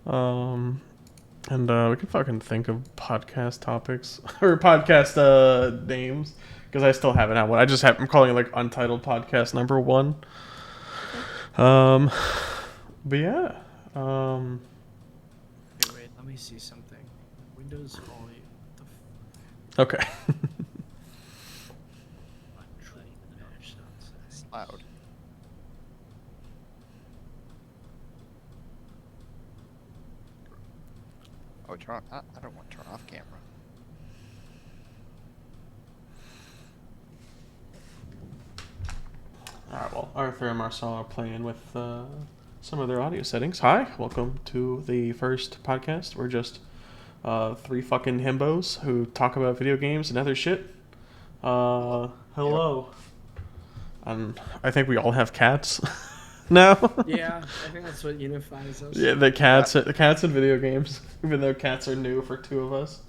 And we can fucking think of podcast topics or podcast names because I still haven't had one. I'm calling it like Untitled Podcast number one. Okay. Um, but yeah. Um, Okay, wait, let me see something. Windows volume. okay. It's loud. Oh, turn on. I don't want to turn off camera. Alright, well, Arthur and Marcel are playing with some of their audio settings. Hi, welcome to the first podcast. We're just three fucking himbos who talk about video games and other shit. Hello. And I think we all have cats now. Yeah, I think that's what unifies us. Yeah, the cats and video games, even though cats are new for two of us.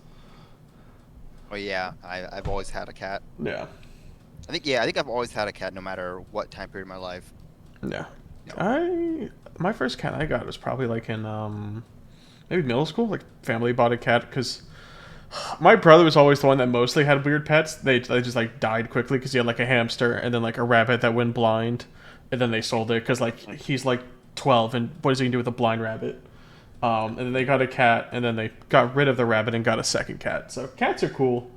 Oh yeah, I've always had a cat. Yeah. I think I've always had a cat no matter what time period of my life. Yeah. No. My first cat I got was probably like in maybe middle school. Like family bought a cat because my brother was always the one that mostly had weird pets. They just like died quickly because he had like a hamster and then like a rabbit that went blind, and then they sold it because like he's like 12 and what is he gonna do with a blind rabbit? And then they got a cat and then they got rid of the rabbit and got a second cat. So cats are cool.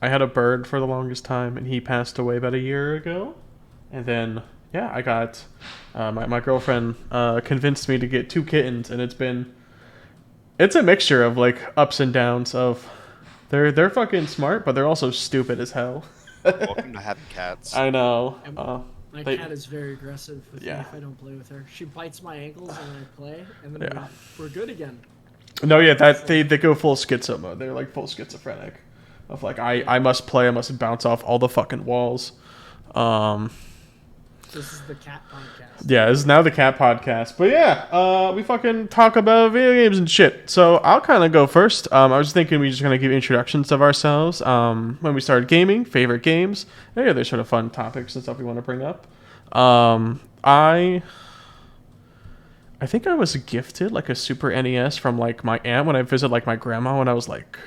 I had a bird for the longest time, and he passed away about a year ago. And then, yeah, I got my girlfriend convinced me to get two kittens, and it's a mixture of like ups and downs. Of they're fucking smart, but they're also stupid as hell. Welcome to having cats. I know. My they- cat is very aggressive with me if I don't play with her. She bites my ankles when I play, and then we're good again. No, yeah, they go full schizo mode. They're like full schizophrenic. Of like I must play, I must bounce off all the fucking walls. This is the cat podcast. Yeah, this is now the cat podcast. But yeah, we fucking talk about video games and shit. So I'll kind of go first. I was thinking we just gonna give introductions of ourselves. When we started gaming, favorite games, any other sort of fun topics and stuff we want to bring up. I think I was gifted like a Super NES from like my aunt when I visited like my grandma when I was like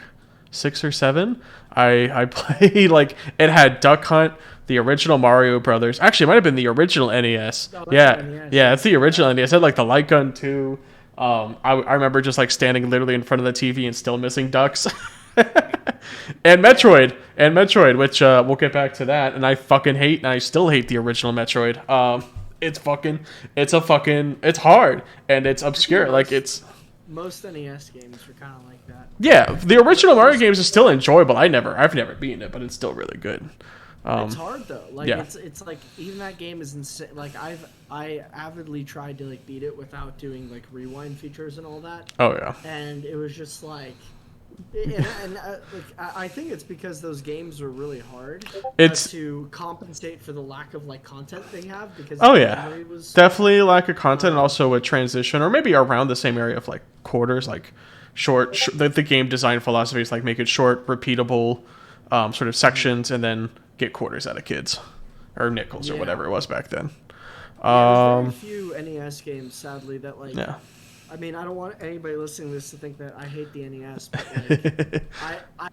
6 or 7. I played like it had Duck Hunt, the original Mario Brothers. Actually, it might have been the original NES. Oh, Yeah, NES. yeah, it's the original NES. It had like the light gun too. I remember just like standing literally in front of the TV and still missing ducks. and Metroid, which we'll get back to that. And I still hate the original Metroid. It's hard and it's obscure. Like Most NES games were kind of like that. yeah, the original Mario games is still enjoyable. I've never beaten it, but it's still really good. It's hard though. Like yeah. it's like even that game is insane. Like I avidly tried to like beat it without doing like rewind features and all that. Oh yeah. And it was just like, I think it's because those games were really hard. It's to compensate for the lack of like content they have because oh the yeah, memory was definitely lack of content and also a transition or maybe around the same area of like quarters, like the game design philosophy is like make it short, repeatable, sort of sections, and then get quarters out of kids or nickels or whatever it was back then. There's very few NES games, sadly, that like. Yeah. I mean, I don't want anybody listening to this to think that I hate the NES, but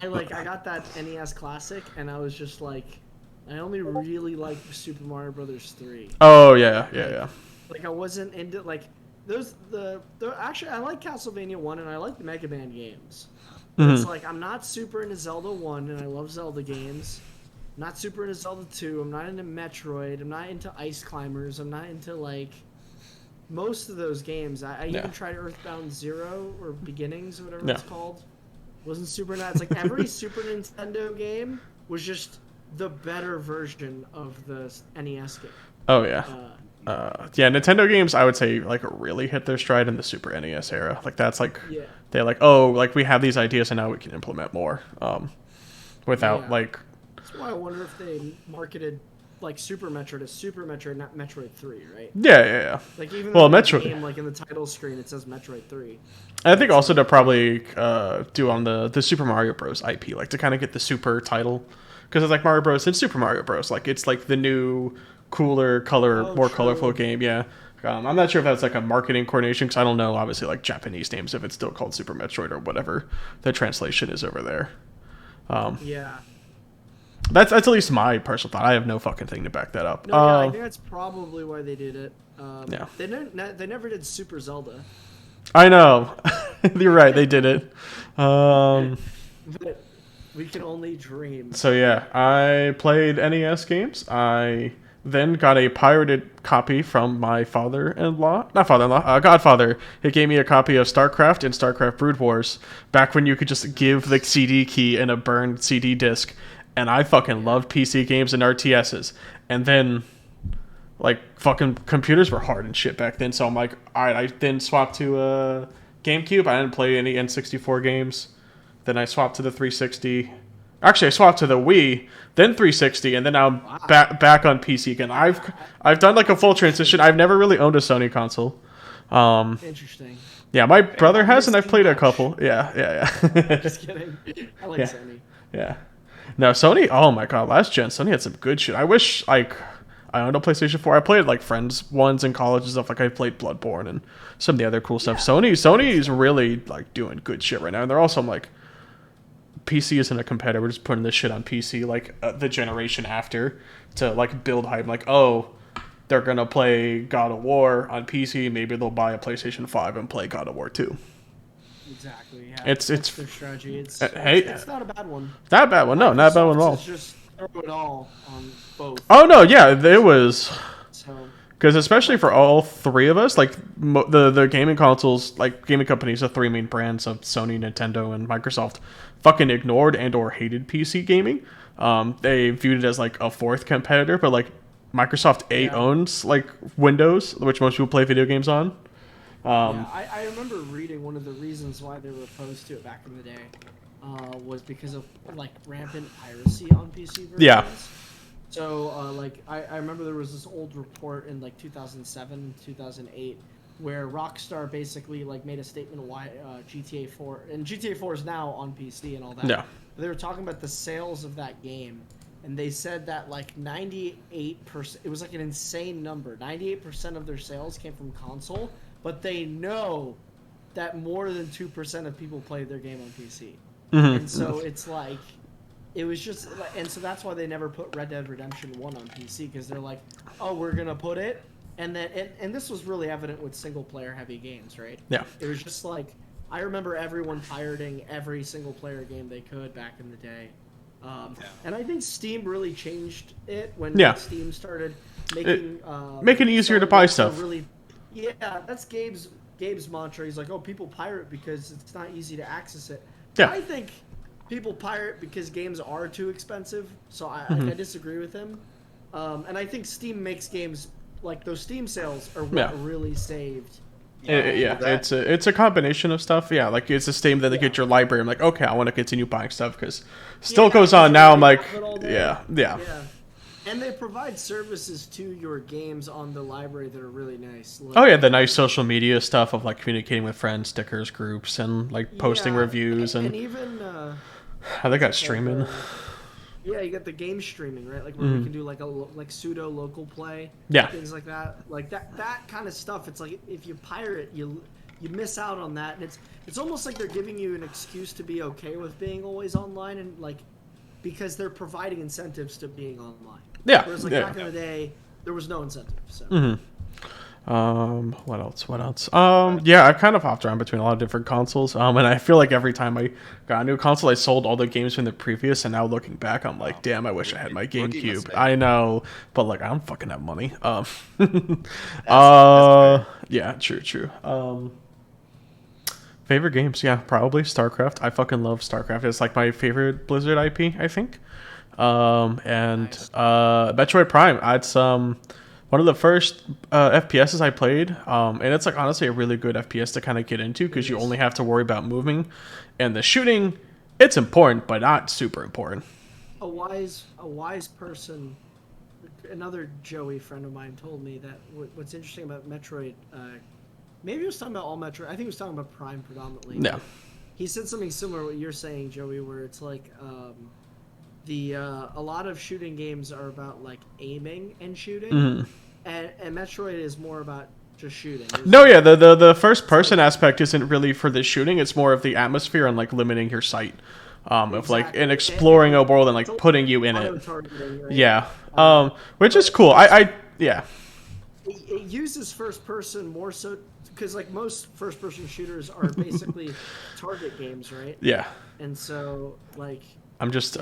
like, I got that NES Classic, and I was just like, I only really liked Super Mario Brothers 3. Oh yeah. Like I wasn't into like actually I like Castlevania 1 and I like the Mega Man games. But it's like I'm not super into Zelda 1 and I love Zelda games. I'm not super into Zelda 2. I'm not into Metroid. I'm not into Ice Climbers. I'm not into like most of those games. I even tried Earthbound Zero or Beginnings or whatever it's called. Wasn't super nice. It's like every Super Nintendo game was just the better version of the NES game. Oh yeah. Yeah, Nintendo games I would say like really hit their stride in the Super NES era. Like that's like they're like, oh, like we have these ideas and now we can implement more. Without like. That's why I wonder if they marketed like Super Metroid as Super Metroid, not Metroid 3, right? Yeah. Like even well, the Metroid game, like in the title screen, it says Metroid 3. I think also to probably do on the Super Mario Bros. IP, like to kind of get the Super title, because it's like Mario Bros. And Super Mario Bros. Like it's like the new, cooler, more colorful game. Yeah, I'm not sure if that's like a marketing coordination because I don't know, obviously, like Japanese names if it's still called Super Metroid or whatever the translation is over there. Yeah. That's at least my personal thought. I have no fucking thing to back that up. No, yeah, I think that's probably why they did it. Yeah. They never did Super Zelda. I know. You're right. They did it. But we can only dream. So yeah, I played NES games. I then got a pirated copy from my godfather. He gave me a copy of StarCraft and StarCraft Brood Wars back when you could just give the CD key and a burned CD disc. And I fucking loved PC games and RTSs. And then, like, fucking computers were hard and shit back then. So I'm like, all right, I then swapped to GameCube. I didn't play any N64 games. Then I swapped to the 360. Actually, I swapped to the Wii, then 360, and then now I'm back on PC again. I've done like a full transition. I've never really owned a Sony console. Interesting. Yeah, my brother has, and I've played a couple. Yeah. Just kidding. I like Sony. Yeah. No, Sony. Oh my god, last gen Sony had some good shit. I wish I owned a PlayStation 4. I played like friends ones in college and stuff. Like I played Bloodborne and some of the other cool stuff. Sony is really like doing good shit right now, and they're also like. PC isn't a competitor. We're just putting this shit on PC, like the generation after, to like build hype. Like, oh, they're gonna play God of War on PC. Maybe they'll buy a PlayStation 5 and play God of War 2. Exactly. Yeah. It's their strategy. It's not a bad one. Not a bad one. No, not a bad one at all. It's just throw it all on both. Oh no, yeah, there was. So. Because especially for all three of us, like the gaming consoles, like gaming companies, the three main brands of Sony, Nintendo, and Microsoft, fucking ignored and or hated PC gaming. They viewed it as like a fourth competitor, but like Microsoft owns like Windows, which most people play video games on. I remember reading one of the reasons why they were opposed to it back in the day was because of like rampant piracy on PC versions. Yeah. So, I remember there was this old report in, 2007, 2008, where Rockstar basically, made a statement why GTA 4... And GTA 4 is now on PC and all that. Yeah. They were talking about the sales of that game, and they said that, 98%... It was, an insane number. 98% of their sales came from console, but they know that more than 2% of people played their game on PC. Mm-hmm. And so it's it was just, and so that's why they never put Red Dead Redemption 1 on PC, because they're like, oh, we're going to put it, and then, and this was really evident with single-player heavy games, right? Yeah. It was just I remember everyone pirating every single-player game they could back in the day. And I think Steam really changed it when Steam started making it easier to buy stuff. That's Gabe's mantra. He's like, oh, people pirate because it's not easy to access it. Yeah. I think people pirate because games are too expensive, so I disagree with him. And I think Steam makes games those Steam sales are what really saved. It's a combination of stuff. Yeah, it's a Steam that they get your library. I'm like, okay, I want to continue buying stuff because still goes on now. I'm like, yeah. And they provide services to your games on the library that are really nice. The nice social media stuff of communicating with friends, stickers, groups, and posting reviews and even. They got streaming. You got the game streaming, right? Where we can do a pseudo local play. Yeah. Things like that. That kind of stuff. It's if you pirate, you miss out on that, and it's almost like they're giving you an excuse to be okay with being always online, and because they're providing incentives to being online. Yeah. Whereas back in the day, there was no incentive. So. Mm-hmm. What else? I've kind of hopped around between a lot of different consoles. And I feel like every time I got a new console, I sold all the games from the previous. And now looking back, I'm like, damn, I wish I had my GameCube. I know, but I don't fucking have money. Yeah, true. Favorite games? Yeah, probably StarCraft. I fucking love StarCraft. It's my favorite Blizzard IP, I think. Metroid Prime. It's one of the first FPSs I played, and it's honestly a really good FPS to kind of get into because you only have to worry about moving, and the shooting. It's important, but not super important. A wise person, another Joey friend of mine, told me that what's interesting about Metroid. Maybe he was talking about all Metroid. I think he was talking about Prime predominantly. Yeah. He said something similar to what you're saying, Joey, where it's a lot of shooting games are about aiming and shooting, and Metroid is more about just shooting. No, yeah, the first person aspect isn't really for the shooting. It's more of the atmosphere and like limiting your sight, of like and exploring a world and like putting you in it. Right? Yeah, which is cool. Yeah. It uses first person more so because like most first person shooters are basically target games, right? Yeah. And so like I'm just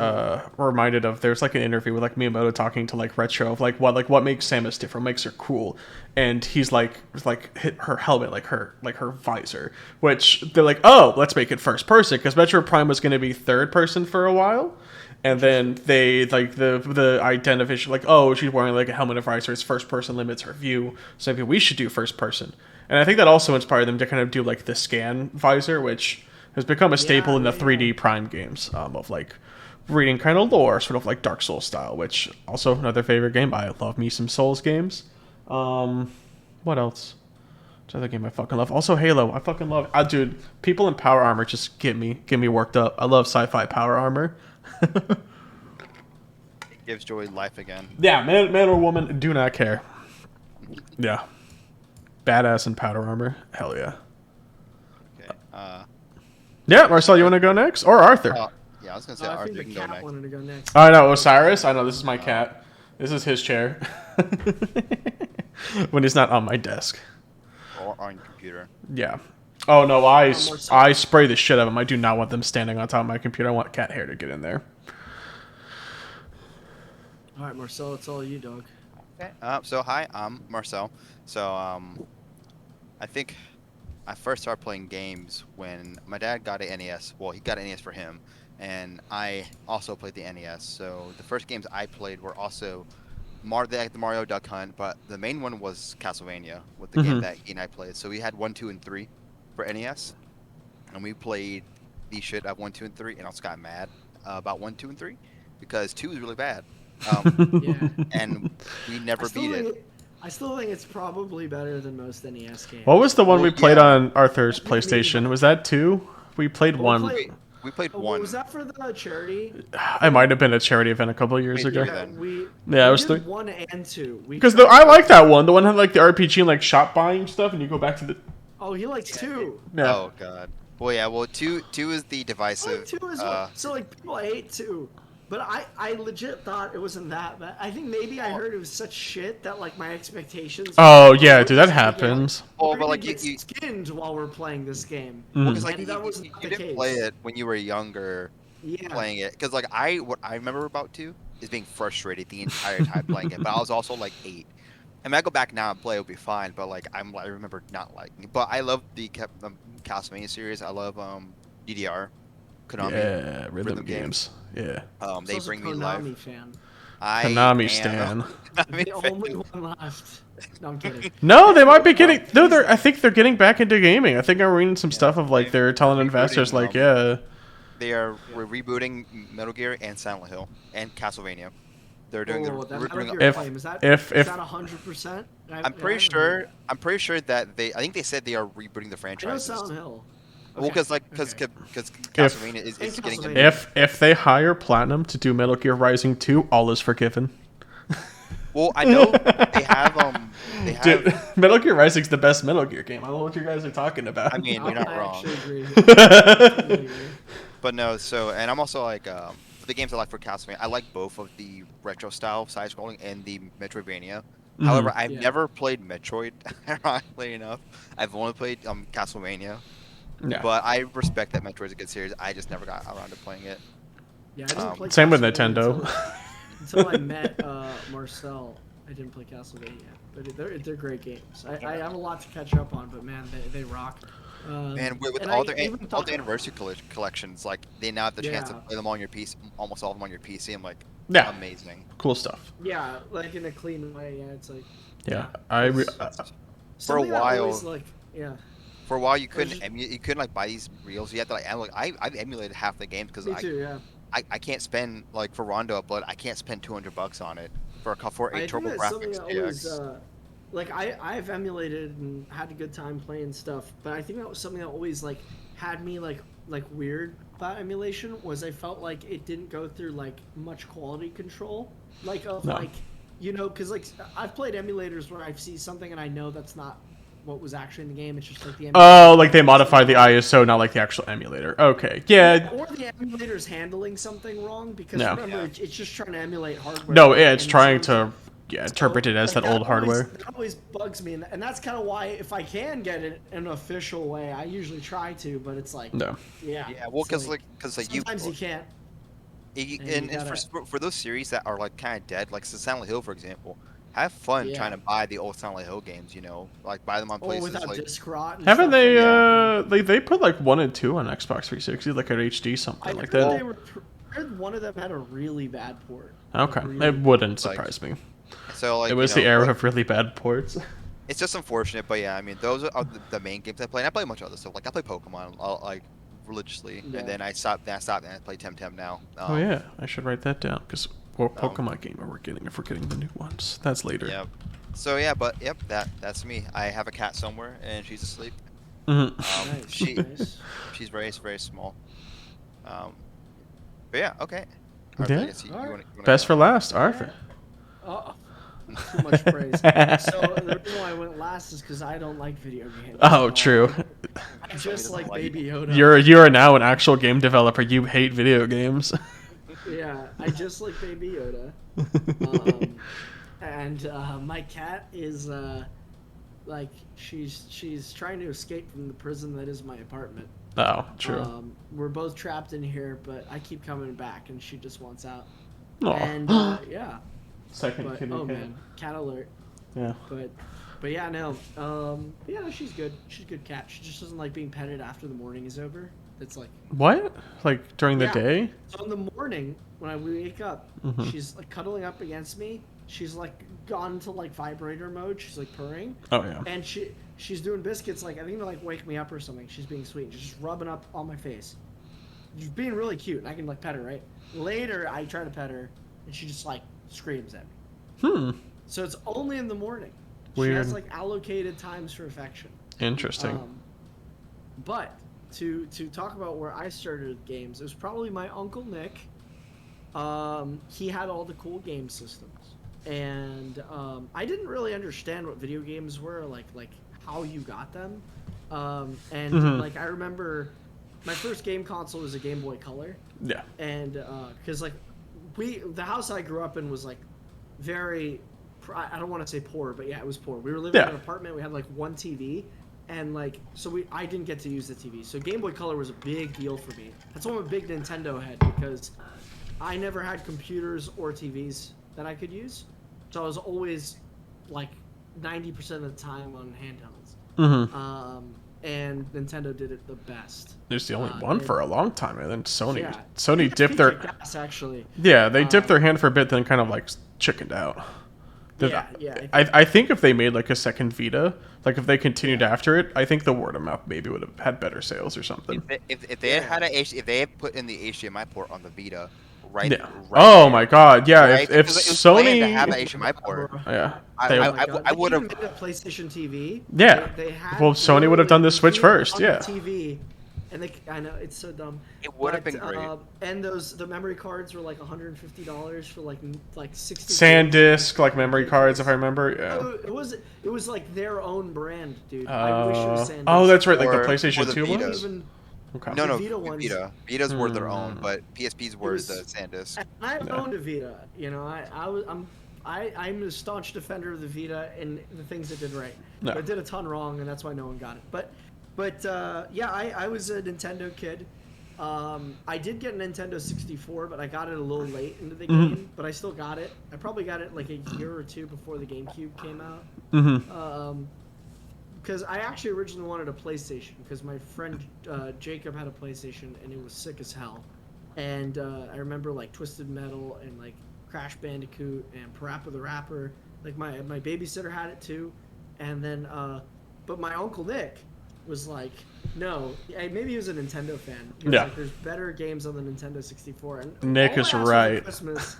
reminded of there's like an interview with like Miyamoto talking to like Retro of like what makes Samus different, makes her cool, and he's like hit her helmet, like her visor, which they're like, oh, let's make it first person because Metroid Prime was going to be third person for a while, and then they like the identification like, oh, she's wearing like a helmet and visor, it's first person, limits her view, so maybe we should do first person, and I think that also inspired them to kind of do like the scan visor, which has become a staple in the 3D Prime games, of like reading kind of lore, sort of like Dark Souls style, which also another favorite game. I love me some Souls games. What else? Which other game I fucking love? Also Halo. I fucking love. Dude, people in power armor just get me worked up. I love sci-fi power armor. It gives Joy life again. Yeah, man or woman, do not care. Yeah, badass in powder armor. Hell yeah. Okay. Yeah, Marcel, you want to go next, or Arthur? Yeah, I was gonna say I Arthur think the can go cat next. wanted to go next. I know Osiris. I know this is my cat. This is his chair. When he's not on my desk. Or on your computer. Yeah. Oh no, I spray the shit out of them. I do not want them standing on top of my computer. I want cat hair to get in there. All right, Marcel, it's all you, dog. Okay. So hi, I'm Marcel. So I think I first started playing games when my dad got an NES. Well, he got an NES for him, and I also played the NES. So the first games I played were also the Mario Duck Hunt, but the main one was Castlevania with the game that he and I played. So we had 1, 2, and 3 for NES, and we played the shit at 1, 2, and 3, and I also got mad about 1, 2, and 3 because 2 was really bad. Yeah. And we never beat it. I still think it's probably better than most NES games. What was the one we played on Arthur's PlayStation? Was that 2? We played one. We played Oh, one. was that for the charity? It might have been a charity event a couple of years ago. Yeah, We it was 3. 1 and 2. Because I like that one. The one had like the RPG and like shop buying stuff, and you go back to the. Oh, he likes 2. Yeah. Oh god. Well, yeah. Well, two is the divisive. I like 2 as well. So like people hate 2. But I legit thought it wasn't that bad. I think maybe I heard it was such shit that like my expectations. Oh yeah, dude, that happens. Oh, but We're like gonna get skinned while we're playing this game. Because like And that was you not the didn't case. play it when you were younger, Yeah. playing it. Because like what I remember about 2 is being frustrated the entire time playing it. But I was also like 8. I mean, I go back now and play, it'll be fine. But like I remember not liking it. But I love the Castlevania series. I love DDR. Konami. Yeah, rhythm games. Yeah. They bring me life. Konami fan. Konami stan. The only one left. No, I'm kidding. No, they might be getting. No, I think they're getting back into gaming. I think I'm reading some stuff of like they're telling investors like, yeah. They are rebooting Metal Gear and Silent Hill and Castlevania. They're doing the rebooting. Is that if 100%? I'm pretty sure. I'm pretty sure that I think they said they are rebooting the I know franchise. Silent Hill. Well, because Castlevania is getting them. If they hire Platinum to do Metal Gear Rising 2, all is forgiven. Well, I know they have Dude, Metal Gear Rising's the best Metal Gear game. I don't know what you guys are talking about. I mean, you're not I wrong. actually agree. But no, and I'm also like for the games I like for Castlevania, I like both of the retro style side scrolling and the Metroidvania. However, I've never played Metroid, ironically enough. I've only played Castlevania. Yeah. But I respect that Metroid is a good series. I just never got around to playing it. Yeah, I didn't play same with Nintendo. Until I met Marcel, I didn't play Castlevania. But they're great games. I have a lot to catch up on, but man, they rock. And with all the anniversary collections, like they now have the chance to play them on your PC, almost all of them on your PC. I'm like, amazing, cool stuff. Yeah, like in a clean way. Yeah, it's like. For a while, For a while, you couldn't like buy these reels. You had to like I've emulated half the games because I can't spend like for Rondo Upload. I can't spend $200 on it for a TurboGrafx like I've emulated and had a good time playing stuff, but I think that was something that always like had me like weird about emulation was I felt like it didn't go through like much quality control, like because like I've played emulators where I see something and I know that's not what was actually in the game. It's just like the Oh, like they modified the ISO, not like the actual emulator. Okay, yeah. or the emulator's handling something wrong because No. remember it's just trying to emulate hardware. No, yeah, it's and trying sometimes- to interpret it as like, that old hardware. That always bugs me, and that's kind of why if I can get it in an official way, I usually try to. But it's like, No. yeah, well, it's because sometimes you can't. And for those series that are like kind of dead, like Silent Hill, for example, have fun trying to buy the old Silent Hill games. You know, like buy them on places without like. disc rot. And Haven't stuff. they put like 1 and 2 on Xbox 360, like at HD something like that? I heard one of them had a really bad port. Okay, Really it wouldn't surprise me. So like It was the era of really bad ports. It's just unfortunate, but yeah, I mean those are the main games I play. And I play a bunch of other stuff. Like I play Pokemon like religiously, and then I stopped. And I play Temtem now. Oh yeah, I should write that down because what Pokemon game are we getting if we're getting the new ones? That's later. Yep. So yeah, but yep, that's me. I have a cat somewhere, and she's asleep. Nice. She's very small. But yeah, okay. Yeah. You wanna Best go? for last, Arthur. Oh, too much praise. So the reason why I went last is because I don't like video games. Oh, true. I just like Baby Yoda. You are now an actual game developer. You hate video games. Yeah, I just like Baby Yoda. And my cat is like she's trying to escape from the prison that is my apartment. Oh, true. We're both trapped in here, but I keep coming back, and she just wants out. Aw. And yeah. Second But, kitty cat. man, cat alert. Yeah. But yeah, no. Yeah, she's good. She's a good cat. She just doesn't like being petted after the morning is over. It's like What? Like during the day? So in the morning when I wake up, she's like cuddling up against me. She's like gone to like vibrator mode. She's like purring. Oh yeah. And she's doing biscuits like I think to like wake me up or something. She's being sweet. She's just rubbing up on my face. She's being really cute, and I can like pet her, right? Later I try to pet her, and she just like screams at me. So it's only in the morning. Weird. She has like allocated times for affection. Interesting. But to talk about where I started games, it was probably my uncle Nick. He had all the cool game systems, and I didn't really understand what video games were, like how you got them. Like I remember my first game console was a Game Boy Color. Yeah. And because like the house I grew up in was like very, I don't want to say poor, but yeah, it was poor. We were living in an apartment. We had like one TV, and like so I didn't get to use the TV. So Game Boy Color was a big deal for me. That's why I'm a big Nintendo head, because I never had computers or TVs that I could use. So I was always like 90% of the time on handhelds. And Nintendo did it the best. There's the only one for a long time, and then Sony. Yeah. Sony dipped their. Gas, actually. Yeah, they dipped their hand for a bit, then kind of like chickened out. I think if they made like a second Vita, like if they continued after it, I think the word of mouth maybe would have had better sales or something. If they had put in the HDMI port on the Vita, right? Yeah. Right oh there, my God! Yeah. right? If Sony to have an HDMI port, yeah, I would have. Made a PlayStation TV. Yeah. They had well, Sony would have done the Switch first. on Yeah. the TV, and I know it's so dumb. It would have been great. And the memory cards were like $150 for like 60. SanDisk, like memory cards, if I remember. Yeah. It was like their own brand, dude. I wish it was SanDisk. Oh, that's right, like the Or PlayStation the 2 one. Vitas. Okay. No, Vita ones. Vitas were their own, but PSPs were the SanDisk. And I've owned a Vita. You know, I'm a staunch defender of the Vita and the things it did right. No. But it did a ton wrong, and that's why no one got it. But yeah, I was a Nintendo kid. I did get a Nintendo 64, but I got it a little late into the game. But I still got it. I probably got it like a year or two before the GameCube came out. Because I actually originally wanted a PlayStation, because my friend Jacob had a PlayStation, and it was sick as hell. And I remember like Twisted Metal and like Crash Bandicoot and Parappa the Rapper. Like my babysitter had it too. And then, but my Uncle Nick was like, no, maybe he was a Nintendo fan. He was like, there's better games on the Nintendo 64. And Nick is right. For Christmas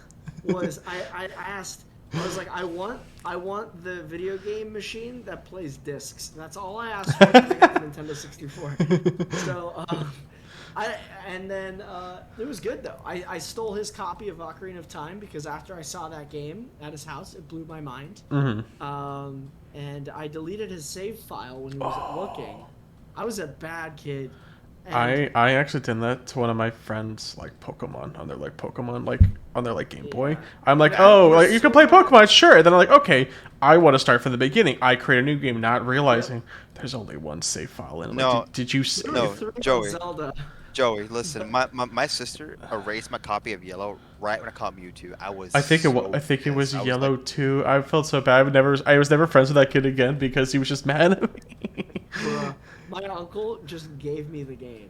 was I asked. I was like, I want the video game machine that plays discs. That's all I asked for when I got the Nintendo 64. So, it was good though. I stole his copy of Ocarina of Time because after I saw that game at his house, it blew my mind. and I deleted his save file when he was looking. I was a bad kid. I actually did that to one of my friends, like Pokemon on their Game Boy. Yeah. I'm like, Man, oh, we're like you so can play bad. Pokemon, sure. And then I'm like, okay, I want to start from the beginning. I create a new game, not realizing there's only one save file in it. No, Like, did you save? no, Three on Joey. Zelda. Joey, listen, my sister erased my copy of Yellow right when I caught Mewtwo. I was I so think it was pissed. I was Yellow like, too. I felt so bad. I was never friends with that kid again because he was just mad at me. Bruh, my uncle just gave me the game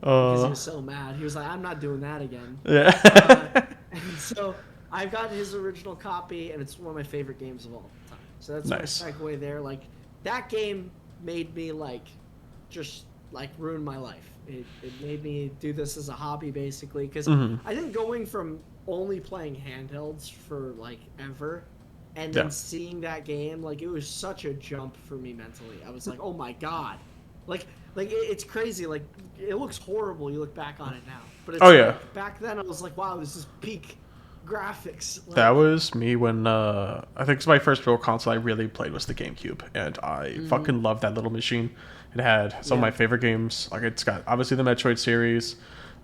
because he was Uh, so mad. He was like, "I'm not doing that again." yeah. And so I've got his original copy, and it's one of my favorite games of all time. So that's Nice. my segue there. Like that game made me just ruin my life. It made me do this as a hobby basically because Mhm. I think going from only playing handhelds for ever, and Yeah. then seeing that game, it was such a jump for me mentally. I was like, oh my god, it's crazy. Like it looks horrible. You look back on it now, but it's Oh yeah. back then I was like, wow, this is peak graphics. That was me when I think it's my first real console I really played was the GameCube, and I fucking loved that little machine. It had some of Yeah. my favorite games. Like it's got obviously the Metroid series,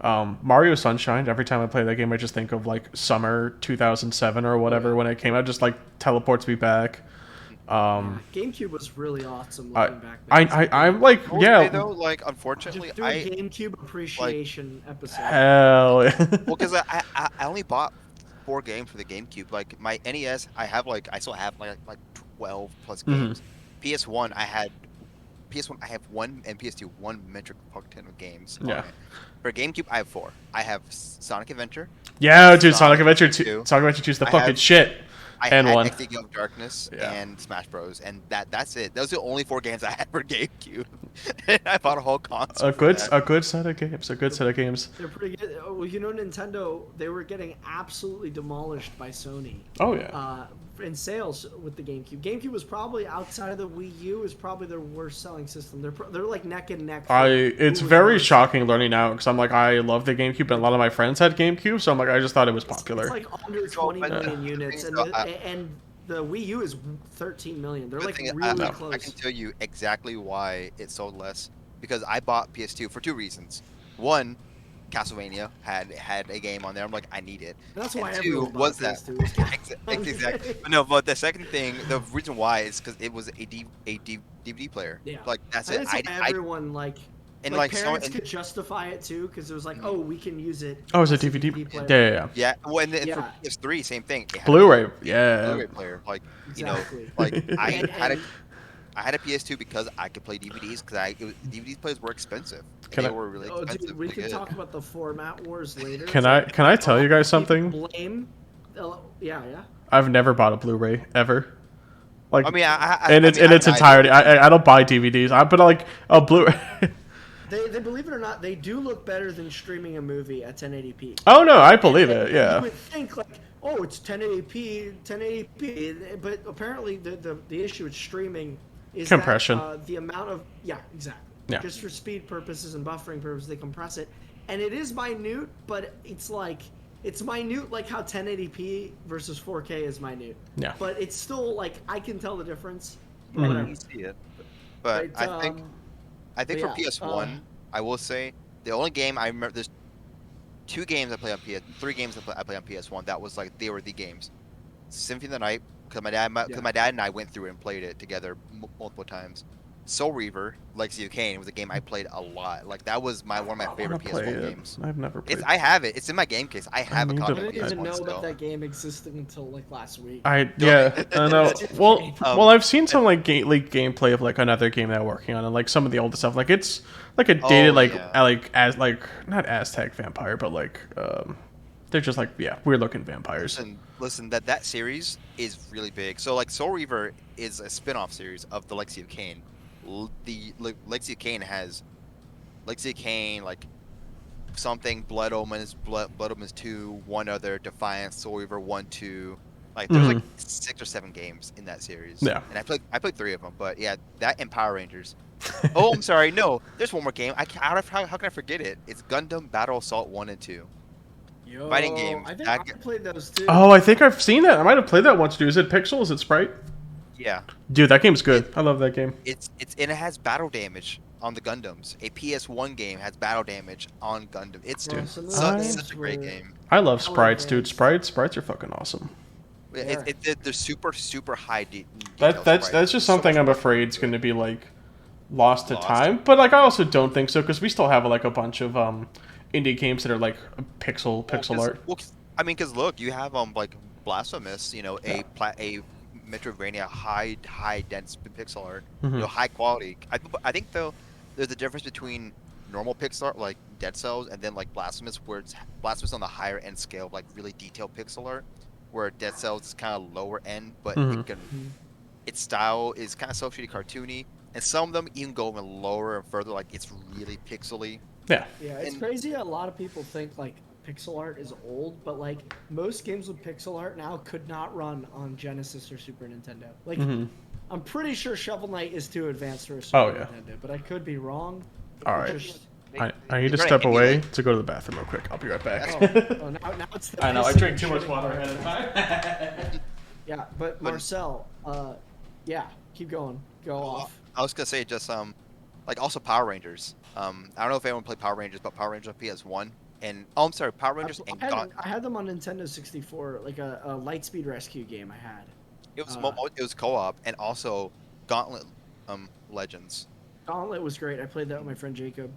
Mario Sunshine. Every time I play that game, I just think of summer 2007 or whatever when it came out. Just teleports me back. GameCube was really awesome I looking back then. I'm like I will say, though, yeah, unfortunately, Just do a GameCube appreciation episode. hell. well, because I only bought 4 games for the GameCube. Like my NES, I still have like 12 plus games. PS1, I have one, and PS2 one metric fuck-ton of games. Yeah. On it. For GameCube, I have 4. I have Sonic Adventure. Yeah, dude, Sonic Sonic Adventure 2. 2. Sonic Adventure 2 is the I fucking have- shit. I And had one. XD of Darkness Yeah. and Smash Bros. And that's it. Those are the only 4 games I had for GameCube. And I bought a whole console. A good set of games. A good set of games. They're pretty good. Well, Nintendo, they were getting absolutely demolished by Sony. Oh yeah. In sales with the GameCube. GameCube was probably outside of the Wii U is probably their worst selling system. They're like neck and neck. It's very shocking learning now because I'm like I love the GameCube and a lot of my friends had GameCube, so I'm like I just thought it was popular. It's like under 20 million units, and the Wii U is 13 million. They're Good thing really I close. can tell you exactly why it sold less. Because I bought PS2 for 2 reasons. One, Castlevania had a game on there. I'm like, I need it. And that's And why 2 everyone was bought that. PS2. Exactly. But no, but the second thing, the reason why is because it was a DVD player. Yeah. Like that's And it. that's why everyone and parents could justify it too because it was like, oh, we can use it. Oh, it's a as DVD. player. Yeah. yeah. Well, and for Yeah. PS3, same thing. It had Blu-ray. a Yeah. Blu-ray player. Like Exactly. I had a PS2 because I could play DVDs because DVD players were expensive. Can They I- were really Oh, expensive. dude, we to can get. talk about the format wars later. Can I tell you guys something? Blame. Yeah. I've never bought a Blu-ray ever. Like I mean, in its entirety. I don't buy DVDs. But a Blu-ray. They believe it or not, they do look better than streaming a movie at 1080p. Oh no, I believe it. You Yeah. would think oh, it's 1080p, but apparently the issue with streaming is Compression. the amount of exactly. Yeah. Just for speed purposes and buffering purposes, they compress it, and it is minute, but it's minute like how 1080p versus 4K is minute. Yeah. But it's still I can tell the difference. Mhm. Whatever. You see it. But I think for yeah, PS1, I will say the only game I remember. There's 3 games I play on PS1. That was they were the games. Symphony of the Night, because my dad and I went through it and played it together multiple times. Soul Reaver, Legacy of Kain was a game I played a lot. That was one of my favorite PS1 games. I've never played. I have it. It's in my game case. I have a need to I copy of didn't PS1 even know still. that that game existed until last week. I know. Well, Um, I've seen some gameplay of another game that I'm working on, and some of the older stuff. It's a dated yeah. not Aztec vampire, but they're just weird looking vampires. Listen, that series is really big. So Soul Reaver is a spin-off series of the Legacy of Kain. The Legacy of Kain has Legacy of Kain, something, Blood Omens 2, one other, Defiance, Soul Reaver 1, 2. There's 6 or 7 games in that series. Yeah. And I played 3 of them, but yeah, that and Power Rangers. Oh, I'm sorry. No, there's one more game. How can I forget it? It's Gundam Battle Assault 1 and 2. Yo, Fighting game. I think I played those too. Oh, I think I've seen that. I might have played that once, too. Is it pixel? Is it sprite? Yeah, Dude, that game's good. I love that game. it's and it has battle damage on the Gundams. A PS1 game has battle damage on Gundam. It's Well, Dude, some of those such, games such a great were game. I love hella sprites, dude. advanced. Sprites are fucking awesome. They are. They're super high That detail that's sprites. just So something much I'm work afraid is into going to it. be like lost to Lost. time. But like I also don't think so because we still have like a bunch of indie games that are like pixel art. I mean, because look, you have like Blasphemous, you know, Yeah. a Metroidvania high dense pixel art, Mhm. high quality. I think though there's a difference between normal pixel art like Dead Cells and then like Blasphemous, where it's Blasphemous on the higher end scale, like really detailed pixel art, where Dead Cells is kind of lower end, but Mhm. it can Mhm. its style is kind of self-shaded cartoony, and some of them even go even lower and further, like it's really pixely. Yeah. Yeah, it's And crazy. A lot of people think like pixel art is old, but like most games with pixel art now could not run on Genesis or Super Nintendo. Like, Mhm. I'm pretty sure Shovel Knight is too advanced for a Oh, Super yeah. Nintendo, but I could be wrong. All It right. just- I need to They're step gonna away emulate- to go to the bathroom real quick. I'll be right back. oh, now it's the I know I pissing drank and too much shitting water part. ahead of time. Yeah, but Marcel, yeah, keep going. Go off. I was gonna say just like also Power Rangers. I don't know if anyone played Power Rangers, but Power Rangers on PS1 and I'm sorry, Power Rangers and I had them on Nintendo 64, like a Lightspeed Rescue game I had. it was co-op and also Gauntlet Legends. Gauntlet was great. I played that with my friend Jacob.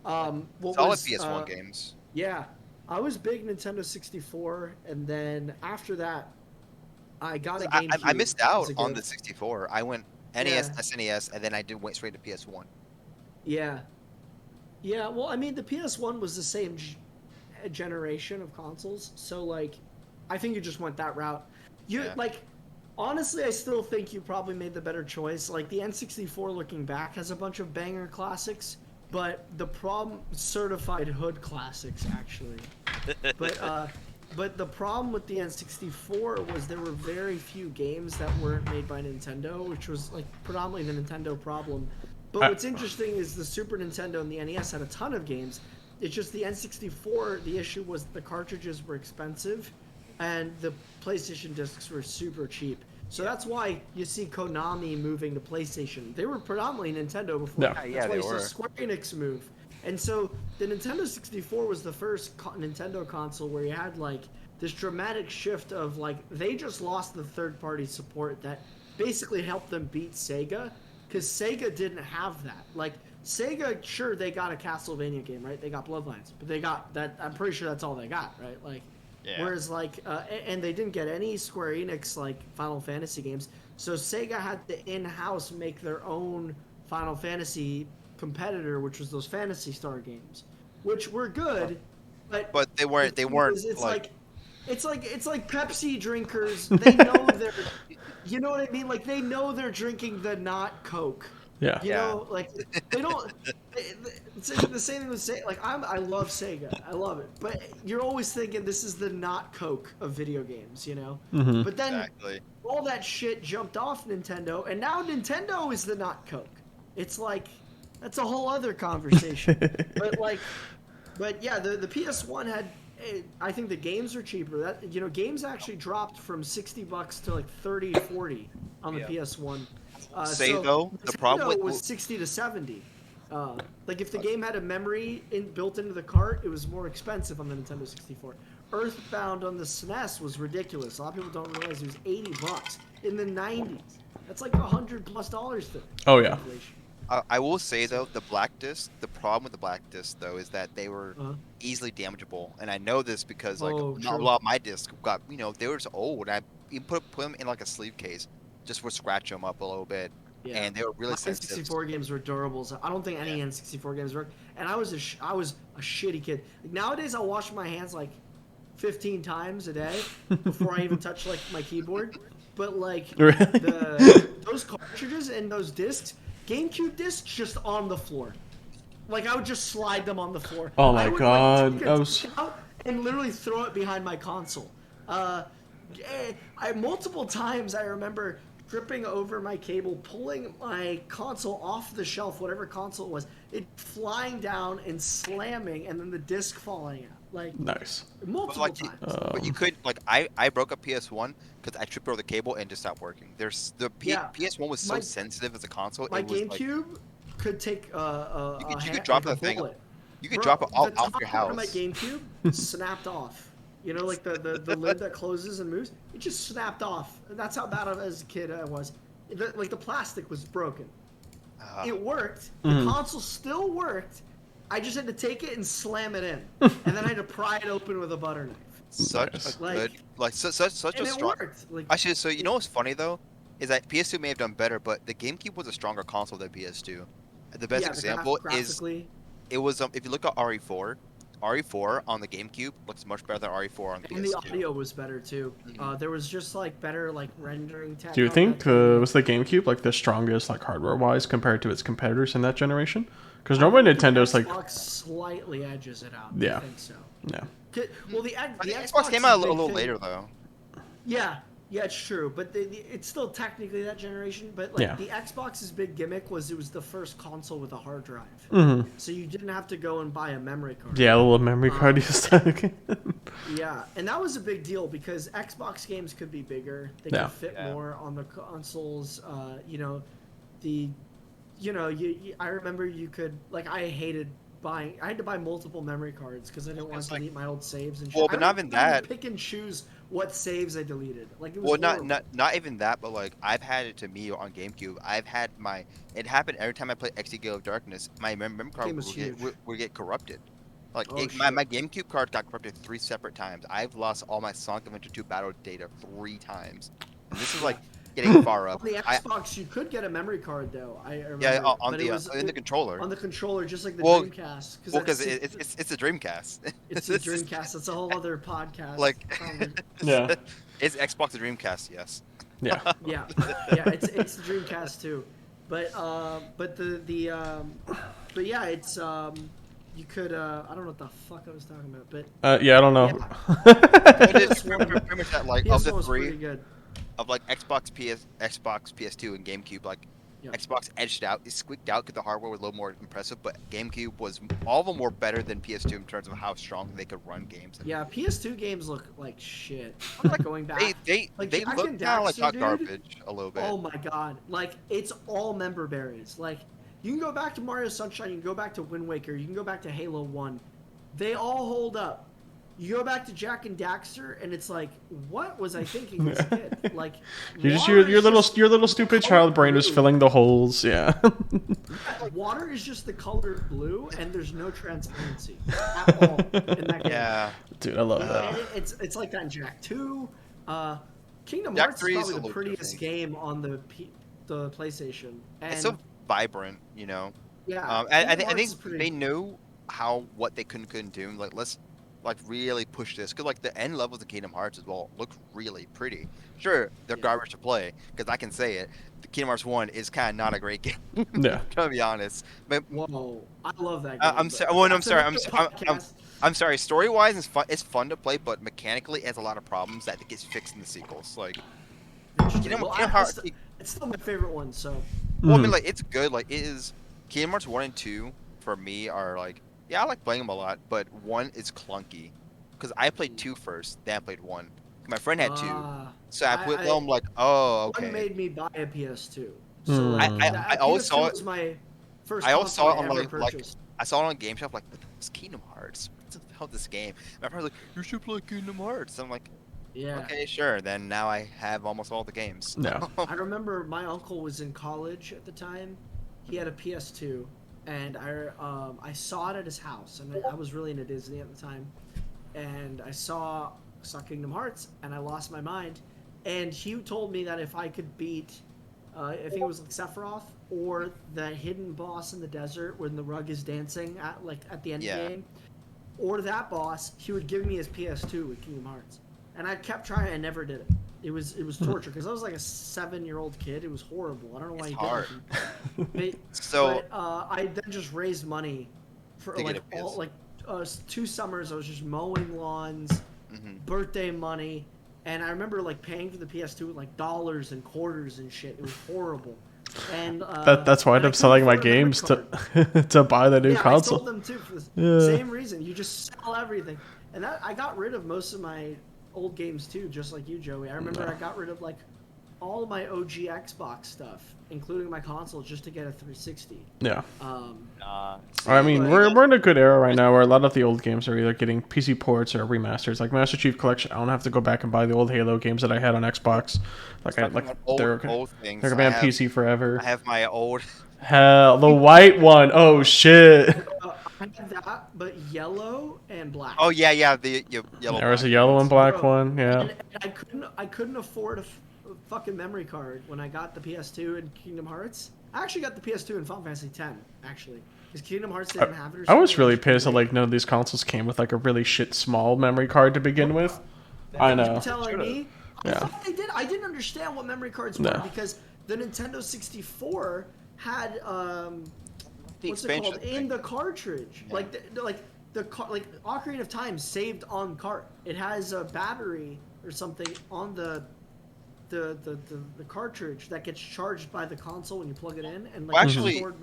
What Solid was PS1 games. Yeah, I was big Nintendo 64, and then after that, I got a GameCube. I missed as out a on the gift. 64. I went NES, Yeah. SNES, and then went straight to PS1. Yeah, yeah. Well, I mean, the PS1 was the same generation of consoles, so like, I think you just went that route. You Yeah. like, honestly, I still think you probably made the better choice. Like the N64, looking back, has a bunch of banger classics, but the problem, certified hood classics actually. But the problem with the N64 was there were very few games that weren't made by Nintendo, which was like predominantly the Nintendo problem. But what's interesting is the Super Nintendo and the NES had a ton of games. It's just the N64, the issue was the cartridges were expensive and the PlayStation discs were super cheap. So that's why you see Konami moving to PlayStation. They were predominantly Nintendo before. Yeah. That's Yeah, why they you saw were. Square Enix move. And so the Nintendo 64 was the first Nintendo console where you had like this dramatic shift of like they just lost the third-party support that basically helped them beat Sega, because Sega didn't have that. Like Sega, sure, they got a Castlevania game, right? They got Bloodlines, but they got that. I'm pretty sure that's all they got, right? Like, Yeah. whereas like, and they didn't get any Square Enix like Final Fantasy games. So Sega had to in-house make their own Final Fantasy competitor, which was those Phantasy Star games, which were good, but they weren't. They the thing weren't is, it's like. like Pepsi drinkers. They know they're, you know what I mean? Like they know they're drinking the not Coke. Yeah. You Yeah. know, like they don't. It's the same thing with Sega. Like I love Sega. I love it. But you're always thinking this is the not Coke of video games. You know. Mhm. But then Exactly. all that shit jumped off Nintendo, and now Nintendo is the not Coke. It's like that's a whole other conversation. but yeah, the PS1 had. I think the games are cheaper. That games actually dropped from $60 to like 30, 40 on the Yeah. PS1. Though, the problem with was 60 to 70. Like if the game had a memory built into the cart, it was more expensive on the Nintendo 64. Earthbound on the SNES was ridiculous. A lot of people don't realize it was $80 in the 90s. That's like $100+ to Oh yeah. inflation. I will say though, the black disc. The problem with the black disc though is that they were Uh-huh. easily damageable, and I know this because like Oh, a true. lot of my discs got they were just old. I even put them in like a sleeve case, just would scratch them up a little bit, Yeah. and they were really My sensitive. N64 games were durables. I don't think any N64 games work. And I was a shitty kid. Like, nowadays, I wash my hands like 15 times a day before I even touch like my keyboard. But like those cartridges and those discs, GameCube discs, just on the floor. Like I would just slide them on the floor. Oh my I would, God, take that a was- disc out and literally throw it behind my console. Multiple times I remember tripping over my cable, pulling my console off the shelf, whatever console it was, it flying down and slamming, and then the disc falling out. Like, Nice. multiple times. But you could like I broke a PS1 because I tripped over the cable and just stopped working. There's PS1 was so sensitive as a console. My it was GameCube could take you could drop the thing. You could drop it all off your house. My GameCube snapped off. You know, like the lid that closes and moves. It just snapped off. That's how bad as a kid I was. Like the plastic was broken. It worked. The console still worked. I just had to take it and slam it in, and then I had to pry it open with a butter knife. Such a good, such a strong. It worked. Like, actually, so you know what's funny though, is that PS2 may have done better, but the GameCube was a stronger console than PS2. The best example is it was if you look at RE4 on the GameCube looks much better than RE4 on the PS2. And the audio was better too. There was just like better like rendering. Do you think was the GameCube like the strongest like hardware wise compared to its competitors in that generation? Because normally Nintendo's like Xbox slightly edges it out. Yeah. I think so. Yeah. Well, the Xbox came out a little later though. Yeah, it's true, but it's still technically that generation. But like the Xbox's big gimmick was it was the first console with a hard drive, so you didn't have to go and buy a memory card. Yeah, a little memory card you stuck. Yeah, and that was a big deal because Xbox games could be bigger. They could fit more on the consoles. I remember you could like I hated buying. I had to buy multiple memory cards because I didn't want to delete my old saves and shit. Well, but not even that. Pick and choose what saves I deleted. Like it was not even that, but like I've had it to me on GameCube. It happened every time I played XD Gale of Darkness. My memory card would get corrupted. Like my GameCube card got corrupted 3 separate times. I've lost all my Sonic Adventure 2 battle data 3 times. And this is like getting far up. On the Xbox, you could get a memory card though. I remember. Yeah, in the controller. On the controller, just like the Dreamcast. Because it's a Dreamcast. It's a Dreamcast. It's a whole other podcast. Like, yeah. Is Xbox a Dreamcast? Yes. Yeah. yeah. It's the Dreamcast too, but yeah, it's you could I don't know what the fuck I was talking about, but yeah, I don't know. It's pretty much that like of the 3. Of like Xbox, PS2, and GameCube, like Xbox edged out, it squeaked out because the hardware was a little more impressive, but GameCube was all of them were better than PS2 in terms of how strong they could run games. Yeah, PS2 games look like shit. I'm like going back. They look kind of like hot garbage a little bit. Oh my god, like it's all member berries. Like you can go back to Mario Sunshine, you can go back to Wind Waker, you can go back to Halo 1. They all hold up. You go back to Jack and Daxter, and it's like, what was I thinking as a kid? Like, your little stupid child brain was filling the holes. Yeah. Water is just the color blue, and there's no transparency at all in that game. Yeah, dude, I love that. It's like that in Jack 2. Kingdom Jack Hearts 3 is probably the prettiest game on the PlayStation. And it's so vibrant, you know. Yeah. I think they knew what they couldn't do. Like let's really push this because like the end levels of Kingdom Hearts as well look really pretty. Sure, they're garbage to play because I can say it. The Kingdom Hearts 1 is kind of not a great game. Yeah, to be honest. But whoa, I love that game. I'm sorry. Story wise, it's fun to play, but mechanically, it has a lot of problems that gets fixed in the sequels. Like Kingdom Hearts, it's still my favorite one. So well, I mean, like it's good. Like it is. Kingdom Hearts 1 and 2 for me are like. Yeah, I like playing them a lot, but 1 is clunky. Because I played 2 first, then I played 1. My friend had 2. So I put them like, oh, okay. 1 made me buy a PS2. So I always saw it. Was my first I always saw it on like I saw it on Game Shop like, it's Kingdom Hearts. What the hell is this game? My friend was like, you should play Kingdom Hearts. I'm like, yeah. Okay, sure. Then now I have almost all the games. No. I remember my uncle was in college at the time. He had a PS2. And I saw it at his house, and I was really into Disney at the time. And I saw Kingdom Hearts, and I lost my mind. And he told me that if I could beat, I think it was like Sephiroth, or the hidden boss in the desert when the rug is dancing at the end of the game, or that boss, he would give me his PS2 with Kingdom Hearts. And I kept trying, I never did it. It was torture because I was like a 7-year-old kid. It was horrible. I don't know why you did it. But I then just raised money for like 2 summers. I was just mowing lawns, birthday money, And I remember like paying for the PS2 with like dollars and quarters and shit. It was horrible. And That's why I and ended I up couldn't selling my afford a memory games to card. to buy the new Yeah, I sold console. them too for the Yeah. same reason. You just sell everything. And that I got rid of most of my old games too, just like you, Joey. I remember I got rid of like all of my OG Xbox stuff, including my consoles, just to get a 360. Yeah. I See, mean, but- we're in a good era right now where a lot of the old games are either getting PC ports or remasters. Like Master Chief Collection, I don't have to go back and buy the old Halo games that I had on Xbox. Like talking about old they're things. gonna be on PC forever. I have my old. Hell, the white one. Oh shit. I had that, but yellow and black. Oh yeah, the yellow. There was a black yellow ones. and black Bro, one. Yeah. And I couldn't afford a fucking memory card when I got the PS2 and Kingdom Hearts. I actually got the PS2 and Final Fantasy X, actually, because Kingdom Hearts didn't have it. Or I was something. really pissed that like none of these consoles came with like a really shit small memory card to begin with. I know. You're telling me? I Yeah. thought they did. I didn't understand what memory cards were No. because the Nintendo 64 had The what's it called expansion in thing. the cartridge, Yeah. like Ocarina of Time saved on cart. It has a battery or something on the cartridge that gets charged by the console when you plug it in, and like Well, actually, stored-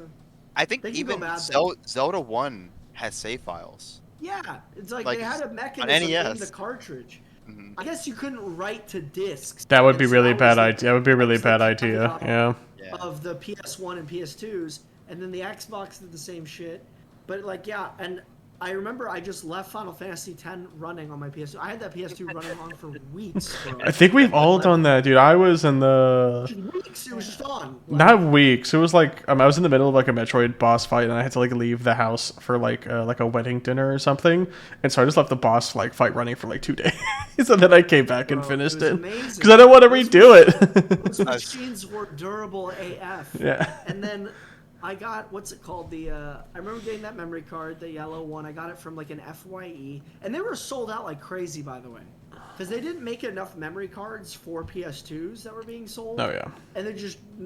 I think They can go even bad, Zelda 1 has save files. yeah, it's like Like, they had a on mechanism in NES. the cartridge. Mhm. I guess you couldn't write to discs. That would be and so really that was bad the- idea. That would be a really was the bad idea. caveat Yeah. Yeah. of the PS1 and PS2s, and then the Xbox did the same shit. But like, yeah, and I remember I just left Final Fantasy X running on my PS2. I had that PS2 running on for weeks, bro. I think we've all done that, dude. I was in the Weeks, it was just on. Like, not weeks. It was like I was in the middle of like a Metroid boss fight, and I had to like leave the house for like a wedding dinner or something. And so I just left the boss like fight running for like 2 days, and then I came back and Bro, finished it it was amazing. because I don't want to Those redo Those it. machines were durable AF. Yeah. And then I got what's it called? I remember getting that memory card, the yellow one. I got it from like an FYE, and they were sold out like crazy, by the way, because they didn't make enough memory cards for PS2s that were being sold. Oh yeah. And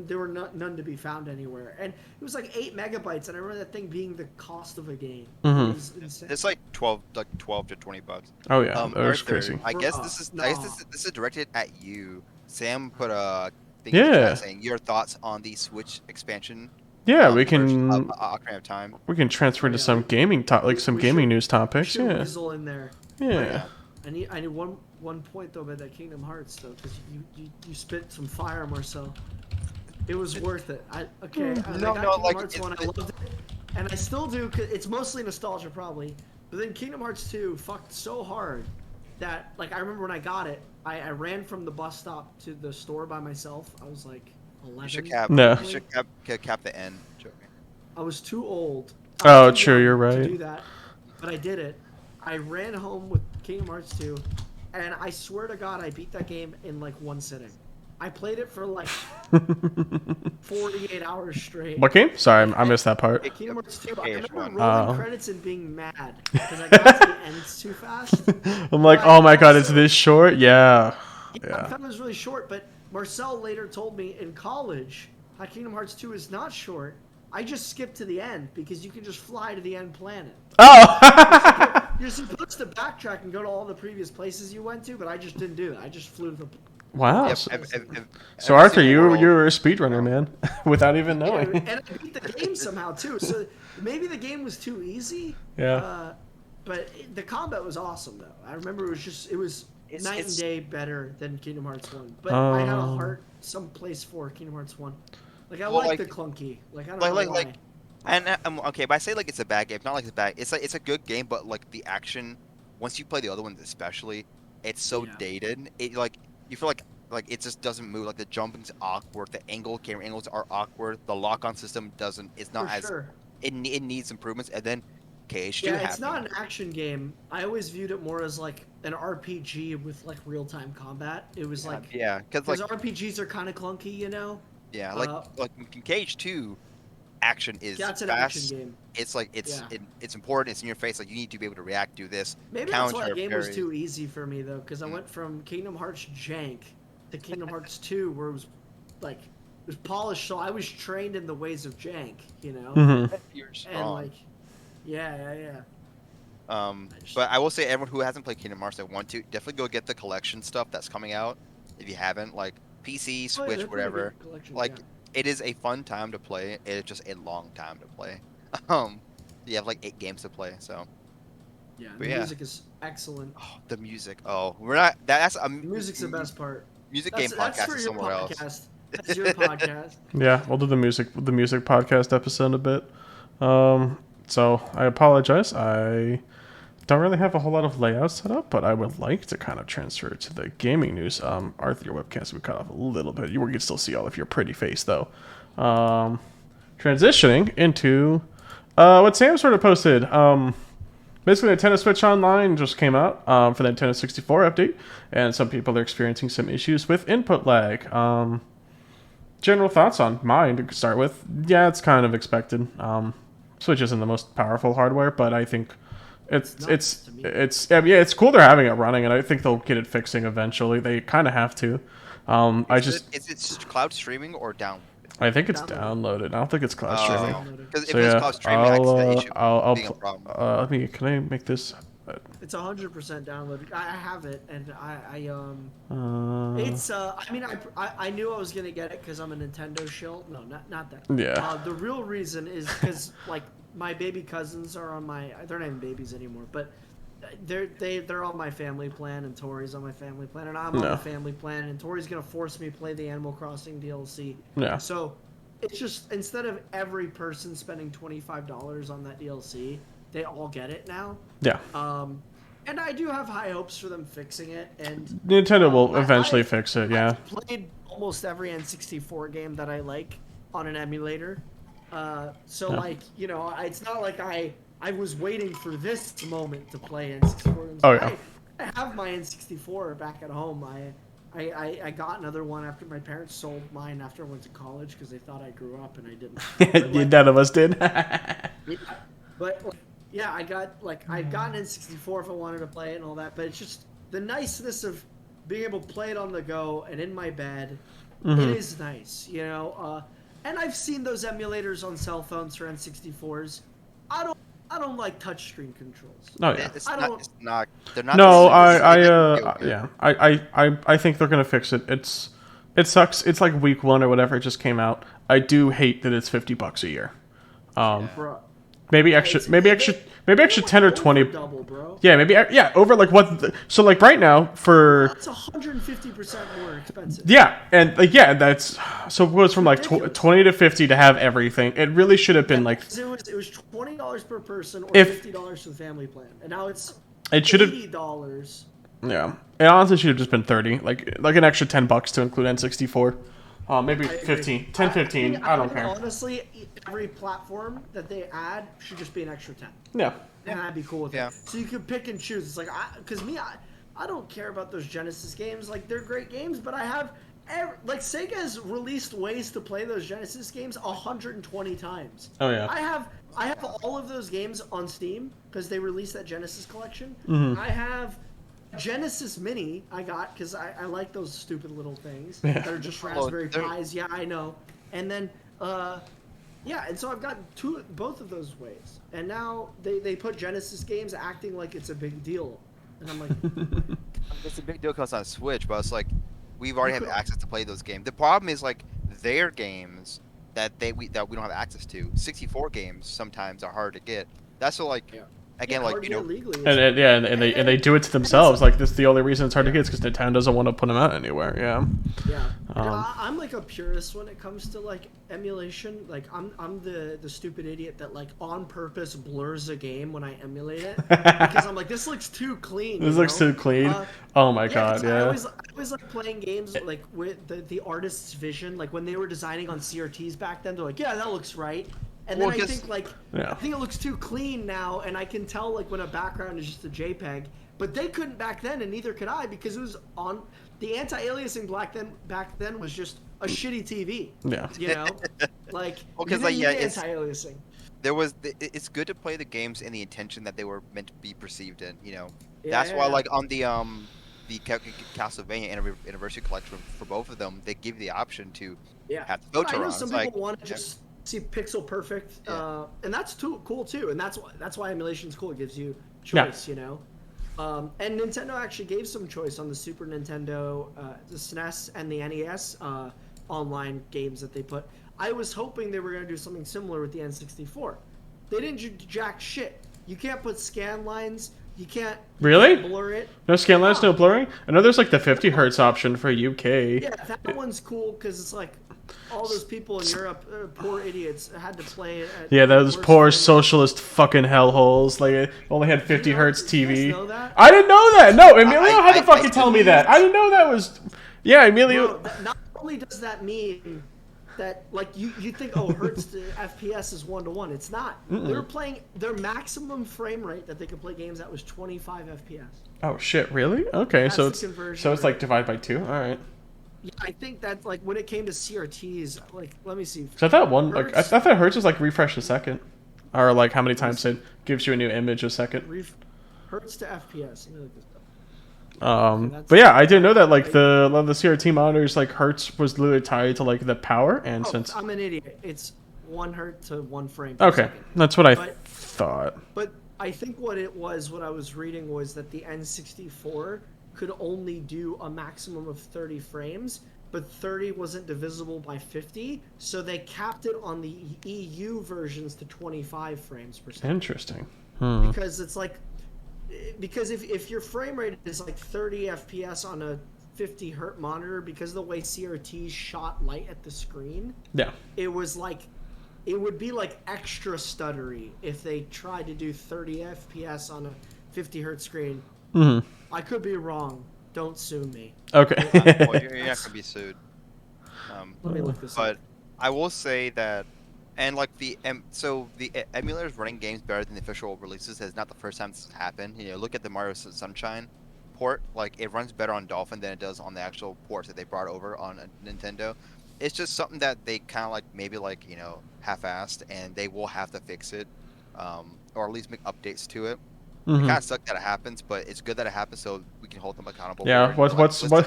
there were none to be found anywhere, and it was like 8 megabytes, and I remember that thing being the cost of a game. Mhm. It was insane. It's like 12 to $20. Oh yeah. That was Arthur, crazy. I guess Nah. this is directed at you. Sam put a thing Yeah. in the chat saying your thoughts on the Switch expansion. Yeah, we version can of Ocarina of Time. transfer to Yeah, some gaming some we gaming should- news topics. Should Yeah. weasel in there. Yeah. I need one point though about that Kingdom Hearts though, because you spit some fire, Marcel. It was worth it. I got Kingdom Hearts 1, I loved it, and I still do. 'Cause it's mostly nostalgia probably, but then Kingdom Hearts 2 fucked so hard that like I remember when I got it, I ran from the bus stop to the store by myself. I was like 11. You should cap. No. You should cap the end. Joking. I was too old. Oh, I was too true, young you're to right. do that, but I did it. I ran home with Kingdom Hearts 2, and I swear to God, I beat that game in like one sitting. I played it for like 48 hours straight. What game? Sorry, I missed that part. Kingdom Hearts 2. I PS1. remember rolling Oh. credits and being mad because I got to the ends too fast. I'm like, But oh my god, it's also- this short? Yeah. I Yeah. thought it was really short, but Marcel later told me in college how Kingdom Hearts 2 is not short. I just skipped to the end because you can just fly to the end planet. Oh! You're supposed to backtrack and go to all the previous places you went to, but I just didn't do that. I just flew to the. Wow. Yep, So, every Arthur, single you world- were a speedrunner, man, without even Yeah, knowing. and I beat the game somehow too. So maybe the game was too easy. Yeah. But the combat was awesome though. I remember it was night and day better than Kingdom Hearts 1. But I had a Oh. heart someplace for Kingdom Hearts 1. Like I Well, like like- the clunky. Like I don't like- know like- why. like- And okay, but I say like it's a bad game. It's not like it's bad. It's like it's a good game, but like the action, once you play the other ones especially, it's so Yeah. dated. It like you feel like it just doesn't move. Like the jumping's awkward. The camera angles are awkward. The lock-on system doesn't. It's not For as. sure. It needs improvements. And then KH2 Yeah, happened. it's not an action game. I always viewed it more as like an RPG with like real-time combat. It was like Yeah, because like RPGs are kind of clunky, you know. yeah, uh, like in KH2, action is That's an fast. action game. It's like it's Yeah. it's important. It's in your face. Like you need to be able to react, do this. Maybe that's why counter, the game was parry. too easy for me though, because I Mm. went from Kingdom Hearts jank to Kingdom Hearts 2, where it was like it was polished. So I was trained in the ways of jank, you know. Mm-hmm. You're And strong. like, yeah. But I will say, everyone who hasn't played Kingdom Hearts, I want to definitely go get the collection stuff that's coming out. If you haven't, like PC, Oh, yeah, Switch, they're pretty whatever. good collection, Like yeah. it is a fun time to play. It is just a long time to play. Um, you have like 8 games to play. So, Yeah, but the yeah, music is excellent. oh, the music. Oh, we're not. That's a The music's the best part. music game That's podcast for is your somewhere else. podcast. That's your podcast. Yeah, we'll do the music podcast episode in a bit. So I apologize. I don't really have a whole lot of layouts set up, but I would like to kind of transfer to the gaming news. Arthur, your webcast we cut off a little bit. You can still see all of your pretty face though. Transitioning into what Sam sort of posted. Basically, Nintendo Switch Online just came out for the Nintendo 64 update, and some people are experiencing some issues with input lag. General thoughts on mine to start with. Yeah, it's kind of expected. Switch isn't the most powerful hardware, but I think it's cool they're having it running, and I think they'll get it fixing eventually. They kind of have to. Is it cloud streaming or download? I think it's downloaded. I don't think it's cloud streaming. Because if it's cloud streaming, I can see that issue being a problem. Can I make this? It's 100% downloaded. I have it, and it's I mean, I knew I was gonna get it because I'm a Nintendo shill. No, not that. Yeah. The real reason is because like my baby cousins are on my. They're not even babies anymore, but they're on my family plan, and Tori's on my family plan, and I'm on the family plan, and Tori's gonna force me to play the Animal Crossing DLC. Yeah. So it's just instead of every person spending $25 on that DLC, they all get it now. Yeah. And I do have high hopes for them fixing it, and Nintendo will eventually fix it. Yeah. I've played almost every N64 game that I like on an emulator. Like, you know, it's not like I was waiting for this moment to play N64. Oh yeah. I have my N64 back at home. I got another one after my parents sold mine after I went to college because they thought I grew up and I didn't. None of us did. But yeah, I got an N64 if I wanted to play it and all that. But it's just the niceness of being able to play it on the go and in my bed. Mm-hmm. It is nice, you know. And I've seen those emulators on cell phones for N64s. I don't like touchscreen controls. Oh yeah, they're not. No, I think they're gonna fix it. It sucks. It's like week 1 or whatever. It just came out. I do hate that it's $50 a year. Maybe extra 10 or 20. Double, bro. Yeah, over like what? So like right now for. It's 150% more expensive. Yeah, and that's so it goes from like 20 to 50 to have everything. It really should have been like. It was $20 per person or $50 for the family plan, and now it's $80. Yeah, it honestly should have just been 30, like an extra $10 to include N64. Maybe 15, 10, 15. I don't care. Honestly, every platform that they add should just be an extra 10. Yeah. And I'd be cool with it. So you can pick and choose. It's like, because I don't care about those Genesis games. Like, they're great games, but I have, Sega has released ways to play those Genesis games 120 times. Oh, yeah. I have all of those games on Steam because they released that Genesis collection. Mm-hmm. I have Genesis Mini I got because I like those stupid little things that are just Raspberry Pis. Yeah, I know. And then, and so I've got both of those ways. And now they put Genesis games acting like it's a big deal. And I'm like... It's a big deal because it's on Switch, but it's like, we've already have access to play those games. The problem is, like, their games that we don't have access to. 64 games sometimes are hard to get. That's what, like... Yeah. Again, like, you know, and they do it to themselves. Like, this is the only reason it's hard to get is because Nintendo doesn't want to put them out anywhere. Yeah. Yeah. I'm like a purist when it comes to like emulation. Like, I'm the stupid idiot that like on purpose blurs a game when I emulate it because I'm like, this looks too clean. This looks too clean. Oh my god. Yeah. I always like playing games like with the artist's vision. Like when they were designing on CRTs back then, they're like, yeah, that looks right. And then I think it looks too clean now, and I can tell like when a background is just a JPEG. But they couldn't back then, and neither could I, because it was on the anti-aliasing back then was just a shitty TV. Yeah, you know, like anti-aliasing. It's good to play the games in the intention that they were meant to be perceived in. You know, that's why like on the Castlevania Anniversary Collection for both of them, they give you the option to have the photo. I know some people want to just see pixel perfect, and that's cool too. And that's why emulation is cool. It gives you Yeah. choice, you know. And Nintendo actually gave some choice on the Super Nintendo, the SNES, and the NES online games that they put. I was hoping they were going to do something similar with the N64. They didn't do jack shit. You can't put scan lines. You can't Really? blur it. No scan lines, no blurring? I know there's like the 50 hertz option for UK. Yeah, that one's cool because it's like all those people in Europe, poor idiots, had to play it. Yeah, those poor socialist fucking hellholes. Like, it only had 50 hertz TV. You guys know that? I didn't know that. No, Emilio had to fucking tell me that. I didn't know that was. Yeah, Emilio. Bro, not only does that mean that, like, you think, oh, hertz to FPS is 1-to-1. It's not. They're playing their maximum frame rate that they could play games at was 25 FPS. Oh shit! Really? Okay, That's so the conversion it's like rate. divided by 2. All right. Yeah, I think that, like, when it came to CRTs, like, let me see. So I thought one like I Hertz- thought hertz was like refresh a second, or like how many times it gives you a new image a second. Hertz to FPS. Let me look this up. But yeah, I didn't know that like the CRT monitors like hertz was literally tied to like the power, and Oh, since I'm an idiot. It's 1 hertz to 1 frame per okay, second. that's what I But- thought. But I think what I was reading was that the N64 could only do a maximum of 30 frames, but 30 wasn't divisible by 50, so they capped it on the EU versions to 25 frames per second. Interesting. Because it's like, because if your frame rate is like 30 FPS on a 50 hertz monitor, because of the way CRTs shot light at the screen, Yeah. it was like, it would be like extra stuttery if they tried to do 30 FPS on a 50 hertz screen. I could be wrong. Don't sue me. Okay. Well, you're not gonna be sued. Let me look this But up. I will say that, and like the emulators running games better than the official releases is not the first time this has happened. You know, look at the Mario Sunshine port. Like, it runs better on Dolphin than it does on the actual ports that they brought over on a Nintendo. It's just something that they kind of like maybe like, you know, half-assed, and they will have to fix it, or at least make updates to it. It kind of sucks that it happens, but it's good that it happens so we can hold them accountable. Yeah. for it.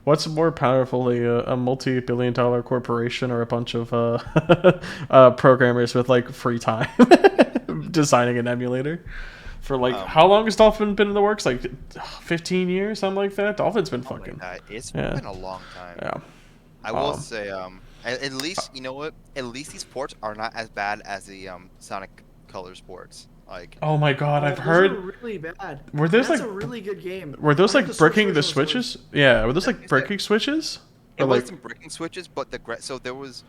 What's more powerfully a multi-billion-dollar corporation or a bunch of programmers with like free time designing an emulator? For like how long has Dolphin been in the works? Like 15 years, something like that. Dolphin's been fucking. It's yeah. been a long time. Yeah. I will say, at least you know what? At least these ports are not as bad as the Sonic Colors ports. Like, Oh my god, I've Those heard. are really bad. Were those That's like a really good game. were those I heard like the Switch bricking the version was worse. switches? Yeah, were those like Yeah, bricking switches? it Or like wasn't breaking switches, but so there was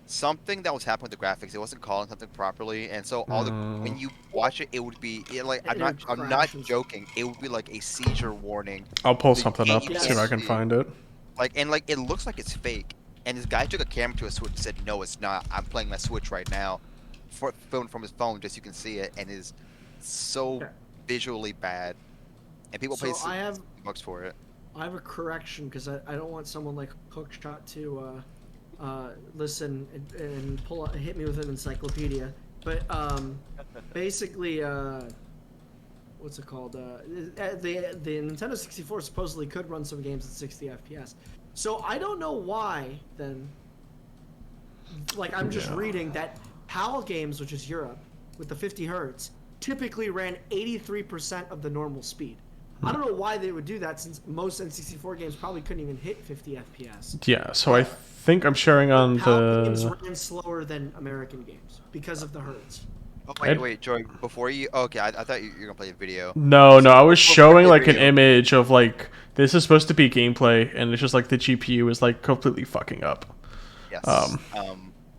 something that was happening with the graphics. It wasn't calling something properly, and so all the when you watch it, it would be like I'm not joking. It would be like a seizure warning. I'll pull The something game up, you see if I can see. find it. Like, and like it looks like it's fake. And this guy took a camera to a Switch and said, "No, it's not. I'm playing my Switch right now." Filmed from his phone, just so you can see it, and is so visually bad. And people pay $60 for it. I have a correction because I don't want someone like Hookshot to listen and hit me with an encyclopedia. But basically, what's it called? The Nintendo 64 supposedly could run some games at 60 FPS. So I don't know why then. Like, I'm just reading that PAL games, which is Europe, with the 50 hertz, typically ran 83% of the normal speed. I don't know why they would do that, since most N64 games probably couldn't even hit 50 FPS. Yeah, so I think I'm sharing on PAL games the. ran slower than American games because of the hertz. Oh, wait, Joy. Before you, okay, I thought you were gonna play a video. No, I was Before showing the like an video. image of like this is supposed to be gameplay, and it's just like the GPU is like completely fucking up. Yes.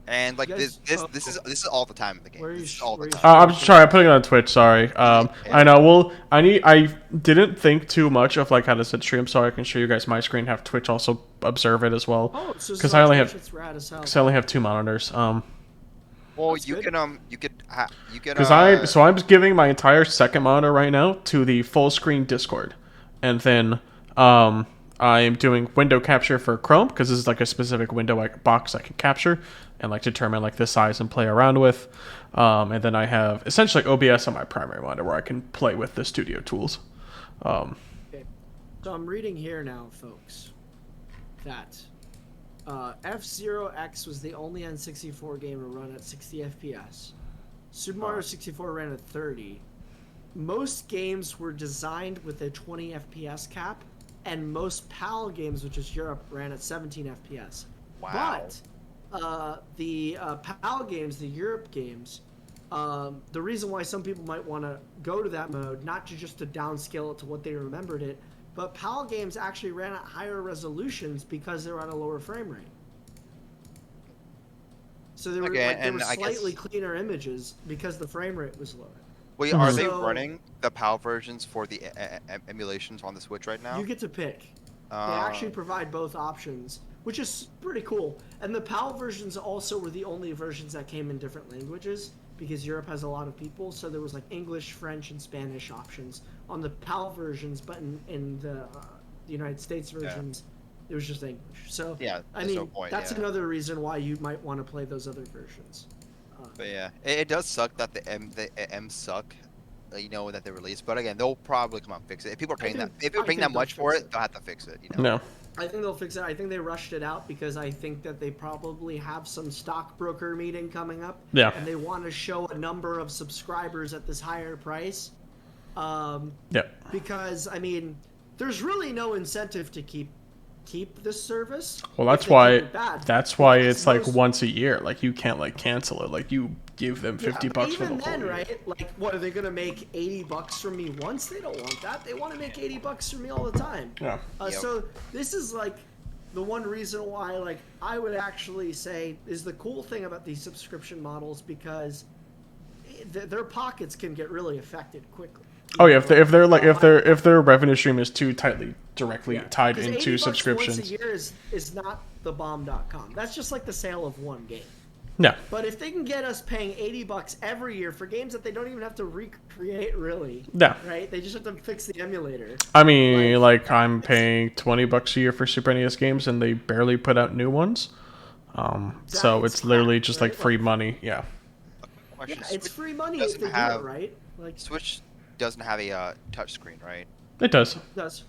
And like You guys- this is all the time in the game. Where are you This is all the where are you time. I'm sorry, I'm putting it on Twitch. Sorry. I know. Well, I didn't think too much of like how to set stream, so I can show you guys my screen. Have Twitch also observe it as well. Oh, it's just 'Cause I only Twitch, have- it's rad as hell. Because I only have 2 monitors. Well, That's you good. can Because I'm giving my entire second monitor right now to the full screen Discord, and then I'm doing window capture for Chrome because this is like a specific window box I can capture and like determine like the size and play around with. And then I have essentially OBS on my primary monitor where I can play with the studio tools. Okay. So I'm reading here now, folks, that F-Zero X was the only N64 game to run at 60 FPS. Super Mario 64 ran at 30. Most games were designed with a 20 FPS cap, and most PAL games, which is Europe, ran at 17 FPS. Wow. But the PAL games, the Europe games, the reason why some people might want to go to that mode, not just to downscale it to what they remembered it, but PAL games actually ran at higher resolutions because they were at a lower frame rate. So they were, they were slightly cleaner images because the frame rate was lower. Wait, are they running the PAL versions for the emulations on the Switch right now? You get to pick. They actually provide both options, which is pretty cool. And the PAL versions also were the only versions that came in different languages because Europe has a lot of people. So there was like English, French, and Spanish options on the PAL versions, but in the United States versions, it was just English. So yeah, I mean, that's another reason why you might want to play those other versions. But yeah, it does suck that the M suck, you know, that they released. But again, they'll probably come out and fix it. If people are paying if they're paying that much for it, they'll have to fix it. You know. No. I think they'll fix it. I think they rushed it out because I think that they probably have some stockbroker meeting coming up. Yeah. And they want to show a number of subscribers at this higher price. Because I mean, there's really no incentive to keep this service. Well, that's why it's like once a year. Like you can't like cancel it. Like you give them $50 for the whole then, year. right? Like, what are they gonna make $80 from me once? They don't want that. They want to make $80 from me all the time. Yeah. So this is like the one reason why, like, I would actually say is the cool thing about these subscription models because their pockets can get really affected quickly. Oh yeah, if their revenue stream is too tightly directly tied into subscriptions. Once a year is not the bomb.com. That's just like the sale of one game. Yeah. But if they can get us paying $80 every year for games that they don't even have to recreate, really. Yeah. Right? They just have to fix the emulator. I mean, like I'm paying $20 a year for Super NES games, and they barely put out new ones. So it's literally just like free money. Yeah. Yeah, it's free money if they do it right. Like Switch doesn't have a touch screen, right? It does. It does.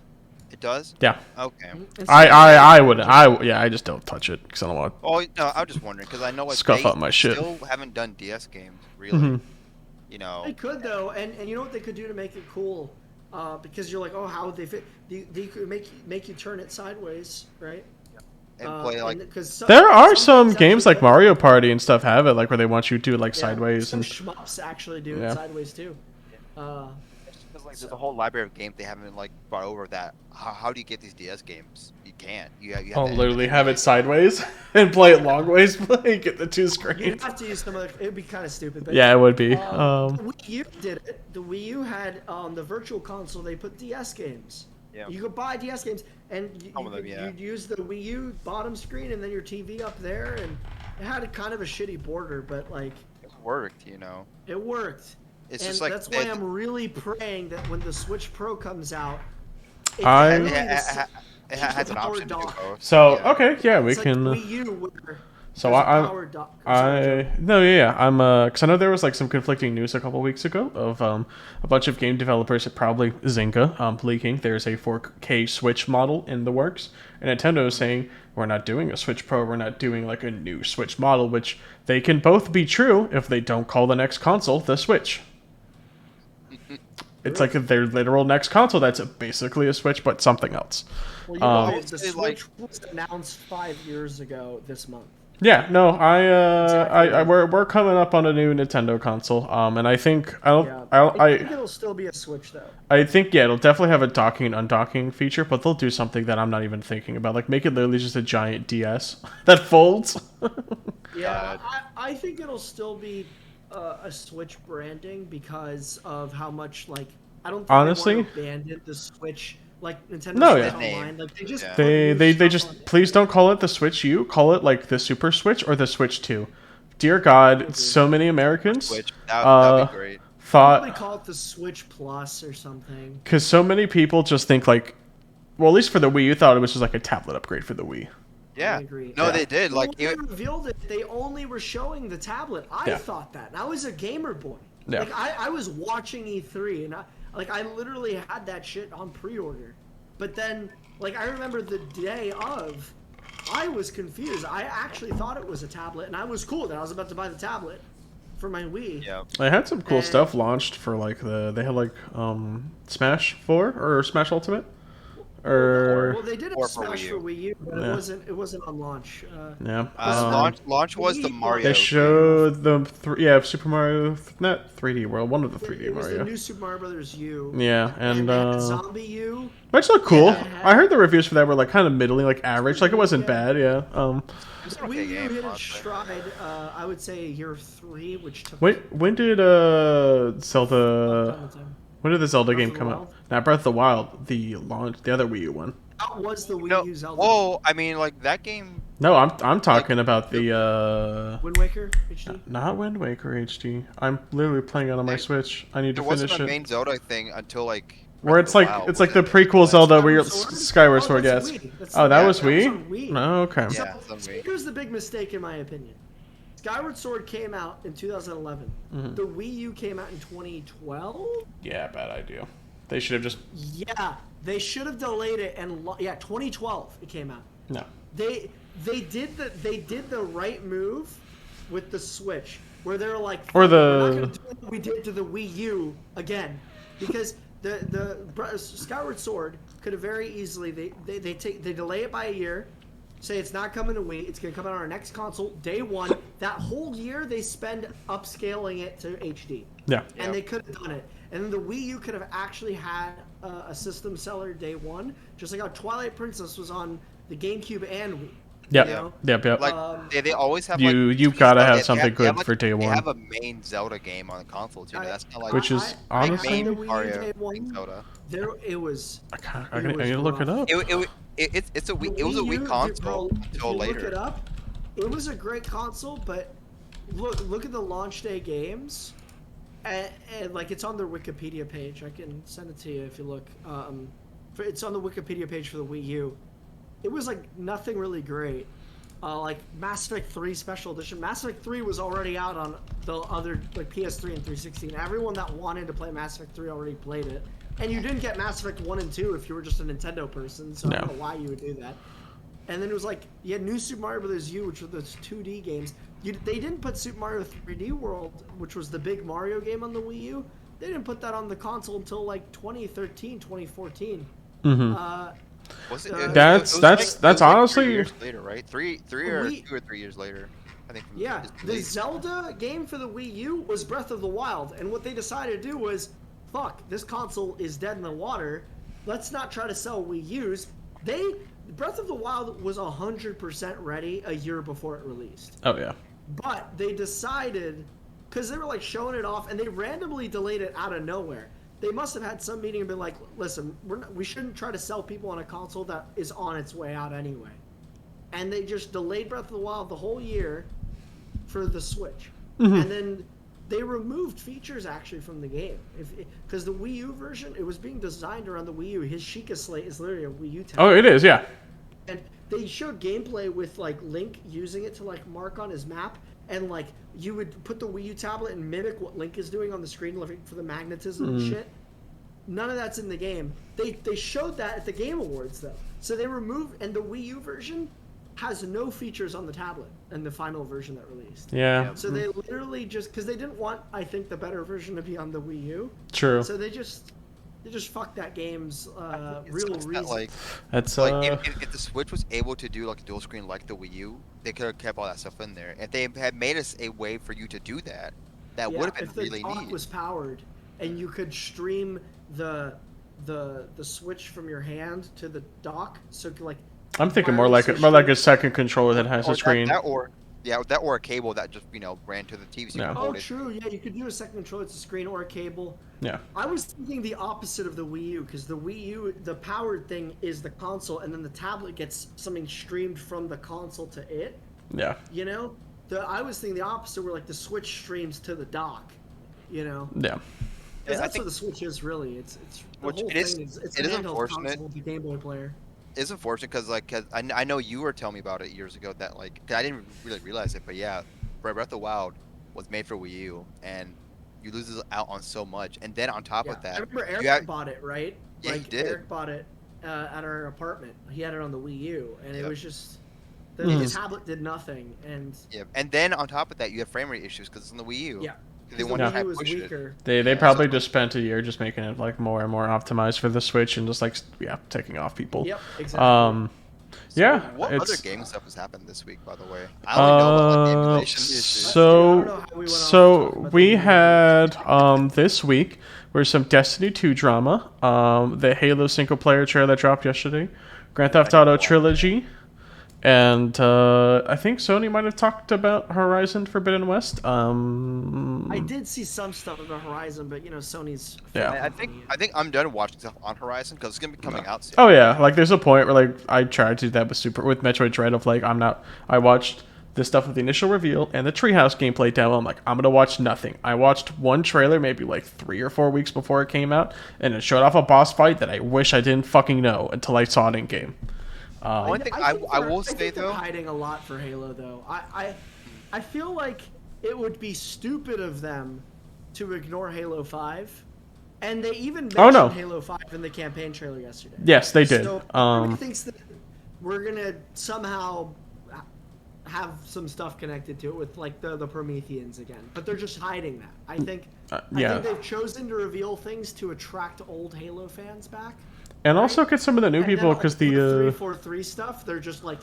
It does? Yeah. Okay. I just don't touch it because I don't want. Oh no, I was just wondering because I know like scuff up my shit. Still haven't done DS games really. You know. They could though, and you know what they could do to make it cool, because you're like, oh, how would they fit? They could make you turn it sideways, right? And play like. There are some games like Mario Party and stuff have it, like where they want you to like sideways. Some and shmups actually do it sideways too. Because like there's a whole library of games they haven't like brought over that. How do you get these DS games? You can't. You have I'll literally have it sideways and play it long ways. Get the two screens. You have to use some other. It'd be kind of stupid. But yeah, it would be. The Wii U did it. The Wii U had the Virtual Console. They put DS games. Yeah. You could buy DS games, and you'd use the Wii U bottom screen, and then your TV up there, and it had a kind of a shitty border, but like it worked, you know. It worked. It's just like that's why I'm really praying that when the Switch Pro comes out, it has an option to do both. So okay, yeah, we can. Like Wii U, so I'm because I know there was like some conflicting news a couple weeks ago of a bunch of game developers, probably Zynga, leaking there's a 4K Switch model in the works, and Nintendo is saying we're not doing a Switch Pro, we're not doing like a new Switch model, which they can both be true if they don't call the next console the Switch. It's like their literal next console that's basically a Switch, but something else. Well, the Switch was announced 5 years ago this month. Yeah, no, we're coming up on a new Nintendo console, and I think I think it'll still be a Switch though. I think it'll definitely have a docking and undocking feature, but they'll do something that I'm not even thinking about, like make it literally just a giant DS that folds. Yeah, I think it'll still be a Switch branding because of how much like I don't think honestly they want to abandon the Switch. Like Nintendo Online, like they just please don't call it the Switch U, call it like the Super Switch or the Switch 2. Dear God, so many Americans that'd be great. Thought probably call it the Switch Plus or something. Because so many people just think like, well, at least for the Wii, you thought it was just like a tablet upgrade for the Wii. Yeah, I agree. No, they did. Like when they revealed it, they only were showing the tablet. I thought that, and I was a gamer boy. Yeah. Like I was watching E3, and I literally had that shit on pre-order. But then, like, I remember the day of, I was confused. I actually thought it was a tablet, and I was cool that I was about to buy the tablet for my Wii. Yeah. They had some cool And- stuff launched for like they had like Smash 4 or Smash Ultimate. Or Well, they did a or for Smash Wii for U. Wii U, but Yeah. it wasn't on launch. yeah, Launch was the Wii- Mario. they showed the Super Mario, not 3D World, one of the 3D It was the Mario. new Super Mario Brothers U. Yeah, and they had Zombie U. which looked cool. Yeah. I heard the reviews for that were like kind of middling, like average. Like it wasn't Yeah. bad. Yeah. It's an Wii okay U game, hit its honestly. stride. I would say year 3, which took When did Zelda? a ton of time. When did the Zelda Breath game of the come out? Wild? Not Breath of the Wild. The other Wii U one. That was the Wii No, U Zelda. whoa! I mean, like that game. No, I'm talking about the Wind Waker HD. not Wind Waker HD. I'm literally playing it on my Hey, Switch. I need to There wasn't finish a it. main Zelda thing until like. Where Breath it's of the like Wild it's was like the it? prequel Zelda where you're Skyward Sword. that's Yes. Wii. Oh, that was That was Wii. on Wii. Oh, okay. Yeah, it's on Wii. Here's the big mistake in my opinion. Skyward Sword came out in 2011. Mhm. The Wii U came out in 2012. Yeah, bad idea. They should have just Yeah, they should have delayed it and 2012 it came out. no. They did the right move with the Switch where they're like, Or we're not the gonna do what we did to the Wii U again, because the Skyward Sword could have very easily they delay it by a year, say it's not coming to Wii, it's gonna come out on our next console day one. That whole year they spend upscaling it to HD, yeah. and they could have done it. And then the Wii U could have actually had a system seller day one, just like how Twilight Princess was on the GameCube and Wii. Yep. You know? Yep. Like they always have You've like gotta have they something good like, for day They one. have a main Zelda game on the console too. That's not like Which is honestly- I had the main Wii U Mario day one. main Zelda. There it was. I need to look it up. It's a Wii. It was a The Wii U, console if until you later. Look it up. It was a great console, but look at the launch day games, and like it's on their Wikipedia page. I can send it to you if you look. It's on the Wikipedia page for the Wii U. It was like nothing really great. Like Mass Effect 3 Special Edition. Mass Effect 3 was already out on the other like PS3 and 360. And everyone that wanted to play Mass Effect 3 already played it. And you didn't get Mass Effect 1 and 2 if you were just a Nintendo person. So I don't know why you would do that. And then it was like you had New Super Mario Bros. U, which were those 2D games. They didn't put Super Mario 3D World, which was the big Mario game on the Wii U. They didn't put that on the console until like 2013, 2014. Mm-hmm. Was it, That's honestly 3 years later, right? Three or 2 or 3 years later. I think. Yeah, the Zelda game for the Wii U was Breath of the Wild, and what they decided to do was, fuck, this console is dead in the water. Let's not try to sell Wii U's. Breath of the Wild was 100% ready a year before it released. Oh yeah. But they decided, because they were like showing it off, and they randomly delayed it out of nowhere. They must have had some meeting and been like, listen, we shouldn't try to sell people on a console that is on its way out anyway. And they just delayed Breath of the Wild the whole year for the Switch. And then they removed features actually from the game. Because the Wii U version, it was being designed around the Wii U. His Sheikah Slate is literally a Wii U tablet. Oh, it is. Yeah. And they showed gameplay with like Link using it to like mark on his map, and like you would put the Wii U tablet and mimic what Link is doing on the screen for the magnetism and shit. None of that's in the game. They showed that at the Game Awards though. So they removed, and the Wii U version has no features on the tablet in the final version that released. Yeah. So they literally just, because they didn't want, I think, the better version to be on the Wii U. True. So they just fucked that game's real reason. That, like, That's if the Switch was able to do like a dual screen like the Wii U, they could have kept all that stuff in there. If they had made us a way for you to do that, that would have been really if the dock neat. was powered and you could stream the Switch from your hand to the dock, so like I'm thinking more like a second controller that has a screen. That or a cable that just ran to the TV. So you Yeah. could Oh, hold it. true. Yeah, you could do a second controller. It's a screen or a cable. Yeah. I was thinking the opposite of the Wii U, because the Wii U, the powered thing is the console, and then the tablet gets something streamed from the console to it. Yeah. You know, I was thinking the opposite, where like the Switch streams to the dock. You know. Yeah. Because I that's think- what the Switch is really. It's the Which whole it is- thing is it's it a is handheld unfortunate. console with a Game Boy player. It's unfortunate because I know you were telling me about it years ago that 'cause I didn't really realize it, but yeah, Breath of the Wild was made for Wii U, and you lose out on so much. And then on top of that, I remember Eric you have- bought it, right? Yeah, he did. Eric bought it at our apartment. He had it on the Wii U, and it Yep. was just The tablet did nothing, and Yeah, and then on top of that, you have frame rate issues because it's on the Wii U. yeah, They want to the try Wii to U was push it. weaker. They probably just spent a year just making it like more and more optimized for the Switch and just like taking off people. Yep, exactly. Yeah, What it's other game stuff has happened this week, by the way? I only know about like, the emulation issues. So we had this week where some Destiny 2 drama, the Halo single player trailer that dropped yesterday, Grand Theft Auto Trilogy, and I think Sony might have talked about Horizon Forbidden West. I did see some stuff about Horizon, but Sony's. Yeah. I think I'm done watching stuff on Horizon because it's gonna be coming out soon. Oh yeah, like there's a point where like I tried to do that with Metroid Dread of like I watched the stuff with the initial reveal and the Treehouse gameplay demo. I'm like, I'm gonna watch nothing. I watched one trailer maybe like 3 or 4 weeks before it came out, and it showed off a boss fight that I wish I didn't fucking know until I saw it in game. One thing I will say though, they're hiding a lot for Halo though. I feel like it would be stupid of them to ignore Halo 5, and they even mentioned Halo 5 in the campaign trailer yesterday. Yes, they did. So everybody thinks that we're gonna somehow have some stuff connected to it with like the Prometheans again, but they're just hiding that. I think they've chosen to reveal things to attract old Halo fans back. And also get some of the new people because the 343 stuff, they're just like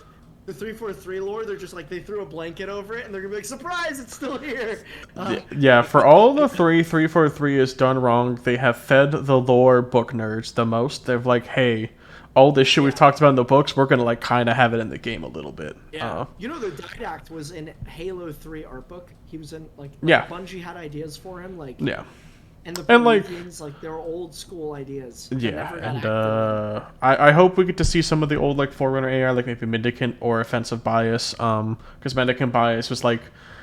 the 343 lore. They're just like they threw a blanket over it, and they're gonna be like, "Surprise! It's still here." Yeah, for all the 343 is done wrong, they have fed the lore book nerds the most. They're like, "Hey, all this shit we've talked about in the books, we're gonna like kind of have it in the game a little bit." Yeah, the Didact was in Halo 3 art book. He was in like Bungie had ideas for him, like And the Prometheans, like they're old school ideas. Yeah, and I hope we get to see some of the old like Forerunner AI, like maybe Mendicant or Offensive Bias, because Mendicant Bias was like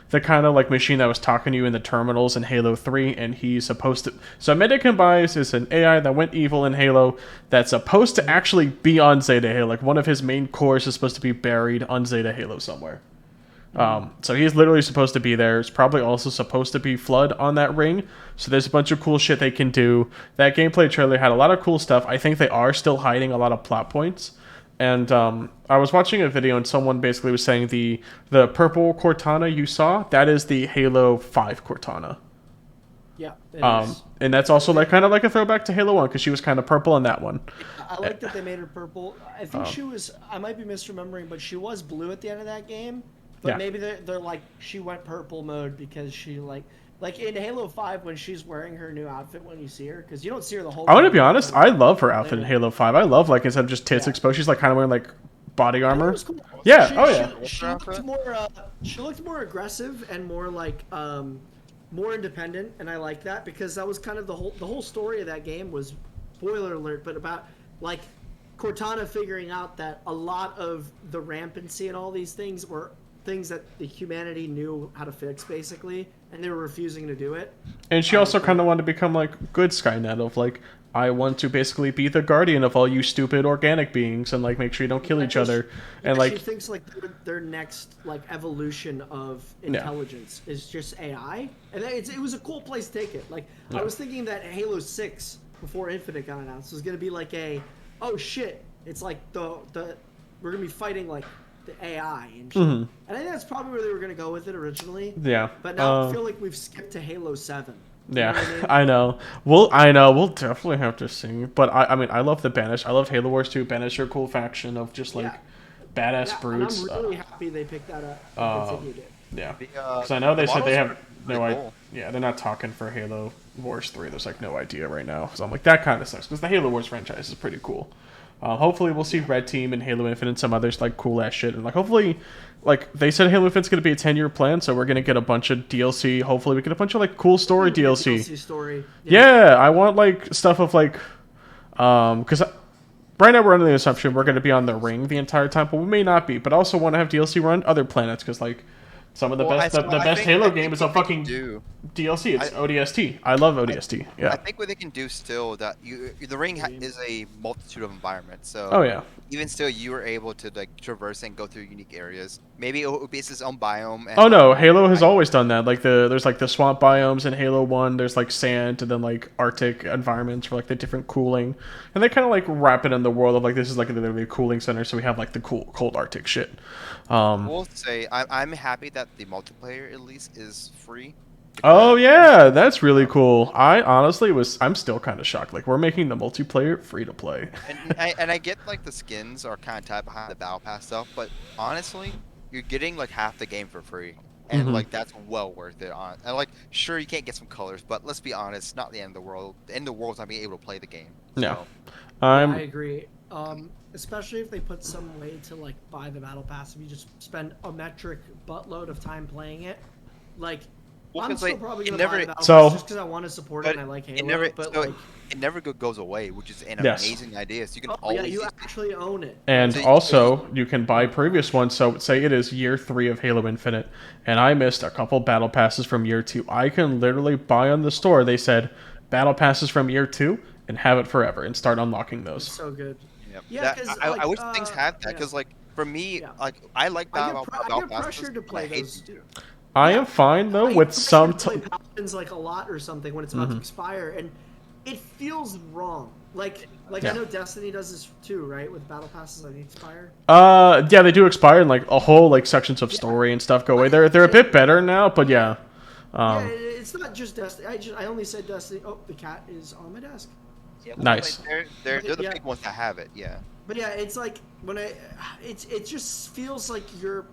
the kind of like machine that was talking to you in the terminals in Halo 3, and he's supposed to. So Mendicant Bias is an AI that went evil in Halo that's supposed to actually be on Zeta Halo. Like one of his main cores is supposed to be buried on Zeta Halo somewhere. So he's literally supposed to be there. It's probably also supposed to be Flood on that ring. So there's a bunch of cool shit they can do. That gameplay trailer had a lot of cool stuff. I think they are still hiding a lot of plot points. And I was watching a video and someone basically was saying the purple Cortana you saw, that is the Halo 5 Cortana. Yeah. And that's also like kind of like a throwback to Halo 1 because she was kind of purple in that one. I like that they made her purple. I think she was, I might be misremembering, but she was blue at the end of that game. But maybe they're like, she went purple mode because she like in Halo 5 when she's wearing her new outfit when you see her, because you don't see her the whole time. I want to be honest, I love her outfit in Halo 5. I love like instead of just tits exposed, she's like kind of wearing like body armor. Cool. Yeah, She looked more aggressive and more like more independent, and I like that because that was kind of the whole story of that game was, spoiler alert, but about like Cortana figuring out that a lot of the rampancy and all these things were things that the humanity knew how to fix, basically, and they were refusing to do it. And she also kind of wanted to become like good Skynet of like, I want to basically be the guardian of all you stupid organic beings and like make sure you don't kill each other. And like she thinks like their next like evolution of intelligence is just AI, and it was a cool place to take it. Like I was thinking that Halo 6 before Infinite got announced was gonna be like oh shit, it's like the we're gonna be fighting like the AI and shit. And I think that's probably where they were going to go with it originally. Yeah. But now I feel like we've skipped to Halo 7. Yeah, I know. We'll definitely have to see. But I mean, I love the Banish. I love Halo Wars 2. Banish are a cool faction of just like badass brutes. And I'm really happy they picked that up and continued it. Yeah. Because I know they said they have no idea. Yeah, they're not talking for Halo Wars 3. There's like no idea right now. So I'm like, that kind of sucks because the Halo Wars franchise is pretty cool. Hopefully we'll see Red Team and Halo Infinite and some other like cool ass shit, and like hopefully, like they said Halo Infinite's gonna be a 10-year plan, so we're gonna get a bunch of DLC. Hopefully we get a bunch of like cool story DLC. DLC story. Yeah, I want like stuff of like, because right now we're under the assumption we're gonna be on the ring the entire time, but we may not be. But I also want to have DLC run other planets because like Some of the Well, best the I best think Halo I game think is a what they can fucking do. DLC. It's I, ODST. I love ODST. I Yeah. think what they can do still that the ring is a multitude of environments. So Oh yeah. even still, you were able to like traverse and go through unique areas. Maybe it would be its own biome Oh and like no, Halo has I, always done that. Like there's like the swamp biomes in Halo 1, there's like sand and then like Arctic environments for like the different cooling. And they kind of like wrap it in the world of like this is like literally a cooling center, so we have like the cool cold Arctic shit. I Um will say I'm happy that the multiplayer at least is free Oh because yeah, that's really um, cool. I honestly I'm still kind of shocked. Like we're making the multiplayer free to play. and I get like the skins are kind of tied behind the battle pass stuff, but honestly, you're getting like half the game for free, and Mhm. like that's well worth it. On and like sure you can't get some colors, but let's be honest, it's not the end of the world. The end of the world is not being able to play the game. Yeah. So Yeah, I I'm agree. Especially if they put some way to like buy the battle pass if you just spend a metric buttload of time playing it. Like, well, I'm 'cause, still like, probably it gonna never buy the battle So- pass just because I want to support it but and I like Halo. it never but so like, it never goes away, which is an Yes. amazing idea. So you can oh yeah, always you use actually own it. And So also, you can buy previous ones. So, say it is year 3 of Halo Infinite, and I missed a couple battle passes from year 2. I can literally buy on the store. They said battle passes from year 2 and have it forever and start unlocking It's those. so good. yeah, Yeah, that, 'cause, I like, wish things had that yeah. because like for me, Yeah. like I like I battle get battle passes, pressured to but play I hate those. them too. I Yeah. am fine though I with get some. pressured to play Paladins like a lot or something when it's about to expire, and it feels wrong. Like Yeah. I know Destiny does this too, right? With battle passes that expire. Yeah, they do expire, and like a whole like sections of story and stuff go away. They're a bit better now, but yeah. Yeah, Um, it's not just Destiny. I only said Destiny. Oh, the cat is on my desk. Yeah, Nice. Like, they're the Yeah. big ones that have it. Yeah. But yeah, it's like when it just feels like you're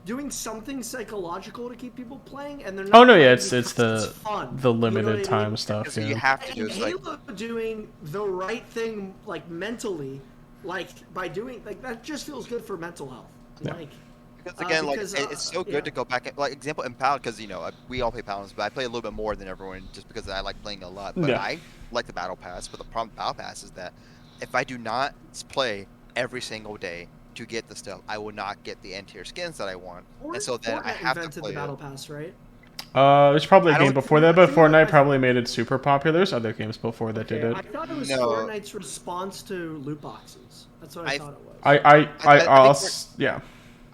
doing something psychological to keep people playing, and they're not. Oh no, yeah, playing it's because the fun. the You know limited what I mean? time stuff. Because you Yeah. have to do And is like Halo doing the right thing, like mentally, like by doing like that, just feels good for mental health. Yeah. Like because again, because, like it's so good yeah. to go back and like example in Paladin because we all play Paladins, but I play a little bit more than everyone just because I like playing a lot. But Yeah. I like the Battle Pass. But the problem with Battle Pass is that if I do not play every single day to get the stuff, I will not get the end tier skins that I want, and so then I Fortnite have to invented play the battle it. pass, right? It's probably a I game don't- before that, but I Fortnite think- probably made it super popular. There's other games before that did I it. thought it was No. Fortnite's response to loot boxes. That's what I thought it was. I'll yeah.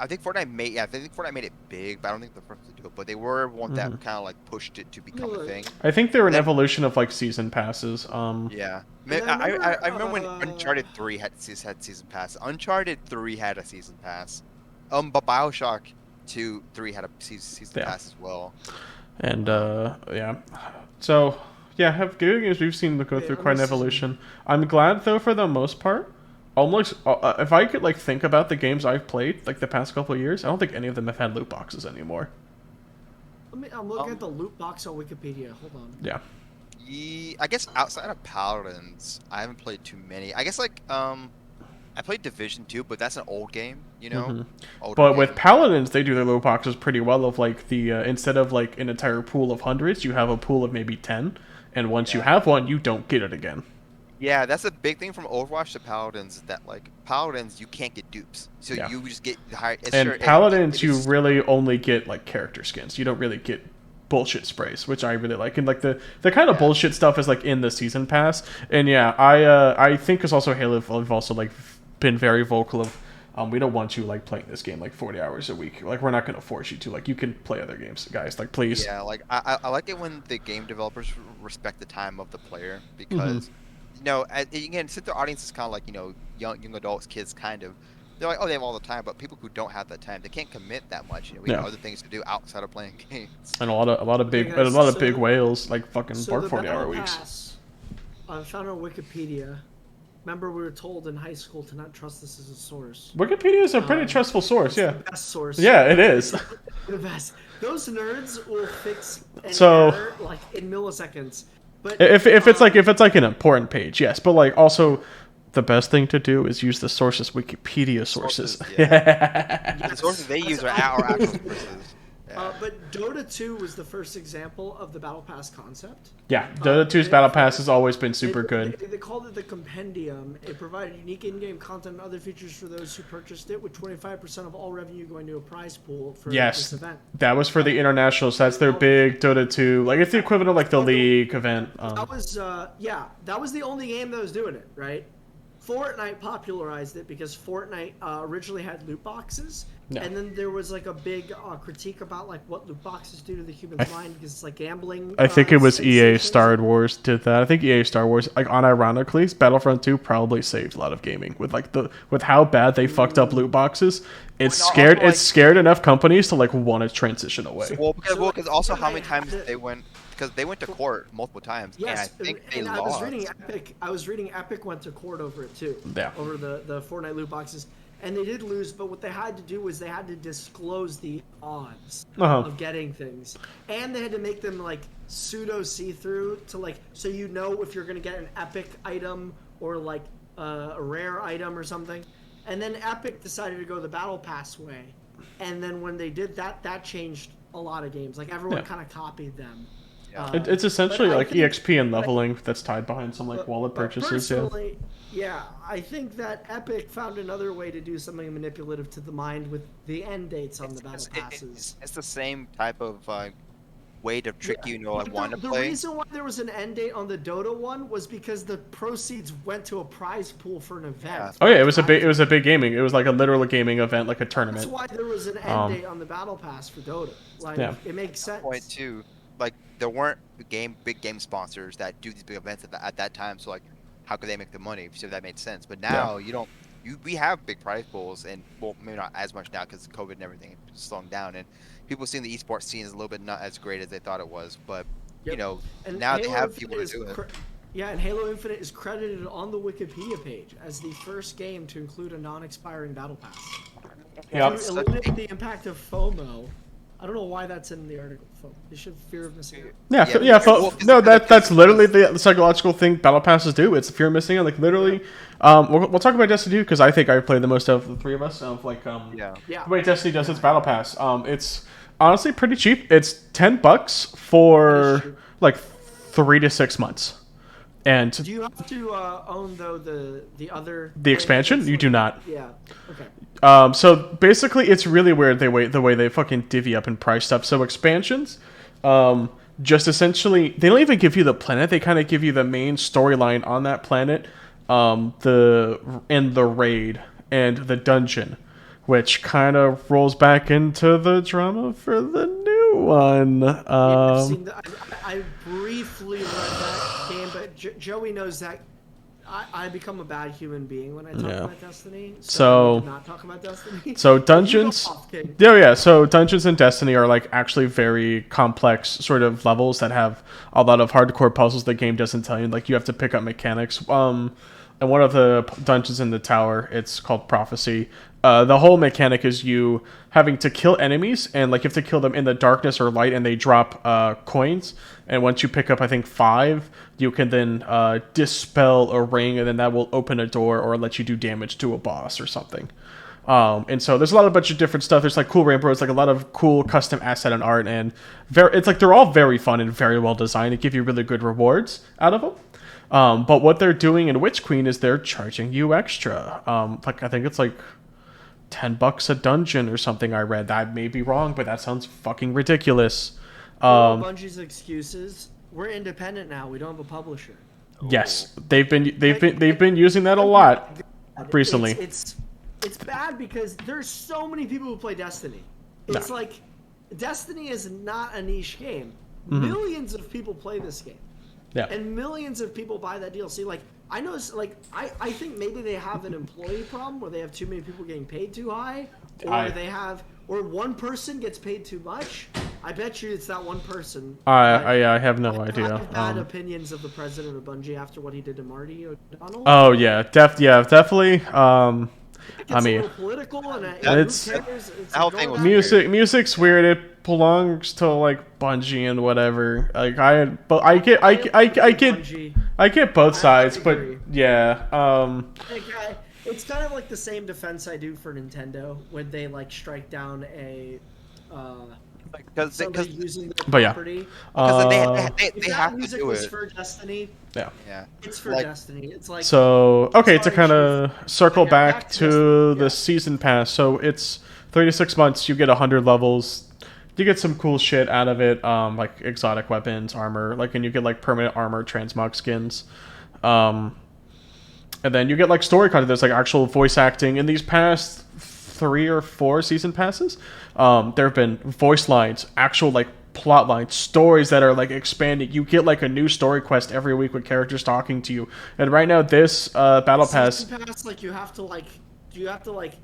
I think Fortnite made it big, but I don't think the first to do it. But they were one that kind of like pushed it to become a thing. I think they're an Then- evolution of like season passes. Yeah, And I remember when uh, Uncharted 3 had season pass. Uncharted 3 had a season pass. But BioShock 3 had a season Yeah. pass as well. And yeah, so yeah, have video games we've seen go through quite an evolution. I'm glad though for the most part. Almost, if I could like think about the games I've played like the past couple of years, I don't think any of them have had loot boxes anymore. I'm looking at the loot box on Wikipedia. Hold on. Yeah. I guess outside of Paladins, I haven't played too many. I guess like I played Division 2, but that's an old game, older But with game. Paladins, they do their loot boxes pretty well. Of like the instead of like an entire pool of hundreds, you have a pool of maybe 10, and once you Yeah. have one, you don't get it again. Yeah, that's a big thing from Overwatch to Paladins is that like Paladins you can't get dupes, so Yeah. you just get the higher. And Paladins, you really only get like character skins. You don't really get bullshit sprays, which I really like. And like the kind of bullshit stuff is like in the season pass. And yeah, I think because also Halo have also like been very vocal of we don't want you like playing this game like 40 hours a week. Like we're not going to force you to. Like you can play other games, guys. Like please. Yeah, like I like it when the game developers respect the time of the player because again, since the audience is kind of like young adults, kids, kind of. They're like, oh, they have all the time, but people who don't have that time, they can't commit that much. We have other things to do outside of playing games. And a lot of big Okay, guys, big whales like fucking So work the 40-hour battle weeks. pass, I found on Wikipedia. Remember, we were told in high school to not trust this as a source. Wikipedia is a pretty trustful source, yeah. The best source. Yeah, it is. The best. Those nerds will fix an So- error like in milliseconds. But If it's like an important page, yes, but like also the best thing to do is use the sources Wikipedia sources. Yeah. The sources they use are our actual sources. Yeah. But Dota 2 was the first example of the Battle Pass concept. Yeah, Dota 2's Battle Pass has always been super good. They called it the Compendium. It provided unique in-game content and other features for those who purchased it, with 25% of all revenue going to a prize pool for this event. That was for the internationals. That's their big Dota 2. Like, it's the equivalent of like the League event. That was that was the only game that was doing it, right? Fortnite popularized it because Fortnite originally had loot boxes, and then there was like a big critique about like what loot boxes do to the human's mind because it's like gambling. I think it was EA Star Wars did that. I think EA Star Wars, like unironically, Battlefront 2 probably saved a lot of gaming with like with how bad they fucked up loot boxes. It scared enough companies to like want to transition away. Well, because also how many times they went. Because they went to court multiple times, and I think they lost. I was reading Epic went to court over it too. Yeah. Over the Fortnite loot boxes, and they did lose. But what they had to do was they had to disclose the odds of getting things, and they had to make them like pseudo see-through to like so you know if you're gonna get an epic item or like a rare item or something. And then Epic decided to go the Battle Pass way, and then when they did that, that changed a lot of games. Like everyone kind of copied them. It's essentially like EXP and leveling that's tied behind some like wallet purchases. Personally, I think that Epic found another way to do something manipulative to the mind with the end dates on the battle passes. It's the same type of way to trick you into want to play. The reason why there was an end date on the Dota one was because the proceeds went to a prize pool for an event. Oh yeah, it was a big gaming. It was like a literal gaming event, like a tournament. That's why there was an end date on the battle pass for Dota. Like it makes sense. Point two. Like there weren't big game sponsors that do these big events at that time. So like, how could they make the money? So that made sense. But now we have big prize pools, and well, maybe not as much now because COVID and everything is slowing down, and people seeing the esports scene is a little bit not as great as they thought it was. But you know, and now they have people to do it. And Halo Infinite is credited on the Wikipedia page as the first game to include a non-expiring battle pass. To eliminate the impact of FOMO. I don't know why that's in the article. They should fear of missing out. No, that's literally the psychological thing battle passes do. It's fear of missing out. Like literally, we'll talk about Destiny 2 because I think I've played the most of the three of us. The way Destiny does its battle pass, it's honestly pretty cheap. It's $10 for like 3 to 6 months. And do you have to own though the expansion? You do not. Yeah. Okay. So basically, it's really weird the way they fucking divvy up and price stuff. So expansions, just essentially, they don't even give you the planet. They kind of give you the main storyline on that planet, the raid and the dungeon, which kind of rolls back into the drama for the new one. I briefly read that game, but Joey knows that I become a bad human being when I talk about Destiny. So I did not talk about Destiny. So dungeons, so dungeons in Destiny are like actually very complex sort of levels that have a lot of hardcore puzzles the game doesn't tell you. Like you have to pick up mechanics. And one of the dungeons in the tower, it's called Prophecy. The whole mechanic is you having to kill enemies, and like you have to kill them in the darkness or light, and they drop coins. And once you pick up, I think 5, you can then dispel a ring, and then that will open a door or let you do damage to a boss or something. And so there's a bunch of different stuff. There's like cool rainbows, like a lot of cool custom asset and art, and it's like they're all very fun and very well designed. It give you really good rewards out of them. But what they're doing in Witch Queen is they're charging you extra. Like I think it's like $10 a dungeon or something. I read that may be wrong, but that sounds fucking ridiculous. Bungie's excuses. We're independent now. We don't have a publisher. Yes, they've been using that a lot recently. It's bad because there's so many people who play Destiny. It's like Destiny is not a niche game. Mm-hmm. Millions of people play this game. Yeah. And millions of people buy that DLC. Like I know, like I think maybe they have an employee problem where they have too many people getting paid too high, or one person gets paid too much. I bet you it's that one person. I have no idea. I have bad opinions of the president of Bungie after what he did to Marty O'Donnell. Oh yeah, definitely. I mean, a little political and it's music's weird. It belongs to like Bungie and whatever. Like I get both sides, but yeah. It's kind of like the same defense I do for Nintendo when they like strike down a Because somebody using their But yeah. property. They If that have to music do was it. for Destiny, Yeah. Yeah. it's for Like, Destiny. It's like So, okay, to sorry, kind Chief. of circle Yeah, back to to Destiny. the Yeah. season pass. So it's 36 months. You get 100 levels. You get some cool shit out of it, like exotic weapons, armor, like, and you get like permanent armor, transmog skins. Um, and then you get like story content. There's like actual voice acting in these past 3 or 4 season passes. There have been voice lines, actual like plot lines, stories that are like expanding. You get like a new story quest every week with characters talking to you. And right now, this battle pass. Season pass, like you have to like, do you have to like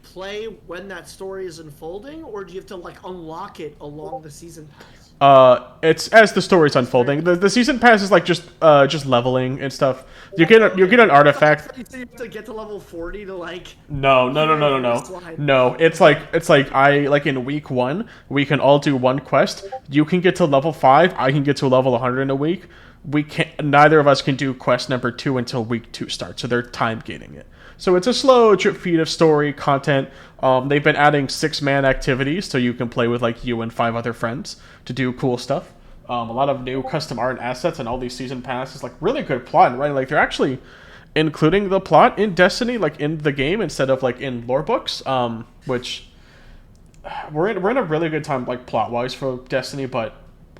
play when that story is unfolding, or do you have to like unlock it along the season pass? It's as the story's unfolding. The season pass is like just leveling and stuff. You get an artifact. You have to get to level 40 to like. No. No, it's like I like in week 1, we can all do one quest. You can get to level 5. I can get to level 100 in a week. We can neither of us can do quest number 2 until week 2 starts. So they're time gating it. So it's a slow drip feed of story content. They've been adding 6-man activities, so you can play with like you and 5 other friends to do cool stuff. A lot of new custom art and assets, and all these season passes. Like really good plot and writing. Like they're actually including the plot in Destiny, like in the game instead of like in lore books. Which we're in a really good time, like plot wise for Destiny, but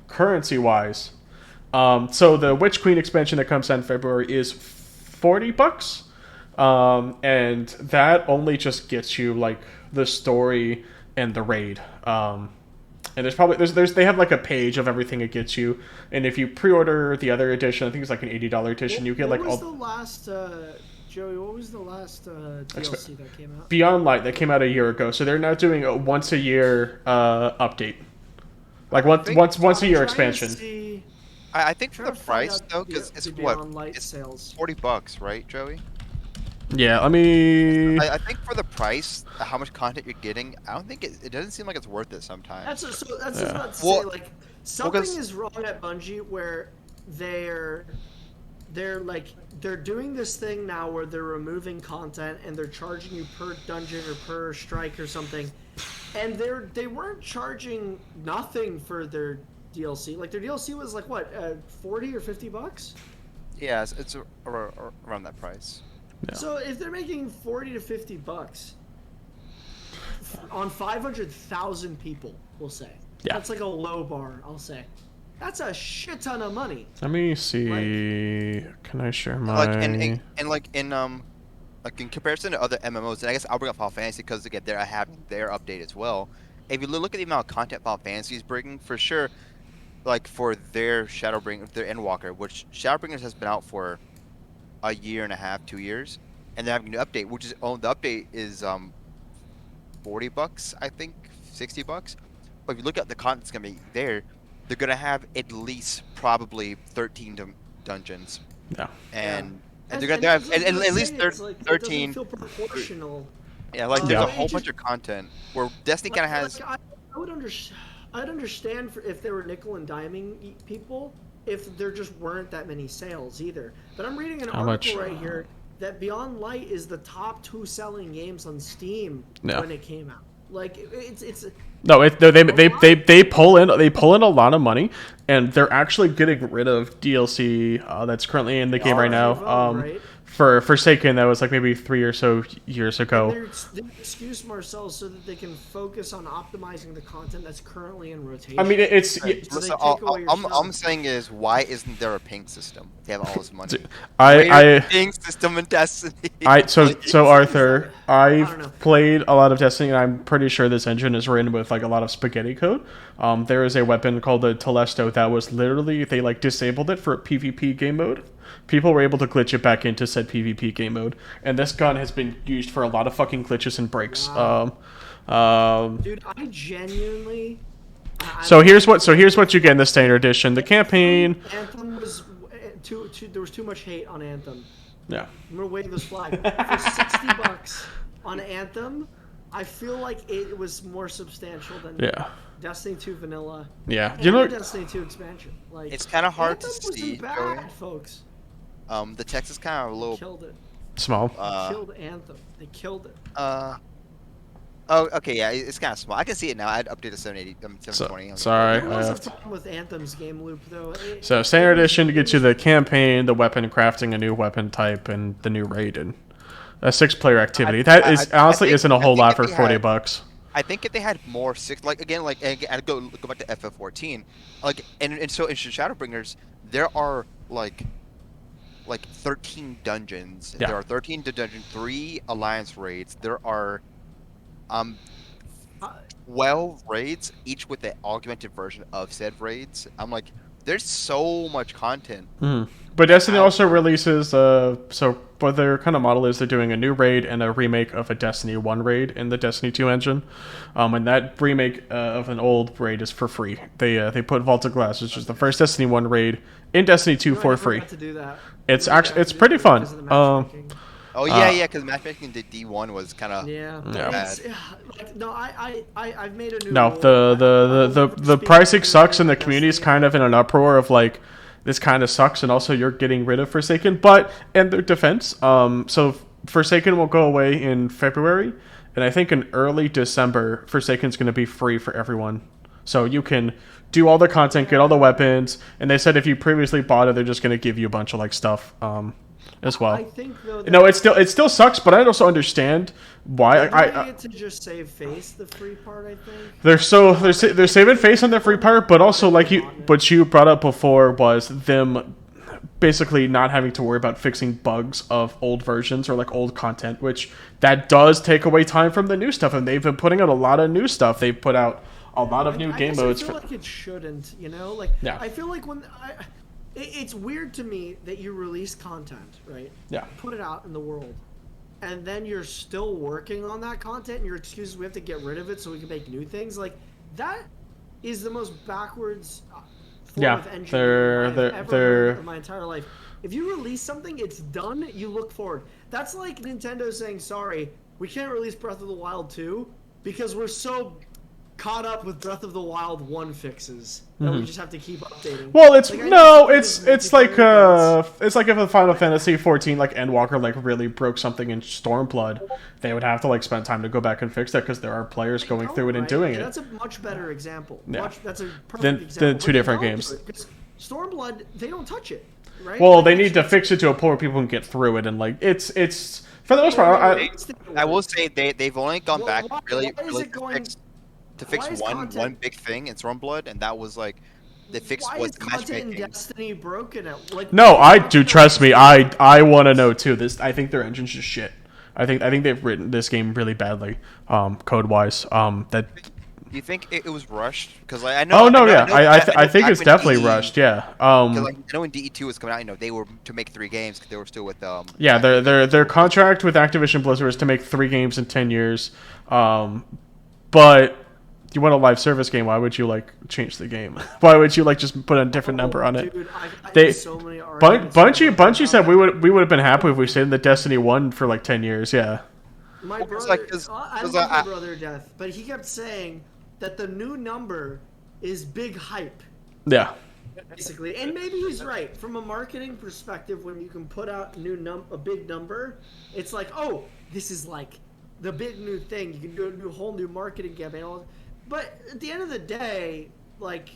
currency wise. So the Witch Queen expansion that comes out in February is $40. And that only just gets you like the story and the raid. And there's they have like a page of everything it gets you. And if you pre-order the other edition, I think it's like an $80 edition, you get like all. What was the last Joey? What was the last DLC that came out? Beyond Light that came out a year ago. So they're now doing a once a year update, like once a year expansion. I think for the price though, because it's Beyond Light it's sales. $40, right, Joey? Yeah, let me. I think for the price, how much content you're getting, I don't think it doesn't seem like it's worth it sometimes. That's just about to say, like something is wrong at Bungie where they're doing this thing now where they're removing content and they're charging you per dungeon or per strike or something, and they weren't charging nothing for their DLC. Like their DLC was like what, $40 or $50? Yeah, it's around that price. Yeah. So if they're making $40 to $50 on 500,000 people, we'll say. Yeah. That's like a low bar, I'll say. That's a shit ton of money. Let me see. Can I share my? Like in comparison to other MMOs, and I guess I'll bring up Final Fantasy because again they're having their update as well. If you look at the amount of content Final Fantasy is bringing, for sure, like for their Shadowbringer, their Endwalker, which Shadowbringers has been out for a year and a half, 2 years, and they're having an update, which is the update is $40, I think, $60. But if you look at the content that's gonna be there, they're gonna have at least probably 13 dungeons. Yeah. And they're gonna have at least 13. It doesn't feel proportional. Yeah, like there's a whole bunch of content where Destiny kind of has. I'd understand if they were nickel and diming people, if there just weren't that many sales either. But I'm reading an article right here that Beyond Light is the top 2 selling games on Steam when it came out. Like it's no, they pull in a lot of money, and they're actually getting rid of DLC that's currently in the game right now. Right? For Forsaken, that was like maybe 3 or so years ago. They excuse Marcel so that they can focus on optimizing the content that's currently in rotation. I mean, it's. Listen, all I'm saying is, why isn't there a ping system? They have all this money. Ping system in Destiny. So Arthur, I've played a lot of Destiny, and I'm pretty sure this engine is written with like a lot of spaghetti code. There is a weapon called the Telesto that was literally they like disabled it for PvP game mode. People were able to glitch it back into said PvP game mode, and this gun has been used for a lot of fucking glitches and breaks. Wow. Dude, I genuinely. So here's what you get in the standard edition. The campaign. Anthem was there was too much hate on Anthem. Yeah. I'm gonna wave this flag for $60 on Anthem. I feel like it was more substantial than Destiny 2 vanilla. Yeah, and Destiny 2 expansion. Like it's kind of hard Anthem to see. Bad, folks. The text is kind of a little killed it. Small. Killed Anthem. They killed it. I Oh, okay, yeah, it's kind of small. I can see it now. I'd update to 780, 720. Sorry, What I was have the to. problem with Anthem's game loop though? So standard edition to get you the campaign, the weapon crafting, a new weapon type, and the new raid, and a 6-player activity. That is honestly isn't a whole lot for $40. I think if they had more six, like again, like I'd go back to FF14, like and so in Shadowbringers there are like 13 dungeons. Yeah. There are 13 dungeons, 3 alliance raids. There are um 12 raids, each with the augmented version of said raids. I'm like, there's so much content. But Destiny also releases, so what their kind of model is, they're doing a new raid and a remake of a Destiny 1 raid in the Destiny 2 engine. And that remake of an old raid is for free. They put Vault of Glass, which is the first Destiny 1 raid, in Destiny 2 for free. To do that. It's actually, it's pretty fun. Oh yeah, because matchmaking to D1 was kind of bad. No, I've made a new. No, the pricing sucks, and the community's kind of in an uproar of like, this kind of sucks, and also you're getting rid of Forsaken. But in their defense, so Forsaken will go away in February, and I think in early December, Forsaken's going to be free for everyone. So you can do all the content, get all the weapons, and they said if you previously bought it, they're just going to give you a bunch of like stuff. As well. I think though. No, it still sucks, but I also understand why. I get to just save face the free part. I think they're saving face on the free part, but also like what you brought up before was them basically not having to worry about fixing bugs of old versions or like old content, which that does take away time from the new stuff. And they've been putting out a lot of new stuff. They've put out a lot of new game modes. I feel like it shouldn't. Like I feel like when it's weird to me that you release content, right? Yeah. Put it out in the world, and then you're still working on that content, and your excuse is we have to get rid of it so we can make new things. Like that is the most backwards form of engineering I've ever heard in my entire life. If you release something, it's done. You look forward. That's like Nintendo saying, "Sorry, we can't release Breath of the Wild 2 because we're so caught up with Breath of the Wild 1 fixes that we just have to keep updating." Well, it's like if a Final Fantasy 14 like Endwalker like really broke something in Stormblood, they would have to like spend time to go back and fix that because there are players going through it and doing it. That's a much better example. Yeah. That's a perfect example. The two different games. Stormblood, they don't touch it, right? Well, they need to fix it to a point where people can get through it, and like it's for the most part. I will say they've only gone back really to fix one big thing in Stormblood, and that was like they fixed was matchmaking. In Destiny broken it? Like, no, I do. Trust me, I want to know too. I think their engine's just shit. I think they've written this game really badly, code wise. That. Do you think it was rushed? Because like, I know. Oh no, I think it's definitely rushed. Yeah. Because like, I know when DE2 was coming out, they were to make 3 games because they were still with Yeah, their contract with Activision Blizzard is to make 3 games in 10 years. But you want a live service game, why would you like change the game? Why would you like just put a different number on it? Dude, I so many Bungie said we would have been happy if we stayed in the Destiny 1 for like 10 years. Yeah. My brother, I don't know my brother to death, but he kept saying that the new number is big hype. Yeah. Basically, and maybe he's right from a marketing perspective. When you can put out a big number, it's like, oh, this is like the big new thing. You can do a whole new marketing campaign. But at the end of the day, like,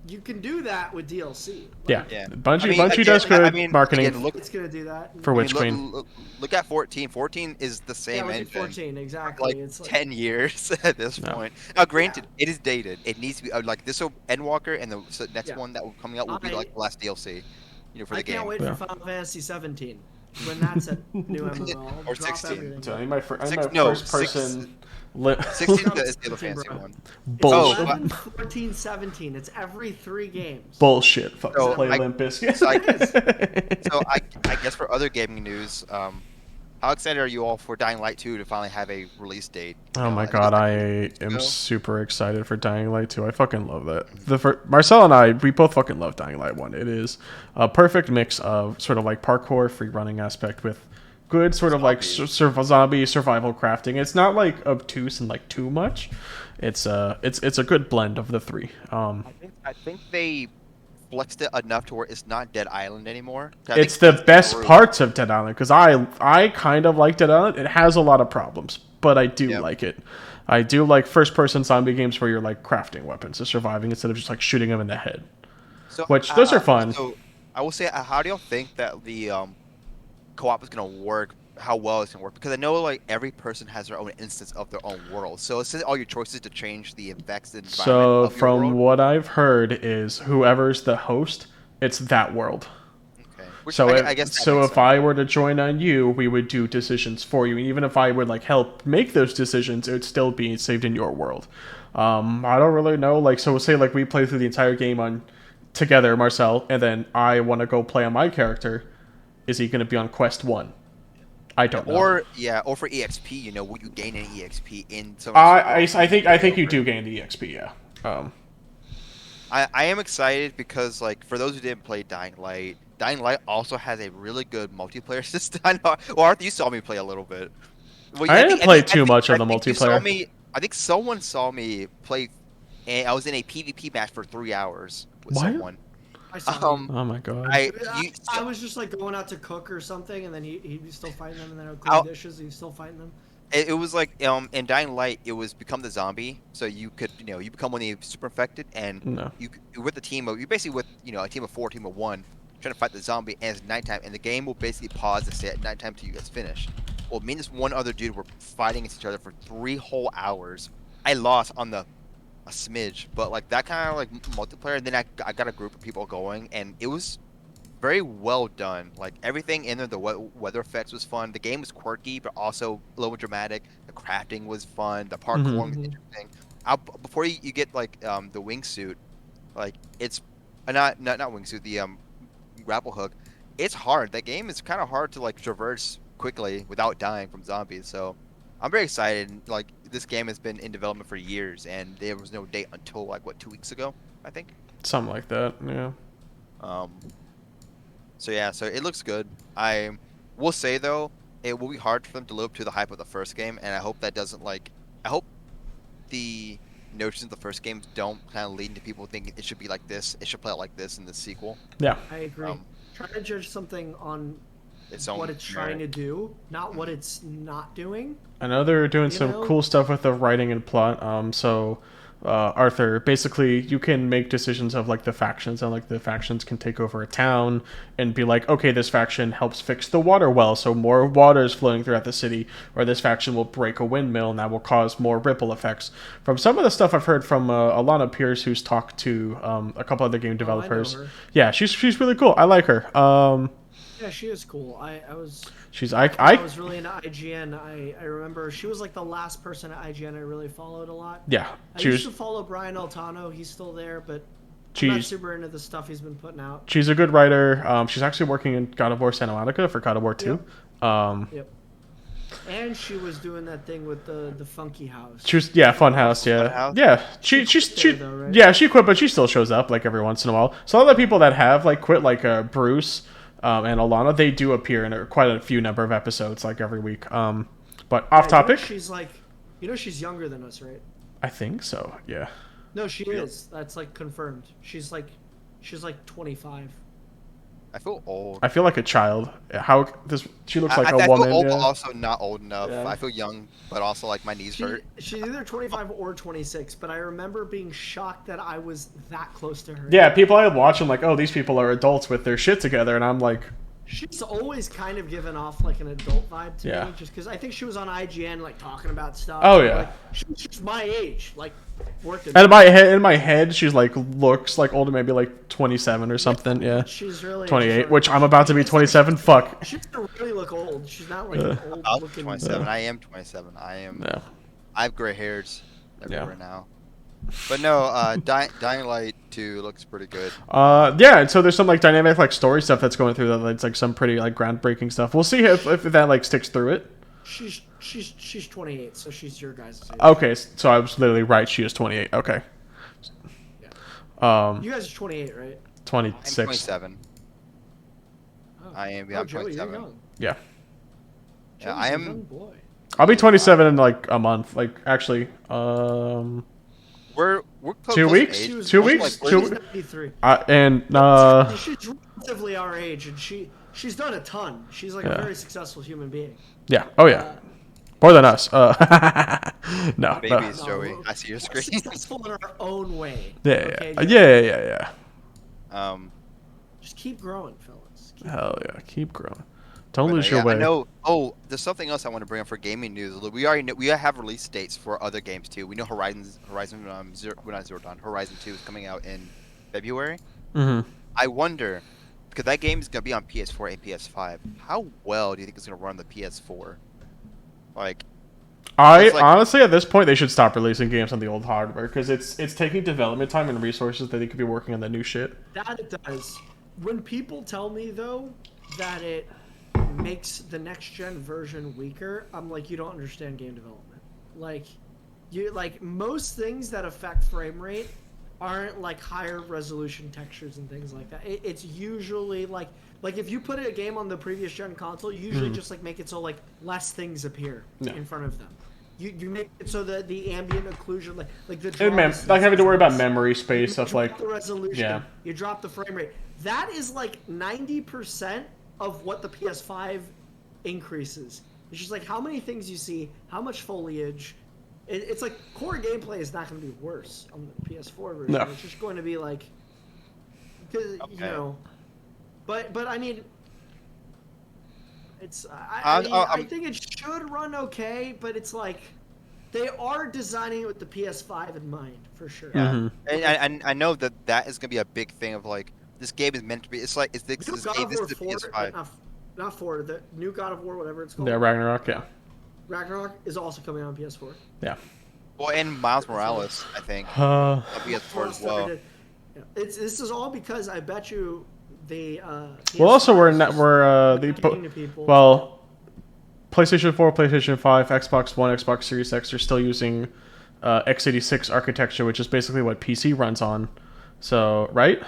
you can do that with DLC. Like, yeah. Bungie does good marketing. It's gonna do that for Witch Queen. Look at 14. 14 is the same engine. 14, exactly. It's like 10 years at this point. Now, granted, it is dated. It needs to be like this. Endwalker and the next one that will coming out will be like the last DLC. For the game. I can't wait for Final Fantasy 17 when that's a new MMO. Or 16. So I'm my first person. 16 is the fancy one. Bullshit. 11, 14, 17. It's every 3 games. Bullshit. Fuck. Play Limp Bizkit. So I guess for other gaming news, how excited are you all for Dying Light 2 to finally have a release date? Oh my god, I am super excited for Dying Light 2. I fucking love that. Marcel and I, we both fucking love Dying Light 1. It is a perfect mix of sort of like parkour, free running aspect with good sort of like zombie survival crafting. It's not like obtuse and like too much. It's a good blend of the 3. I think they flexed it enough to where it's not Dead Island anymore. It's the best parts of Dead Island because I kind of like Dead Island. It has a lot of problems, but I do Yep. like it. I do like first-person zombie games where you're like crafting weapons or surviving instead of just like shooting them in the head. So, Which those are fun. so I will say, how do you think that the co-op is gonna work? How well it's gonna work? Because I know like every person has their own instance of their own world. So it's all your choices to change the effects and environment So of your from world. what I've heard is whoever's the host, it's that world. Okay. Which So I guess that so makes if sense. I were to join on you, we would do decisions for you, and even if I would like help make those decisions, it would still be saved in your world. I don't really know. Like, so say like we play through the entire game on together, Marcel, and then I want to go play on my character. Is he going to be on quest 1? I don't know. Or for EXP, would you gain any EXP in some? I think you do gain the EXP. Yeah. I am excited because like for those who didn't play Dying Light also has a really good multiplayer system. Well, Arthur, you saw me play a little bit. Well, I didn't play too much of the you saw multiplayer. me. I think someone saw me play, and I was in a PvP match for 3 hours with What? someone. I saw him. Oh my god. I was just like going out to cook or something, and then he'd be still fighting them, and then I would clean dishes, and he's still fighting them. It was like in Dying Light, it was become the zombie, so you could you become one of the super infected, and you're with the team of, you're basically with a team of 4, team of 1, trying to fight the zombie, and it's nighttime, and the game will basically pause and stay at nighttime till you guys finish. Well, me and this one other dude were fighting against each other for 3 whole hours. I lost on a smidge, but like that kind of like multiplayer. And then I got a group of people going, and it was very well done. Like everything in there, the weather effects was fun. The game was quirky, but also a little gramatic. The crafting was fun. The parkour was interesting. Before you get like the wingsuit, like it's not wingsuit, the grapple hook. It's hard. That game is kind of hard to like traverse quickly without dying from zombies. So I'm very excited. Like this game has been in development for years, and there was no date until like 2 weeks ago, I think. Something like that. Yeah. So yeah, so it looks good. I will say though, it will be hard for them to live up to the hype of the first game, and I hope that doesn't like. I hope the notions of the first game don't kind of lead to people thinking it should be like this, it should play out like this in the sequel. Yeah. I agree. Trying to judge something on what it's trying to do, not what it's not doing. I know they're doing some cool stuff with the writing and plot. Arthur, basically you can make decisions of like the factions, and like the factions can take over a town and be like, okay, this faction helps fix the water well, so more water is flowing throughout the city, or this faction will break a windmill and that will cause more ripple effects. From some of the stuff I've heard from Alana Pierce, who's talked to a couple other game developers. I know her. Yeah, she's really cool. I like her. Yeah, she is cool. I was really into IGN. I remember she was like the last person at IGN I really followed a lot. Yeah, I used to follow Brian Altano. He's still there, but I'm not super into the stuff he's been putting out. She's a good writer. She's actually working in God of War Santa Monica for God of War 2. Yep. And she was doing that thing with the Funky House. She was, Funhouse, yeah. Yeah, she quit, but she still shows up like every once in a while. So a lot of the people that have like quit, like Bruce and Alana, they do appear in quite a few number of episodes, like every week. But off topic. She's like, she's younger than us, right? I think so. Yeah. No, she is. That's like confirmed. She's like 25. I feel old. I feel like a child. She looks like a I woman. feel old, yeah. but also not old enough. Yeah. I feel young, but also like my knees hurt. She's either 25 or 26, but I remember being shocked that I was that close to her. Yeah, people I watch, I'm like, oh, these people are adults with their shit together, and I'm like, she's always kind of given off like an adult vibe to Yeah. me, just because I think she was on IGN like talking about stuff. Oh, yeah. Like, she's my age, like working. and in my head, she's like looks like older, maybe like 27 or something. Yeah. She's really 28, which I'm about to be 27. Fuck. She doesn't really look old. She's not like an old I'm looking. 27. I am 27. I have gray hairs everywhere Yeah. now. But no, Dying Light 2 looks pretty good. Yeah, and so there's some like dynamic like story stuff that's going through that. It's like some pretty like groundbreaking stuff. We'll see if that like sticks through it. She's 28, so she's your guys' age. Okay, so I was literally right. She is 28. Okay. Yeah. You guys are 28, right? 26. I'm 27. Oh. I am. Oh, I'm Joey, 27. you're young. Yeah. Yeah, Joey's I a am. young boy. I'll be 27 in like a month. Like actually, We're close 2 in weeks? age. 2 weeks? Like, She's 93. She's relatively our age, and she's done a ton. She's like a very successful human being. Yeah. Oh yeah. More than us. No. Babies, No, Joey. I see your we're screen. successful in our own way. Yeah, Okay, yeah. Just keep growing, fellas. Hell yeah, keep growing. Don't But, lose your yeah, way. I know. Oh, there's something else I want to bring up for gaming news. We already know, we have release dates for other games too. We know Horizon 2 is coming out in February. Mm-hmm. I wonder, because that game is gonna be on PS4 and PS5. How well do you think it's gonna run on the PS4? Like, I like, honestly, at this point, they should stop releasing games on the old hardware because it's taking development time and resources that they could be working on the new shit. That it does. When people tell me though that it makes the next gen version weaker, I'm like, you don't understand game development. Like most things that affect frame rate aren't like higher resolution textures and things like that. It's usually like if you put a game on the previous gen console, you usually just like make it so like less things appear in front of them. You make it so that the ambient occlusion, like the Like having to worry about memory space stuff, drop like the resolution, yeah. you drop the frame rate. That is like 90% of what the PS5 increases. It's just like how many things you see, how much foliage. It's like core gameplay is not going to be worse on the PS4 version. No. It's just going to be like, because you know, but I mean, it's I think it should run okay, but it's like they are designing it with the PS5 in mind for sure. yeah. Mm-hmm. And I know that is gonna be a big thing of like this game is meant to be. It's like this God is of the War 4, PS5. not 4, the new God of War, whatever it's called. Yeah, Ragnarok, yeah. Ragnarok is also coming out on PS4. Yeah. Well, and Miles Morales, I think, Uh, on PS4 as well. Yeah. This is all because I bet you the well, also PS5 we're is not just we're marketing to people. well, PlayStation 4, PlayStation 5, Xbox One, Xbox Series X are still using x86 architecture, which is basically what PC runs on. So, right?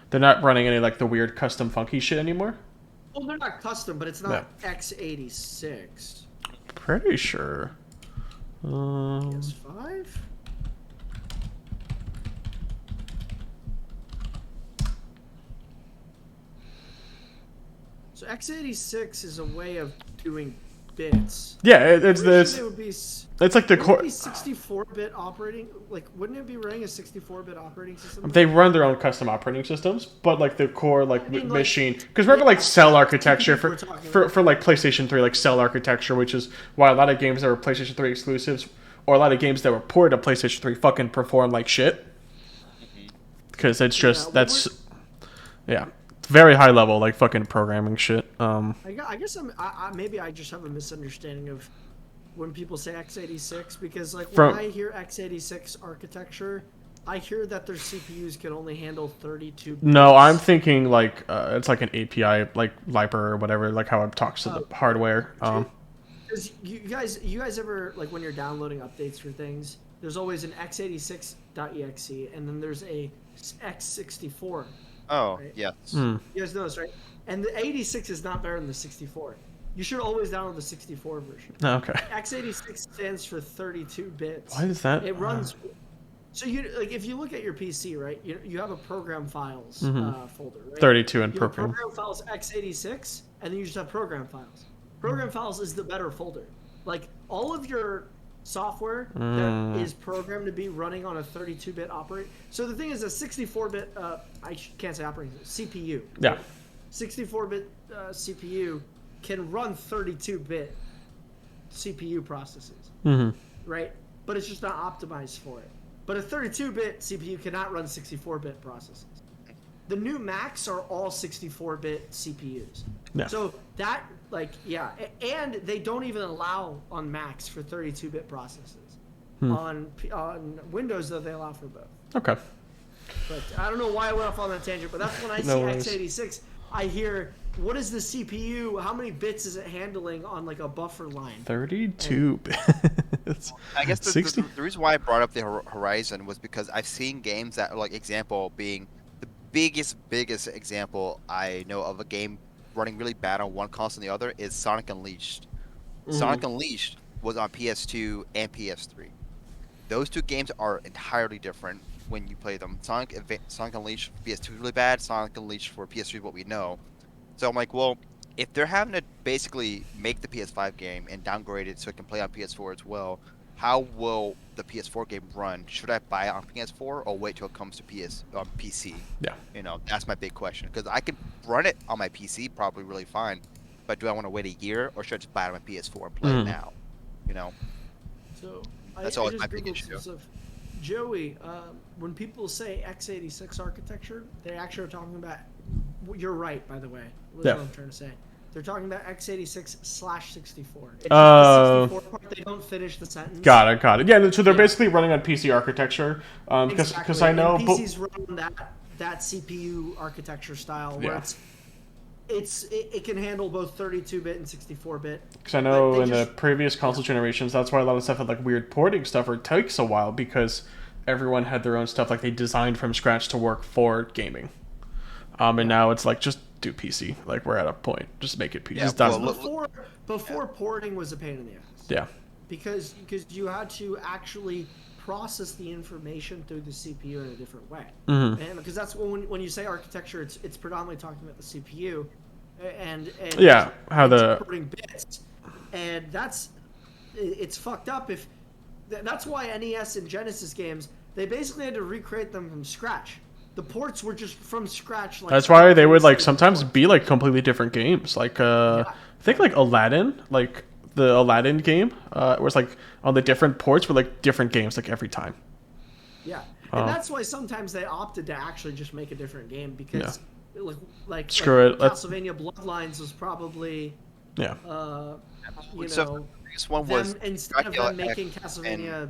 They're not running any like the weird custom funky shit anymore. Well, they're not custom, but it's not x86. Pretty sure. PS5? So x86 is a way of doing bits. Yeah, it's It would be, it's like the core. 64-bit operating. Like, wouldn't it be running a 64-bit operating system? They run their own custom operating systems, but like the core like mean, like, machine. Because remember like cell architecture we're talking about. for like PlayStation 3, like cell architecture, which is why a lot of games that were PlayStation 3 exclusives or a lot of games that were ported to PlayStation 3 fucking perform like shit. Because it's just yeah, very high level like fucking programming shit. I guess maybe I just have a misunderstanding of when people say x86 because like when I hear x86 architecture, I hear that their CPUs can only handle 32 bits. No, I'm thinking like it's like an API like Viper or whatever, like how it talks to the hardware. Because you guys ever like when you're downloading updates for things, there's always an x86.exe and then there's a x64. Oh, right? yes. You guys know this, right? And the 86 is not better than the 64. You should always download the 64 version. Okay. x86 stands for 32 bits. Why is that? It runs. So you like if you look at your PC, right? You have a program files folder, right? 32 in you have program. program files x86, and then you just have program files. Program files is the better folder. Like all of your software that is programmed to be running on a 32-bit operating. So the thing is, a 64-bit I can't say operating CPU. Yeah. 64-bit CPU can run 32-bit CPU processes, right? But it's just not optimized for it. But a 32-bit CPU cannot run 64-bit processes. The new Macs are all 64-bit CPUs. Yeah. So that, like, yeah, and they don't even allow on Macs for 32-bit processes. On Windows, though, they allow for both. Okay. But I don't know why I went off on that tangent, but that's when I see x86, I hear, what is the CPU? How many bits is it handling on, like, a buffer line? 32 bits. I guess the reason why I brought up the Horizon was because I've seen games that, like, example being the biggest example I know of a game running really bad on one console and the other is Sonic Unleashed. Sonic Unleashed was on PS2 and PS3. Those two games are entirely different when you play them. Sonic Unleashed for PS2 is really bad. Sonic Unleashed for PS3 is what we know. So I'm like, well, if they're having to basically make the PS5 game and downgrade it so it can play on PS4 as well, how will the PS4 game run? Should I buy it on PS4 or wait till it comes to PC? Yeah. You know, that's my big question. Because I can run it on my PC probably really fine, but do I want to wait a year or should I just buy it on my PS4 and play it now? You know, So that's I always just my big googled issue. some stuff. Joey, when people say x86 architecture, they actually are talking about. You're right, by the way. That's what I'm trying to say. They're talking about x86/64. It's just the 64 part. They don't finish the sentence. Got it. Yeah, so they're basically running on PC architecture. Because I know and PCs run that CPU architecture style where it can handle both 32-bit and 64-bit. Because I know in the previous console generations, that's why a lot of stuff had like weird porting stuff or takes a while because everyone had their own stuff like they designed from scratch to work for gaming. And now it's like just do PC. Like we're at a point, just make it PC. Yeah, It's done. Before porting was a pain in the ass. Yeah. Because you had to actually process the information through the CPU in a different way. Mm-hmm. And because that's when you say architecture, it's predominantly talking about the CPU and how the porting bits, and it's fucked up. If that's why NES and Genesis games, they basically had to recreate them from scratch. The ports were just from scratch. Like, that's why they would like sometimes be like completely different games. Like I think like Aladdin, like the Aladdin game, was like on the different ports were like different games like every time. Yeah, and that's why sometimes they opted to actually just make a different game because like Castlevania Bloodlines was probably this one was instead of them making Castlevania.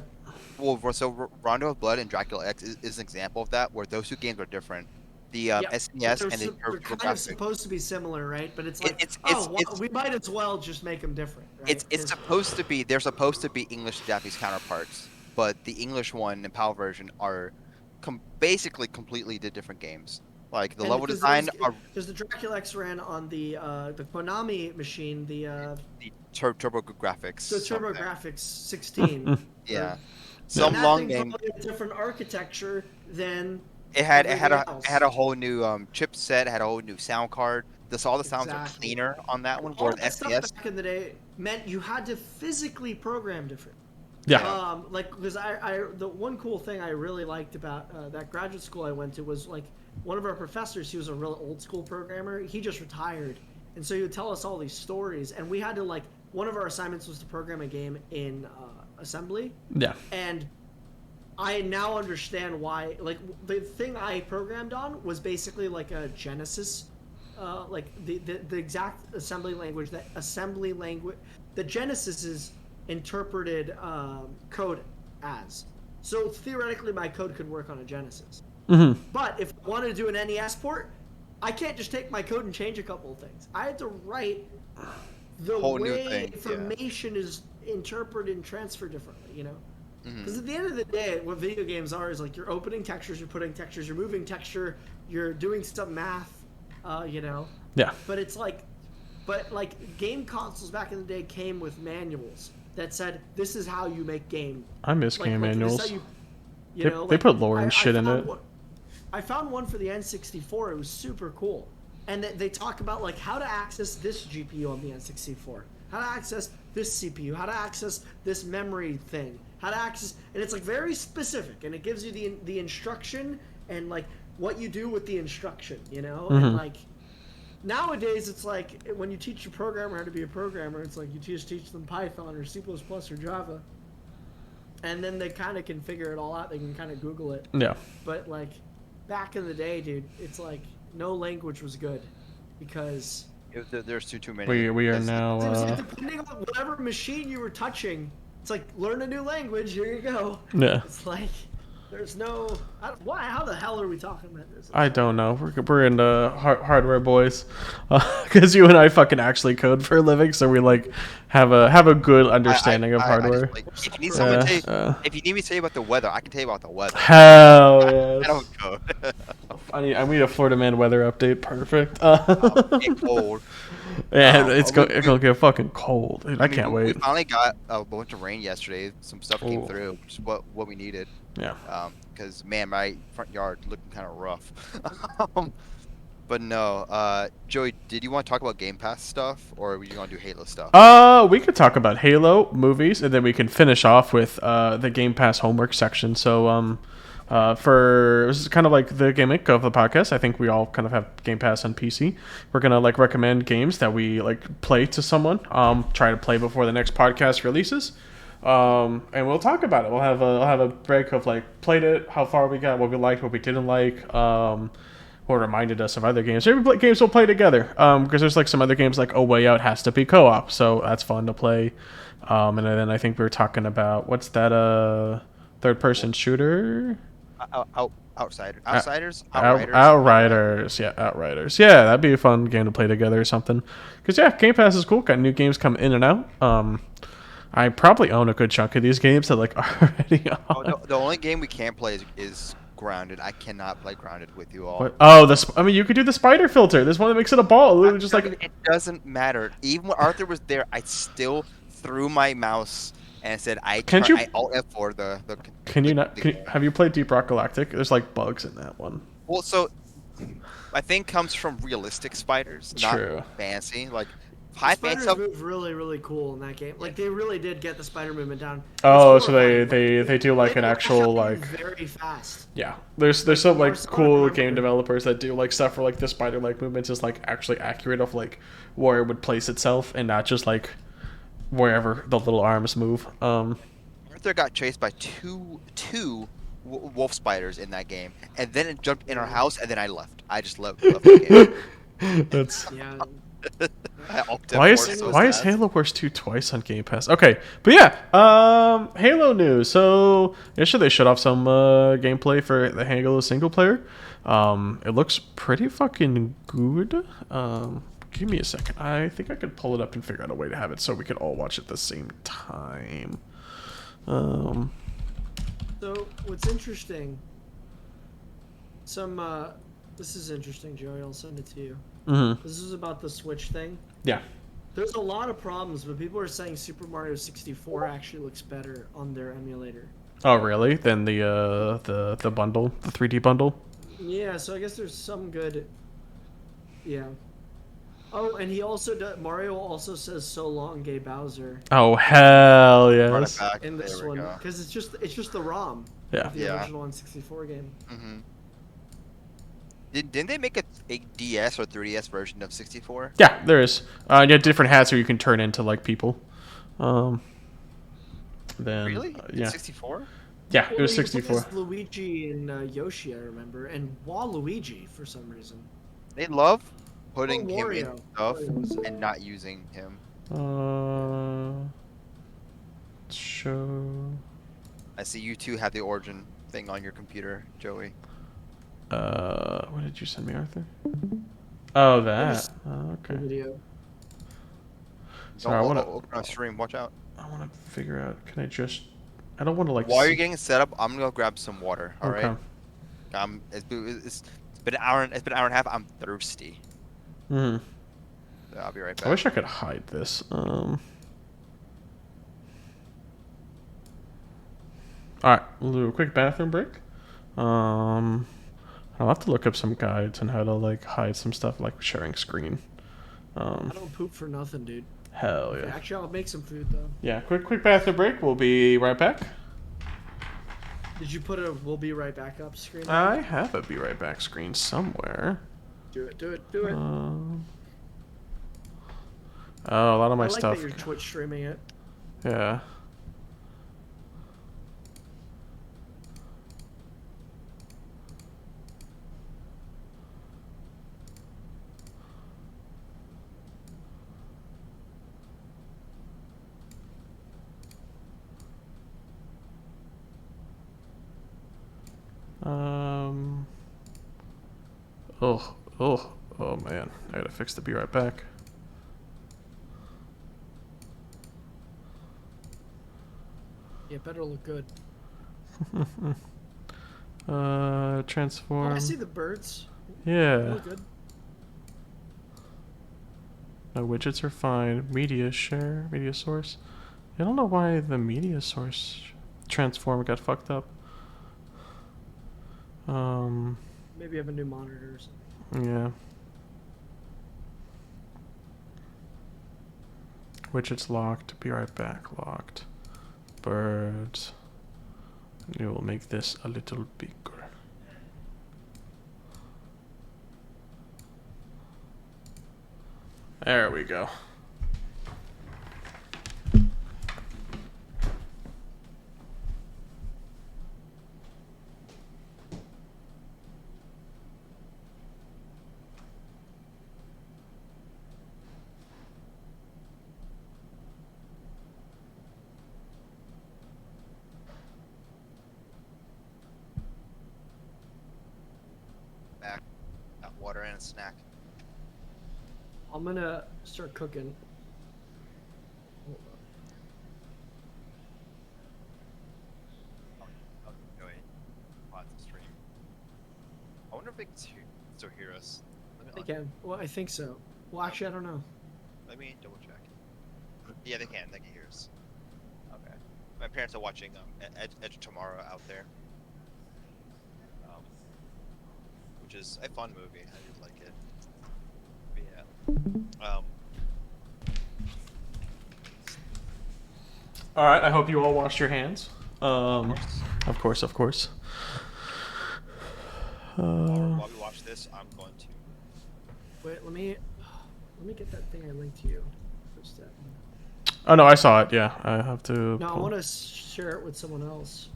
So Rondo of Blood and Dracula X is an example of that, where those two games are different. The SNES and the they're kind of supposed to be similar, right? But it's like, we might as well just make them different. Right? It's supposed to be. They're supposed to be English and Japanese counterparts, but the English one and PAL version are basically completely different games. Like the level design because the Dracula X ran on the Konami machine, the Turbo Graphics. The Turbo Graphics 16. Yeah. Some long game. A different architecture than it had a whole new chipset. It had a whole new sound card. All the sounds are cleaner on that one. All that stuff back in the day meant you had to physically program different. Yeah. Because the one cool thing I really liked about that graduate school I went to was like one of our professors. He was a real old school programmer. He just retired, and so he would tell us all these stories, and we had to like one of our assignments was to program a game in assembly. Yeah. And I now understand why. Like the thing I programmed on was basically like a Genesis, like the exact assembly language that Genesis is interpreted code as. So theoretically, my code could work on a Genesis. Mm-hmm. But if I wanted to do an NES port, I can't just take my code and change a couple of things. I had to write the way information is interpreted and transferred differently, you know? Because at the end of the day, what video games are is like you're opening textures, you're putting textures, you're moving texture, you're doing some math, you know? Yeah. But it's like, game consoles back in the day came with manuals that said, this is how you make game. I miss game manuals. They put lore and shit in it. I found one for the N64. It was super cool. And they talk about like how to access this GPU on the N64, how to access this CPU, how to access this memory thing, how to access, and it's like very specific, and it gives you the instruction and like what you do with the instruction, you know. And like nowadays, it's like when you teach a programmer how to be a programmer, it's like you just teach them Python or C++ or Java, and then they kind of can figure it all out. They can kind of Google it. Yeah. But like back in the day, dude, it's like no language was good because there's too many. We are now. Depending on whatever machine you were touching, it's like learn a new language. Here you go. Yeah. It's like there's no. Why? How the hell are we talking about this? I don't know. We're into hardware boys, because you and I fucking actually code for a living, so we like have a good understanding of hardware. If you need me to tell you about the weather, I can tell you about the weather. Hell yes. I don't code. I need a Florida man weather update. Perfect. It's cold. Yeah, it's gonna get fucking cold. Dude, I can't wait. We finally got a bunch of rain yesterday. Some stuff came through, which is what we needed. Yeah. Because man, my front yard looking kind of rough. But no, Joey, did you want to talk about Game Pass stuff, or were you going to do Halo stuff? We could talk about Halo movies, and then we can finish off with the Game Pass homework section. So, for this is kind of like the gimmick of the podcast. I think we all kind of have Game Pass on PC. We're gonna like recommend games that we like play to someone. Try to play before the next podcast releases. And we'll talk about it. We'll have a break of like played it, how far we got, what we liked, what we didn't like. Or reminded us of other games. Maybe games we'll play together. Because there's like some other games like A Way Out has to be co-op, so that's fun to play. And then I think we were talking about what's that third-person shooter? Outsiders. Outriders. Yeah, Outriders. Yeah, that'd be a fun game to play together or something. Because yeah, Game Pass is cool. Got new games come in and out. I probably own a good chunk of these games that like already on. Oh, no, the only game we can't play is Grounded. I cannot play Grounded with you all. What? Oh, I mean, you could do the spider filter. There's one that makes it a ball. Literally just like it doesn't matter. Even when Arthur was there, I still threw my mouse and said I Alt F4 the. Can you not? Have you played Deep Rock Galactic? There's like bugs in that one. Well, so I think comes from realistic spiders, not fancy. Like high fancy stuff. Move really, really cool in that game. Like they really did get the spider movement down. Oh, so they do like an actual like very fast. Yeah, there's some like cool game developers that do like stuff where like the spider like movements is like actually accurate of like where it would place itself and not just like wherever the little arms move. Arthur got chased by two wolf spiders in that game, and then it jumped in our house, and then I left. I just left the game. That's yeah. Why is Halo Wars 2 twice on Game Pass? Okay, but yeah, Halo news. So yesterday they shut off some gameplay for the Halo single player. It looks pretty fucking good. Give me a second. I think I could pull it up and figure out a way to have it so we could all watch it at the same time. So what's interesting? This is interesting, Joey. I'll send it to you. Mm-hmm. This is about the Switch thing. Yeah. There's a lot of problems, but people are saying Super Mario 64 actually looks better on their emulator. Oh, really? Than the bundle, the 3D bundle? Yeah. So I guess there's some good. Yeah. Oh, and Mario also says "So long, gay Bowser." Oh hell yes! In this one, because it's just the ROM. Yeah. Of the original N64 game. Mm-hmm. Didn't they make a DS or 3DS version of 64? Yeah, there is. You have different hats where you can turn into like people. Then really? Yeah. 64? Yeah, it was 64. Luigi and Yoshi, I remember, and Waluigi for some reason. They love putting him in Wario. stuff and not using him. Show. I see you two have the origin thing on your computer, Joey. What did you send me, Arthur? Oh, that. Okay. Video. Sorry, I want to open our stream. Watch out. I want to figure out. Can I just? I don't want to like. While you're getting set up, I'm gonna go grab some water. All okay. right. It's been an hour. It's been an hour and a half. I'm thirsty. Hmm. So I'll be right back. I wish I could hide this. All right, we'll do a quick bathroom break. I'll have to look up some guides on how to like hide some stuff like sharing screen. I don't poop for nothing, dude. Hell yeah. Okay, actually, I'll make some food though. Yeah, quick bathroom break. We'll be right back. Did you put a "We'll be right back" up screen? I have a be right back screen somewhere. Do it. Oh, a lot of my stuff. I like that you're Twitch streaming it. Yeah. Oh man, I gotta fix the be right back. Yeah, better look good. Transform. Oh, I see the birds. Yeah. They look good. No, widgets are fine. Media share, media source. I don't know why the media source transform got fucked up. Maybe you have a new monitor or something. Yeah. Widget's locked. Be right back. Locked. Birds. We will make this a little bigger. There we go. Back. Got water and a snack. I'm gonna start cooking. Hold up. Oh, go ahead. Pause the stream. I wonder if they can still hear us. They can. Well, I think so. Well, actually, I don't know. Let me double check. Yeah, they can. They can hear us. Okay. My parents are watching Edge of Tomorrow out there, which is a fun movie. I did like it. But yeah. All right. I hope you all washed your hands. Of course. Of course. While we watch this, I'm going to. Wait, let me get that thing I linked to you. First step. Oh no, I saw it. Yeah, I have to. No, I want to share it with someone else.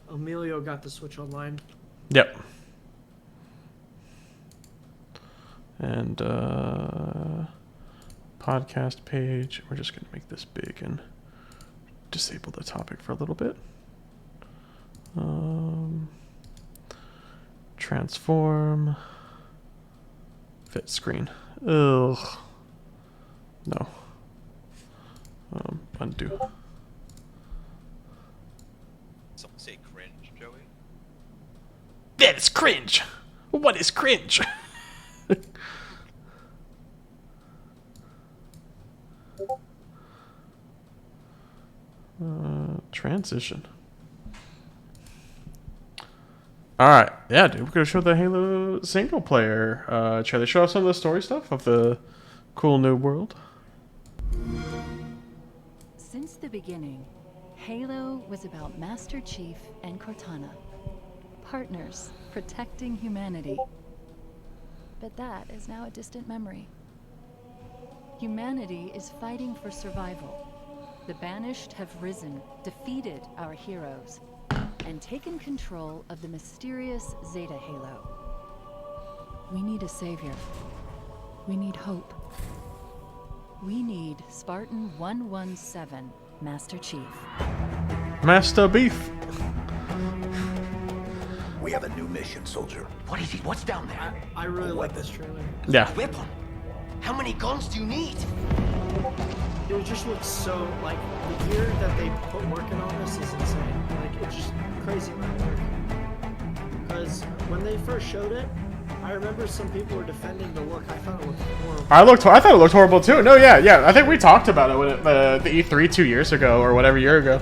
Emilio got the Switch Online. Yep. And podcast page. We're just gonna make this big and disable the topic for a little bit. Transform. Fit screen. Ugh. No. Undo. Someone say cringe, Joey. That is cringe. What is cringe? Transition. Alright, yeah, dude, we're gonna show the Halo single player. Try to show off some of the story stuff of the cool new world. Since the beginning, Halo was about Master Chief and Cortana, partners protecting humanity. But that is now a distant memory. Humanity is fighting for survival. The Banished have risen, defeated our heroes, and taken control of the mysterious Zeta Halo. We need a savior. We need hope. We need Spartan 117, Master Chief. Master Beef. We have a new mission, soldier. What is it? What's down there? I really like this trailer. Yeah. A weapon? How many guns do you need? It just looks so, like, the gear that they put working on this is insane. Like, it's just crazy amount of work. Because when they first showed it, I remember some people were defending the look. I thought it looked horrible. I thought it looked horrible too. No, yeah. I think we talked about it when the E3 2 years ago or whatever year ago.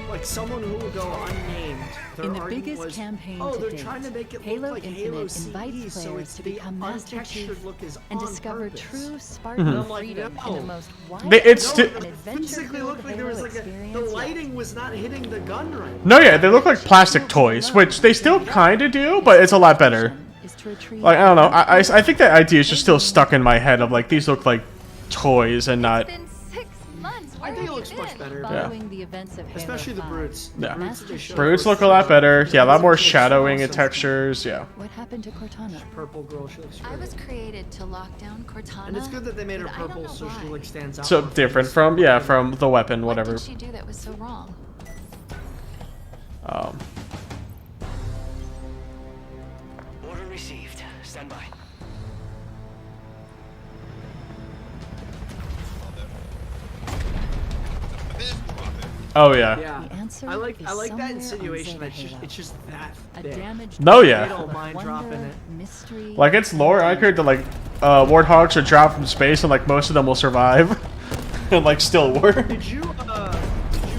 Like, someone who will go unnamed. Their In the argument biggest was, campaign oh, to they're date, trying to make it Halo look like Infinite Halo invites CE, players so it's to the become Master untextured Chief look is and on discover purpose. true Spartan And I'm like, freedom no. in the most wild It's No, and it adventure physically looked like there was like the lighting was not hitting the gun right. No, yeah, they look like plastic toys, which they still kind of do, but it's a lot better. Like, I don't know, I think that idea is just still stuck in my head of like, these look like toys and not... It's been 6 months. I think it looks much better. Following the events of Halo Especially the 5. brutes. Yeah. Brutes that they showed Brutes were look a lot better. Yeah, a lot more She looks shadowing and awesome. textures, yeah. What happened to Cortana? Purple girl, she looks I great. was created to lock down Cortana. And it's good that they made her but I don't purple know so she why. like stands out. So more. different from, yeah, from the weapon, What whatever. did she do that was so wrong? Order received. Stand by. Oh, yeah. Yeah. The answer I like is that somewhere on insinuation Zeta that Halo. it's just that A thick. damaged No, yeah. They don't mind wonder, dropping it. mystery, Like, it's lore accurate that, like, warthogs are dropped from space and, like, most of them will survive. And, like, still work. Did you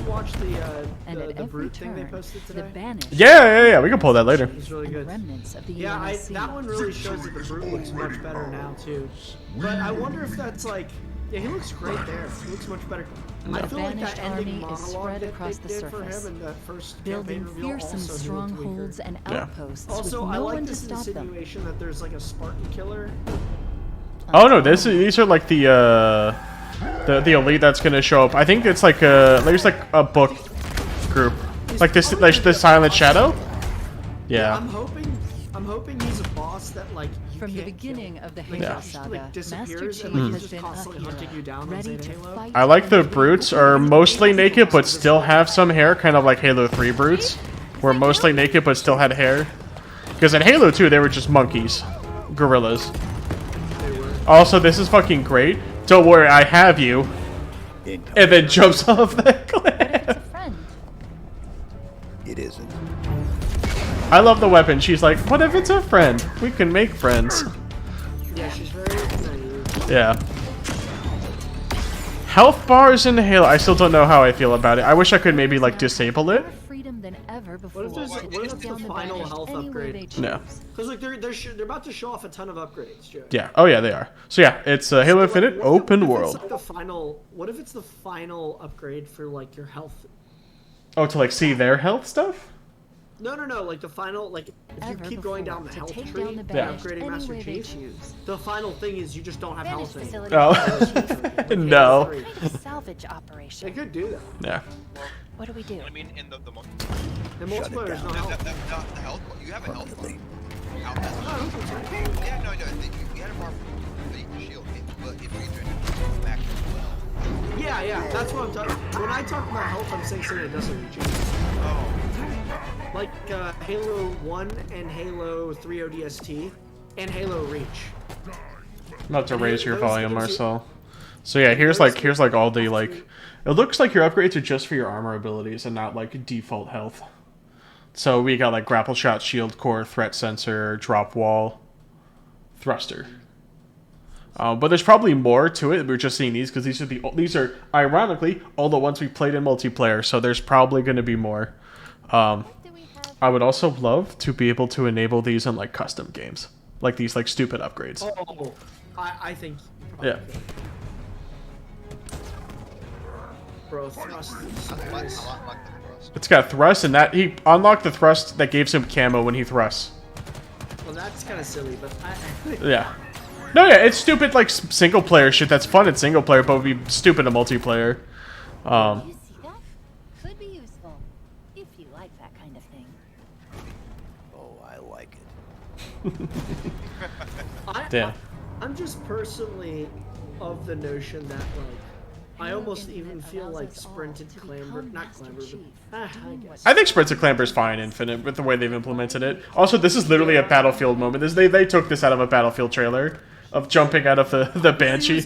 watch the And at the every brute thing they turn, posted the today? banished Yeah. We can pull that later. It's really and good. remnants of the Yeah, UNSC. that one really shows that the brute looks much better now too. But I wonder if that's like, yeah, he looks great there. He looks much better. I The feel like banished that ending army is monologue spread that across they the did for surface, him in that first building campaign reveal fearsome also he looked weaker. strongholds and Yeah. outposts Also, with I no like one to this stop them. insinuation that there's like a Spartan killer. Oh no, these are like the elite that's gonna show up. I think it's like there's like a book group, like this Silent Shadow. Yeah. I'm hoping he's a boss that like you From the can't beginning kill. of the Like, Halo he just, saga, like, disappears Master and Chief like, has he's just been a constantly hunting you hero, down on ready Zeta to Halo. fight. I like the and brutes are mostly naked but still have some hair, kind of like Halo 3 brutes, were mostly naked but still had hair. Because in Halo 2 they were just monkeys, gorillas. Also, this is fucking great. Don't worry, I have you. And then jumps off the cliff. It's a friend. It isn't. I love the weapon. She's like, what if it's a friend? We can make friends. Yeah, she's very naive. Yeah. Health bars in Halo. I still don't know how I feel about it. I wish I could maybe like disable it. More freedom than ever before. What if there's to what if take it's the down final banished health any way upgrade? they choose. No. Because like they're about to show off a ton of upgrades, Joe. Yeah. Oh yeah, they are. So yeah, it's Halo Infinite open world. What if it's the final upgrade for like your health? Oh, to like see their health stuff? No, like the final, like if you Ever keep going before, down the to health take tree down the and banished upgrading any Master way they Chief, choose. the final thing is you just don't have Banished health anymore. facility. Oh. Like No. Halo 3. Kind of salvage They operation. could do that. Yeah. What do we do? I mean, in the The multiplayer is no down. health. the health, you have a health bar. Permanently. Out No, I don't think so. Yeah, no, you had a bar for the shield, but if you turn it back as well. Yeah, that's what I'm talking. When I talk about health, I'm saying something that doesn't reach you. Oh, Like Halo 1 and Halo 3 ODST and Halo Reach. Not to raise your Those volume, games- Marcel. So yeah, here's like all the like. It looks like your upgrades are just for your armor abilities and not like default health. So we got like grapple shot, shield core, threat sensor, drop wall, thruster. But there's probably more to it. We're just seeing these because these are ironically all the ones we played in multiplayer. So there's probably going to be more. I would also love to be able to enable these in like custom games, like these like stupid upgrades. Oh, I think. Yeah. Bro, thrust is so I nice. like the thrust. It's got thrust, and that he unlocked the thrust that gives him camo when he thrusts. Well, that's kind of silly, but I Yeah. No, yeah, it's stupid like single player shit. That's fun in single player, but would be stupid in multiplayer. You see that? Could be useful. If you like that kind of thing. Oh, I like it. Damn. I'm just personally of the notion that like I almost even feel like sprinted clamber, not clamber, but I guess. I think Sprints of Clamber is fine Infinite with the way they've implemented it. Also, this is literally a Battlefield moment. They took this out of a Battlefield trailer of jumping out of the Banshee.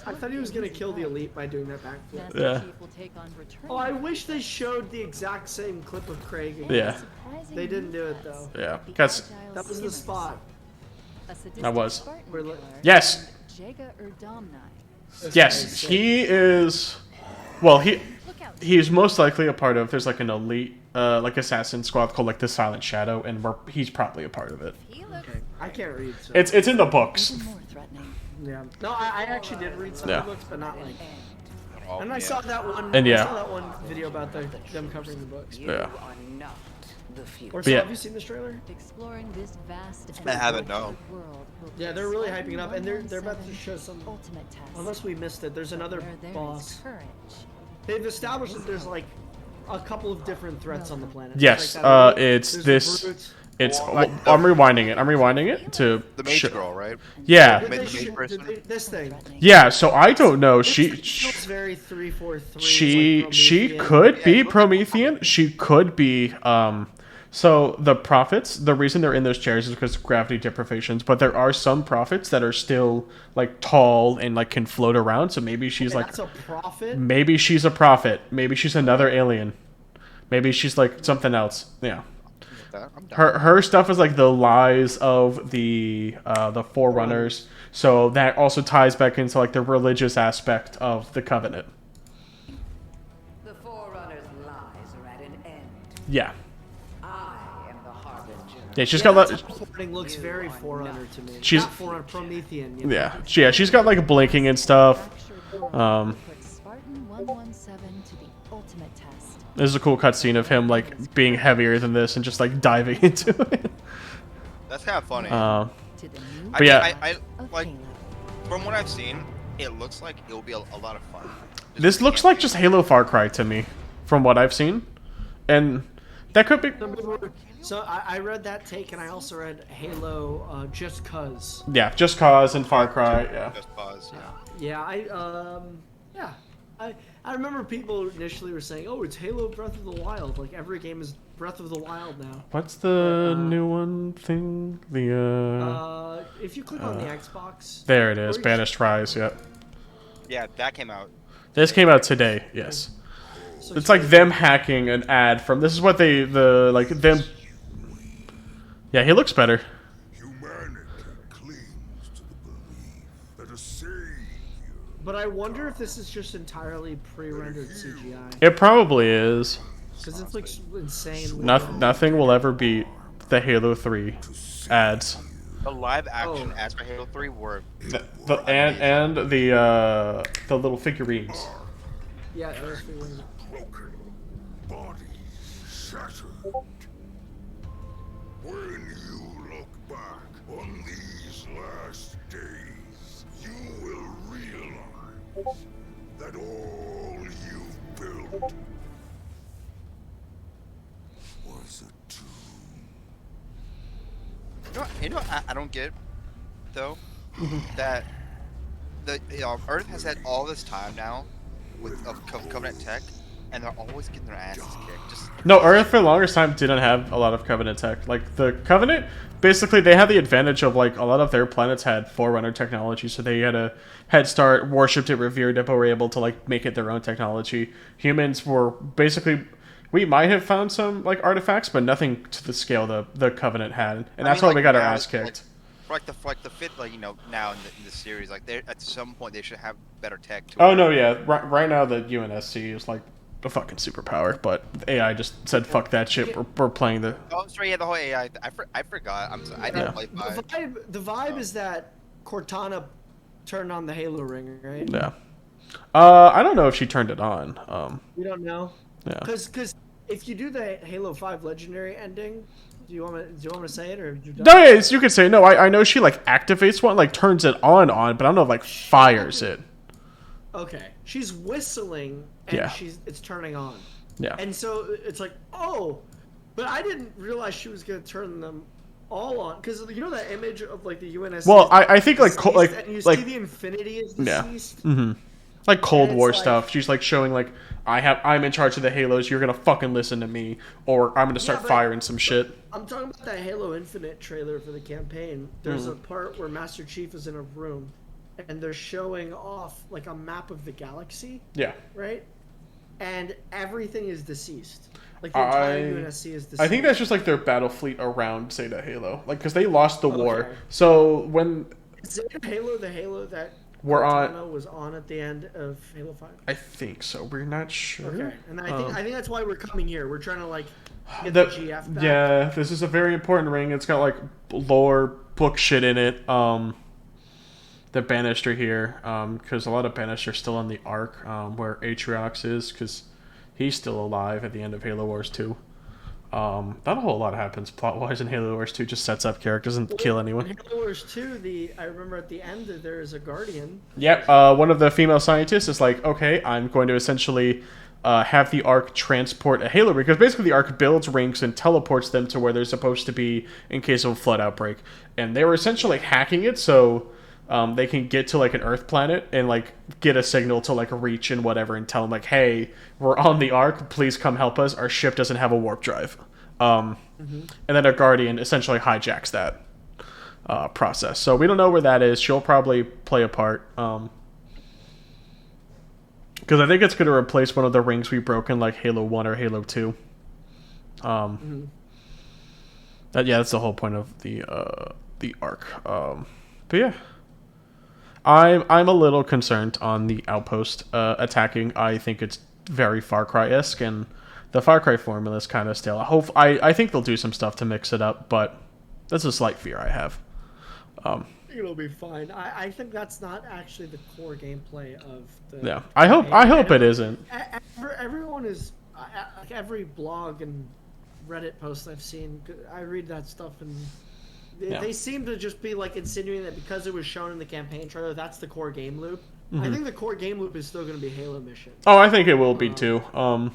I thought he was gonna kill the elite by doing that backflip. Master Yeah. Chief will take on return. Oh, I wish they showed the exact same clip of Craig again. Yeah. Surprising They didn't do it movements. though. Yeah. The Guys, agile That was the skimmers. spot. A sadistic That was. Spartan We're li- killer Yes. named Jaga Erdamni. Yes, he is. Well, Look out. he's most likely a part of. There's like an elite, like assassin squad called like the Silent Shadow, and he's probably a part of it. He looks Okay, I can't read. So. It's in the books. Even more threatening. Yeah. No, I actually did read some Yeah. of the books, but not like. Oh, And I yeah. saw that one. And yeah. I saw that one video about them covering the books. Yeah. are not the future. Or But yeah. have you seen this trailer? Exploring this vast and I haven't, no. wide world will Yeah, be they're really Spartan hyping it up, and they're about to 117's show some. ultimate test. Unless we missed it, there's another Where there is boss. courage. They've established that there's like a couple of different threats on the planet. Yes, Like that elite, it's there's this. the brutes. It's. Like I'm rewinding it. I'm rewinding it to. The mage show- girl, right? Yeah. Did Made they the shoot- main person? did they- this thing. Threatening. Yeah. So I don't know. She. It's very 343. She like she Promethean. could be Promethean. She could be so the prophets, the reason they're in those chairs is because of gravity deprivations, but there are some prophets that are still like tall and like can float around, so maybe she's Okay, like that's a prophet. maybe she's a prophet, maybe she's another alien. Maybe she's like something else. Yeah. I'm down. Her stuff is like the lies of the forerunners. So that also ties back into like the religious aspect of the covenant. The Forerunners' lies are at an end. Yeah. I am the harbinger. Yeah, she's got like, Teleporting looks very Forerunner to me. She's- Not Forerunner, Promethean. You know? yeah, she's got like blinking and stuff. Put Spartan 117 to the ultimate test. This is a cool cutscene of him like being heavier than this and just like diving into it. That's kind of funny. To the new But yeah. I of like Halo. from what I've seen, it looks like it'll be a lot of fun. This looks like just Halo Far Cry to me, from what I've seen, and that could be. So I read that take, and I also read Halo Just Cause. Yeah, Just Cause and Far Cry. Yeah. Just pause. Yeah, I remember people initially were saying, "Oh, it's Halo Breath of the Wild." Like every game is Breath of the Wild now. What's the new one thing? The If you click on the Xbox, there it is, Banished Rise. Yep. Yeah, that came out. This came out today. Yes. so It's like them hacking an ad from. This is what like them. Yeah, he looks better. Humanity clings to the belief that a savior. But I wonder if this is just entirely pre-rendered CGI. It probably is. Because it looks insane. Nothing will ever beat the Halo 3 ads. The live action ads for Halo 3 were And the little figurines. Yeah, that was pre-rendered. Broken, bodies shattered. When you look back on these last days, you will realize that all you built was a tomb. You know what I don't get though? That the Earth has had all this time now with Covenant tech, and they're always getting their asses kicked. Just No, Earth for the longest time didn't have a lot of Covenant tech. Like the Covenant, basically they had the advantage of like a lot of their planets had Forerunner technology, so they had a head start, worshipped it, revered it, but were able to like make it their own technology. Humans were basically, we might have found some like artifacts, but nothing to the scale the Covenant had, and that's why we got our ass kicked. for like the fifth, like now in the series, like they at some point they should have better tech. Oh no, yeah, right now the UNSC is like a fucking superpower, but AI just said fuck that shit. We're playing the. Oh, sorry, yeah, the whole AI. I forgot. I'm sorry, I didn't play 5. The vibe is that Cortana turned on the Halo ring, right? Yeah. I don't know if she turned it on. We don't know. Yeah. Because if you do the Halo 5 Legendary ending, do you want to say it or have you done? No, yeah, you could say no. I know she like activates one, like turns it on, but I don't know if like fires it. Okay, she's whistling and Yeah. it's turning on. Yeah. And so it's like, oh, but I didn't realize she was gonna turn them all on, because you know that image of like the UNSC. Well, I think like deceased, and you like see the Infinity is yeah. deceased. Mm-hmm. Like Cold And War it's like- stuff. She's like showing like I'm in charge of the Halos. You're gonna fucking listen to me, or I'm gonna start Yeah, but- firing some shit. I'm talking about that Halo Infinite trailer for the campaign. There's a part where Master Chief is in a room, and they're showing off like a map of the galaxy, Yeah. right? And everything is deceased. Like the entire UNSC is deceased. I think that's just like their battle fleet around Zeta Halo, like because they lost the war. Okay. So when Is Zeta Halo the Halo that we're on, Cortana was on at the end of Halo 5? I think so. We're not sure. Okay, and I think that's why we're coming here. We're trying to like get The- the GF back. yeah, this is a very important ring. It's got like lore book shit in it. The Banisher here, because a lot of Banisher still on the Ark, where Atriox is, because he's still alive at the end of Halo Wars 2. Not a whole lot happens plot-wise in Halo Wars 2, just sets up characters and kill anyone. In Halo Wars 2, I remember at the end that there is a Guardian. Yep, one of the female scientists is like, okay, I'm going to essentially have the Ark transport a Halo ring, because basically the Ark builds rings and teleports them to where they're supposed to be in case of a flood outbreak. And they were essentially hacking it so they can get to like an Earth planet and like get a signal to like reach and whatever and tell them like, hey, we're on the Ark, please come help us. Our ship doesn't have a warp drive. And then a Guardian essentially hijacks that process. So we don't know where that is. She'll probably play a part. Because I think it's going to replace one of the rings we broke in like Halo 1 or Halo 2. That's the whole point of the Ark. But yeah. I'm a little concerned on the outpost attacking. I think it's very Far Cry-esque, and the Far Cry formula is kind of stale. I think they'll do some stuff to mix it up, but that's a slight fear I have. It'll be fine. I think that's not actually the core gameplay of the. Yeah, I hope it isn't. Everyone is like every blog and Reddit post I've seen. I read that stuff and they seem to just be like insinuating that because it was shown in the campaign trailer, that's the core game loop. Mm-hmm. I think the core game loop is still going to be Halo missions. Oh, I think it will be too. I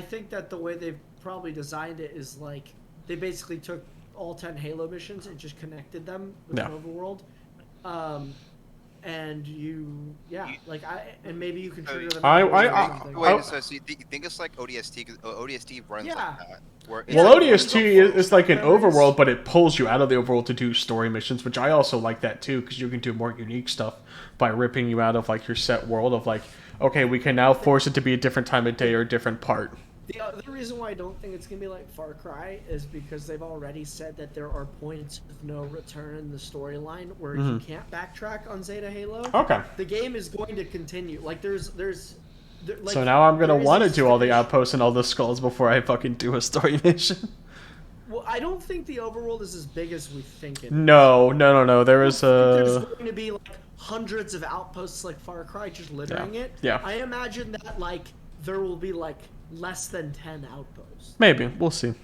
think that the way they've probably designed it is like they basically took all 10 Halo missions and just connected them with an overworld. And maybe you can trigger them. Wait, so you think it's like ODST? Because ODST runs like that. ODST is like an overworld, but it pulls you out of the overworld to do story missions, which I also like that too, because you can do more unique stuff by ripping you out of like your set world of like, okay, we can now force it to be a different time of day or a different part. The other reason why I don't think it's going to be like Far Cry is because they've already said that there are points of no return in the storyline where you can't backtrack on Zeta Halo. Okay. The game is going to continue. Like so now I'm going to want to do all the outposts and all the skulls before I fucking do a story mission. Well, I don't think the overworld is as big as we think it is. No. There is There's going to be like hundreds of outposts like Far Cry just littering it. Yeah. I imagine that like there will be like less than 10 outposts. Maybe. We'll see.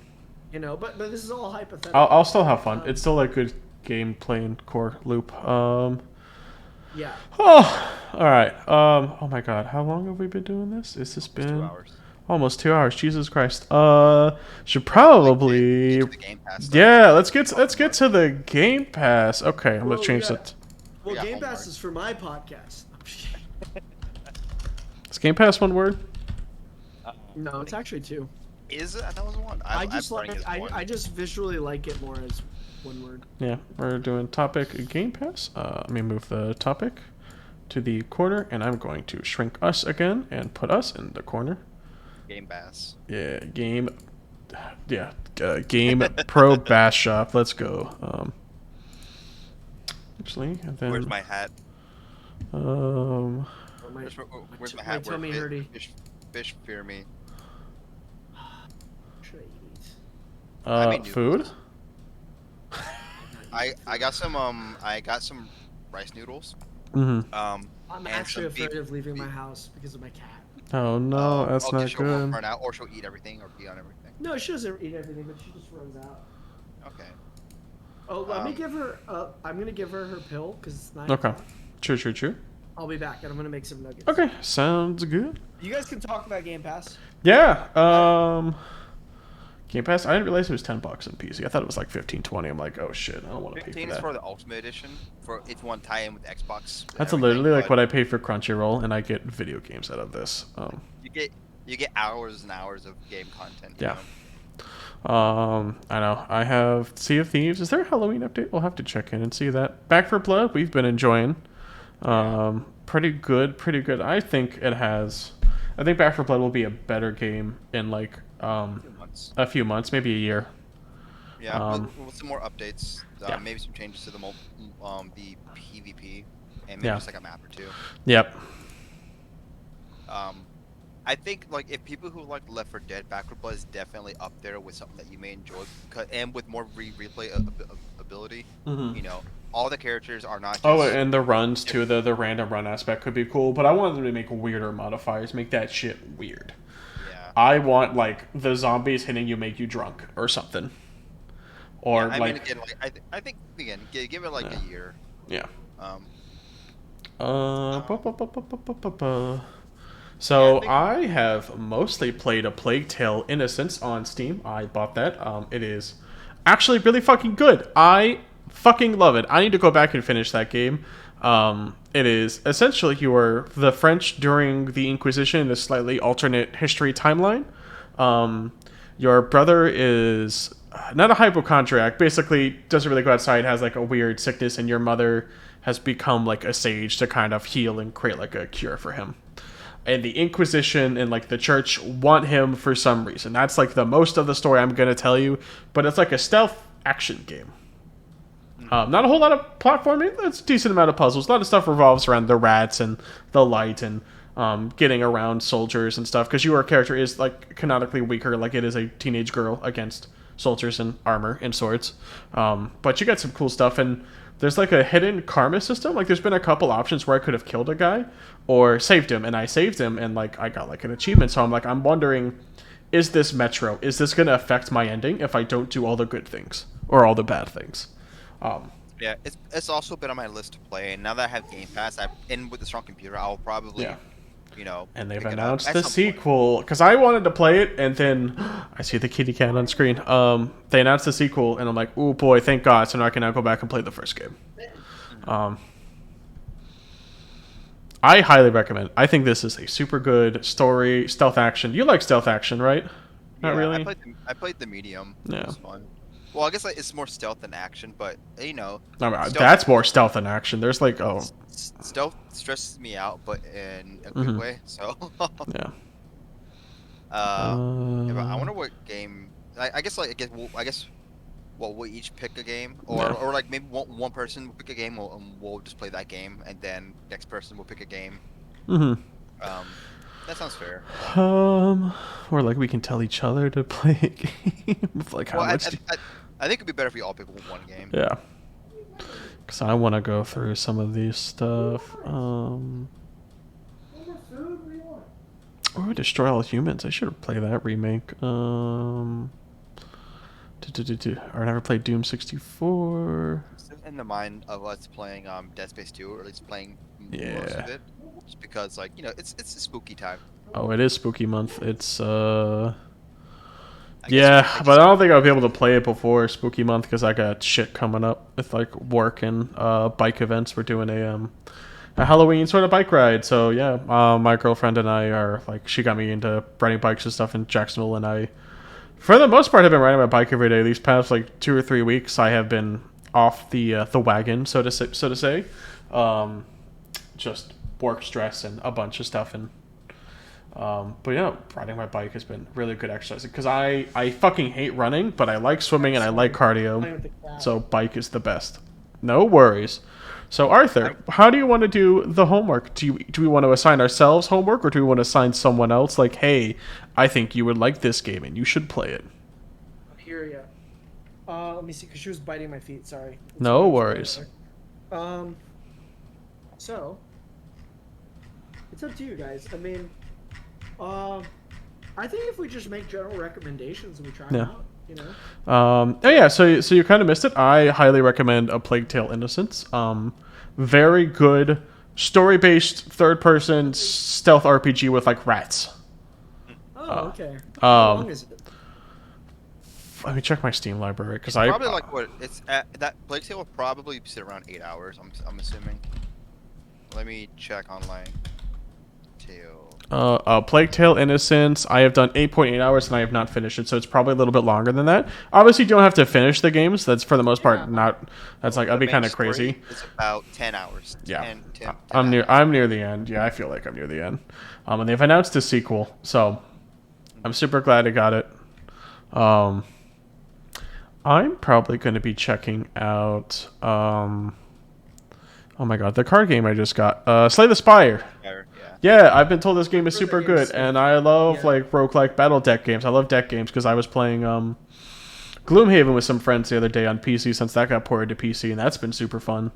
You know, but this is all hypothetical. I'll still have fun. It's still a good gameplay and core loop. Yeah. Oh, all right. Oh my God, how long have we been doing this? Has this been 2 hours? Almost 2 hours. Jesus Christ. Should probably. Get to the Game Pass stuff. Yeah, let's get to the Game Pass. Okay, I'm gonna change that. Well, Game Pass is for my podcast. Is Game Pass one word? No, it's actually 2. Is it? I thought it was 1. I just visually like it more as 1 word. Yeah, we're doing topic Game Pass. Let me move the topic to the corner, and I'm going to shrink us again and put us in the corner. Game Pass. Yeah, Game Pro Bass Shop. Let's go. Actually, and then Where's my hat? Where's my hat? tummy hurty. Fish fear me. Should I eat? Food. I got some rice noodles. Mm-hmm. I'm actually afraid of leaving my house because of my cat. Oh no, that's not she'll run good. out, or she'll eat everything, or pee on everything. No, she doesn't eat everything, but she just runs out. Okay. Oh, let me give her. I'm gonna give her her pill because it's 9 Okay. o'clock. True. I'll be back and I'm gonna make some nuggets. Okay, sounds good. You guys can talk about Game Pass. Yeah. Game Pass. I didn't realize it was $10 on PC. I thought it was like 15, 20. I'm like, oh shit, I don't want to pay for 15 that. is for the Ultimate Edition. For if you want to tie in with Xbox. That's literally like what I pay for Crunchyroll, and I get video games out of this. You get hours and hours of game content. Yeah. I know. I have Sea of Thieves. Is there a Halloween update? We'll have to check in and see that. Back 4 Blood, we've been enjoying. Pretty good. I think Back 4 Blood will be a better game in like a few months, maybe a year. Yeah, with some more updates, yeah. Maybe some changes to the PvP, and maybe just like a map or 2. Yep. I think like if people who like Left 4 Dead, Back 4 Blood is definitely up there with something that you may enjoy, and with more replay ability. Mm-hmm. You know, all the characters are not. Just and the runs too. The random run aspect could be cool, but I want them to make weirder modifiers, make that shit weird. Yeah. I want like the zombies hitting you make you drunk or something, or I like. mean, again, like, I think again, give it like a year. Yeah. So I have mostly played A Plague Tale: Innocence on Steam. I bought that. It is actually really fucking good. I fucking love it. I need to go back and finish that game. It is essentially you are the French during the Inquisition in a slightly alternate history timeline. Your brother is not a hypochondriac. Basically, doesn't really go outside. Has like a weird sickness, and your mother has become like a sage to kind of heal and create like a cure for him. And the Inquisition and like the church want him for some reason. That's like the most of the story I'm gonna tell you, but it's like a stealth action game. Not a whole lot of platforming. It's a decent amount of puzzles. A lot of stuff revolves around the rats and the light and getting around soldiers and stuff, because your character is like canonically weaker, like it is a teenage girl against soldiers in armor and swords. But you get some cool stuff, and there's like a hidden karma system. Like there's been a couple options where I could have killed a guy or saved him, and I saved him, and like I got like an achievement. So I'm wondering, is this Metro? Is this going to affect my ending if I don't do all the good things or all the bad things? Yeah, it's also been on my list to play, and now that I have Game Pass, and with the strong computer, I'll probably, And they've pick it up announced at the some point. sequel, because I wanted to play it, and then I see the kitty cat on screen. They announced the sequel, and I'm like, oh boy, thank God! So now I can now go back and play the first game. I highly recommend. I think this is a super good story, stealth action. You like stealth action, right? Not really. I played the medium. Yeah. It was fun. Well, I guess like, it's more stealth than action, but I mean, stealth- that's more stealth than action. There's like, stealth stresses me out, but in a good way. So yeah. I wonder what game. I guess we'll each pick a game, or like maybe one person will pick a game, we'll just play that game, and then next person will pick a game. That sounds fair. Or like we can tell each other to play a game. Like how much? I think it'd be better if we all pick one game. Yeah. Because I want to go through some of these stuff. Destroy All Humans. I should have played that remake. Or never played Doom 64. It's in the mind of us playing Dead Space 2, or at least playing most of it, just because like it's a spooky time. Oh, it is spooky month. It's yeah, but I don't think I'll be able to play it before spooky month because I got shit coming up with like work and bike events. We're doing a Halloween sort of bike ride. So yeah, my girlfriend and I are like, she got me into riding bikes and stuff in Jacksonville, and I, for the most part, have been riding my bike every day. These past like 2 or 3 weeks, I have been off the wagon, so to say. Just work stress and a bunch of stuff, and but yeah, riding my bike has been really good exercise because I fucking hate running, but I like swimming and I like cardio, so bike is the best. No worries. So Arthur, how do you want to do the homework? Do we want to assign ourselves homework, or do we want to assign someone else? Like, hey, I think you would like this game and you should play it. Here, yeah. Let me see, because she was biting my feet. Sorry. No worries. So it's up to you guys. I mean, I think if we just make general recommendations and we try them out, So you kind of missed it. I highly recommend A Plague Tale: Innocence. Very good story-based third-person stealth RPG with like rats. Oh, okay. How long is it? Let me check my Steam library because Probably like what it's at. That Plague Tale will probably sit around 8 hours. I'm assuming. Let me check online. Plague Tale: Innocence. I have done 8.8 hours and I have not finished it, so it's probably a little bit longer than that. Obviously, you don't have to finish the games. That's for the most part not. That's like that'd be kind of crazy. It's about 10 hours. Yeah, 10 I'm near the end. Yeah, I feel like I'm near the end. And they've announced a sequel, so I'm super glad I got it. I'm probably going to be checking out. Oh my god, the card game I just got. Slay the Spire. Yeah, I've been told this game is super good, and I love like roguelike battle deck games. I love deck games because I was playing Gloomhaven with some friends the other day on PC since that got ported to PC, and that's been super fun.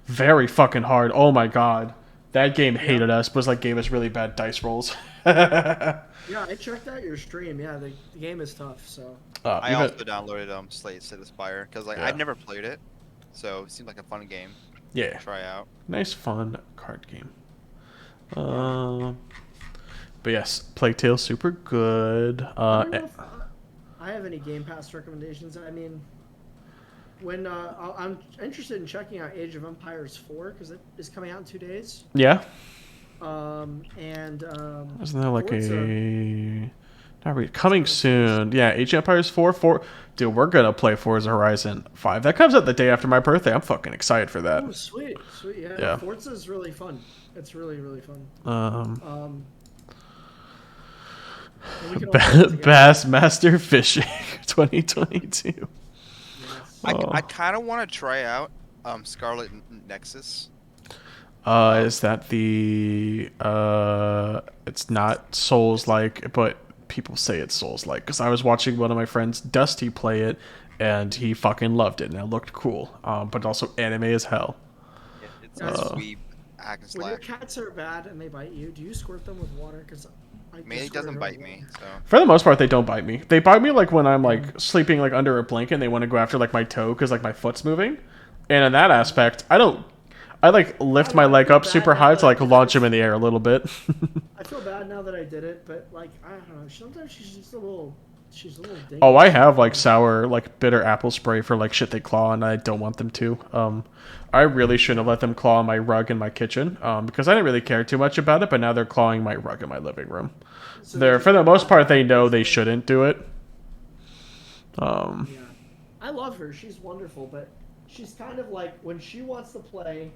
Very fucking hard. Oh my god, that game hated us. Was like gave us really bad dice rolls. Yeah, I checked out your stream. Yeah, the game is tough. So I also downloaded Slay the Spire because like I've never played it, so it seemed like a fun game. Yeah, to try out. Nice fun card game. But yes, Plague Tale super good. I don't know if I have any Game Pass recommendations. I mean, when I'm interested in checking out Age of Empires 4 because it is coming out in 2 days. Yeah. Isn't there like coming soon? Yeah, Age of Empires 4. Dude, we're gonna play Forza Horizon 5. That comes out the day after my birthday. I'm fucking excited for that. Oh, sweet, yeah. Forza is really fun. It's really, really fun. Bassmaster Fishing 2022. Yes. I kind of want to try out Scarlet Nexus. Is that the it's not Souls-like, but people say it's Souls-like because I was watching one of my friends Dusty play it, and he fucking loved it, and it looked cool. But also anime as hell. It's a sweet hack and When your slash. cats are bad and they bite you, do you squirt them with water? Because Mainly doesn't bite me, so. For the most part, they don't bite me. They bite me like when I'm like sleeping like under a blanket, and they want to go after like my toe because like my foot's moving. And in that aspect, I like lift my leg up super high to like launch him in the air a little bit. I feel bad now that I did it, but like I don't know. Sometimes she's just a little. She's a little. Dangerous. Oh, I have like sour, like bitter apple spray for like shit they claw, and I don't want them to. I really shouldn't have let them claw on my rug in my kitchen, because I didn't really care too much about it. But now they're clawing my rug in my living room. So They're for the most part they know they shouldn't do it. Yeah, I love her. She's wonderful, but she's kind of like when she wants to play,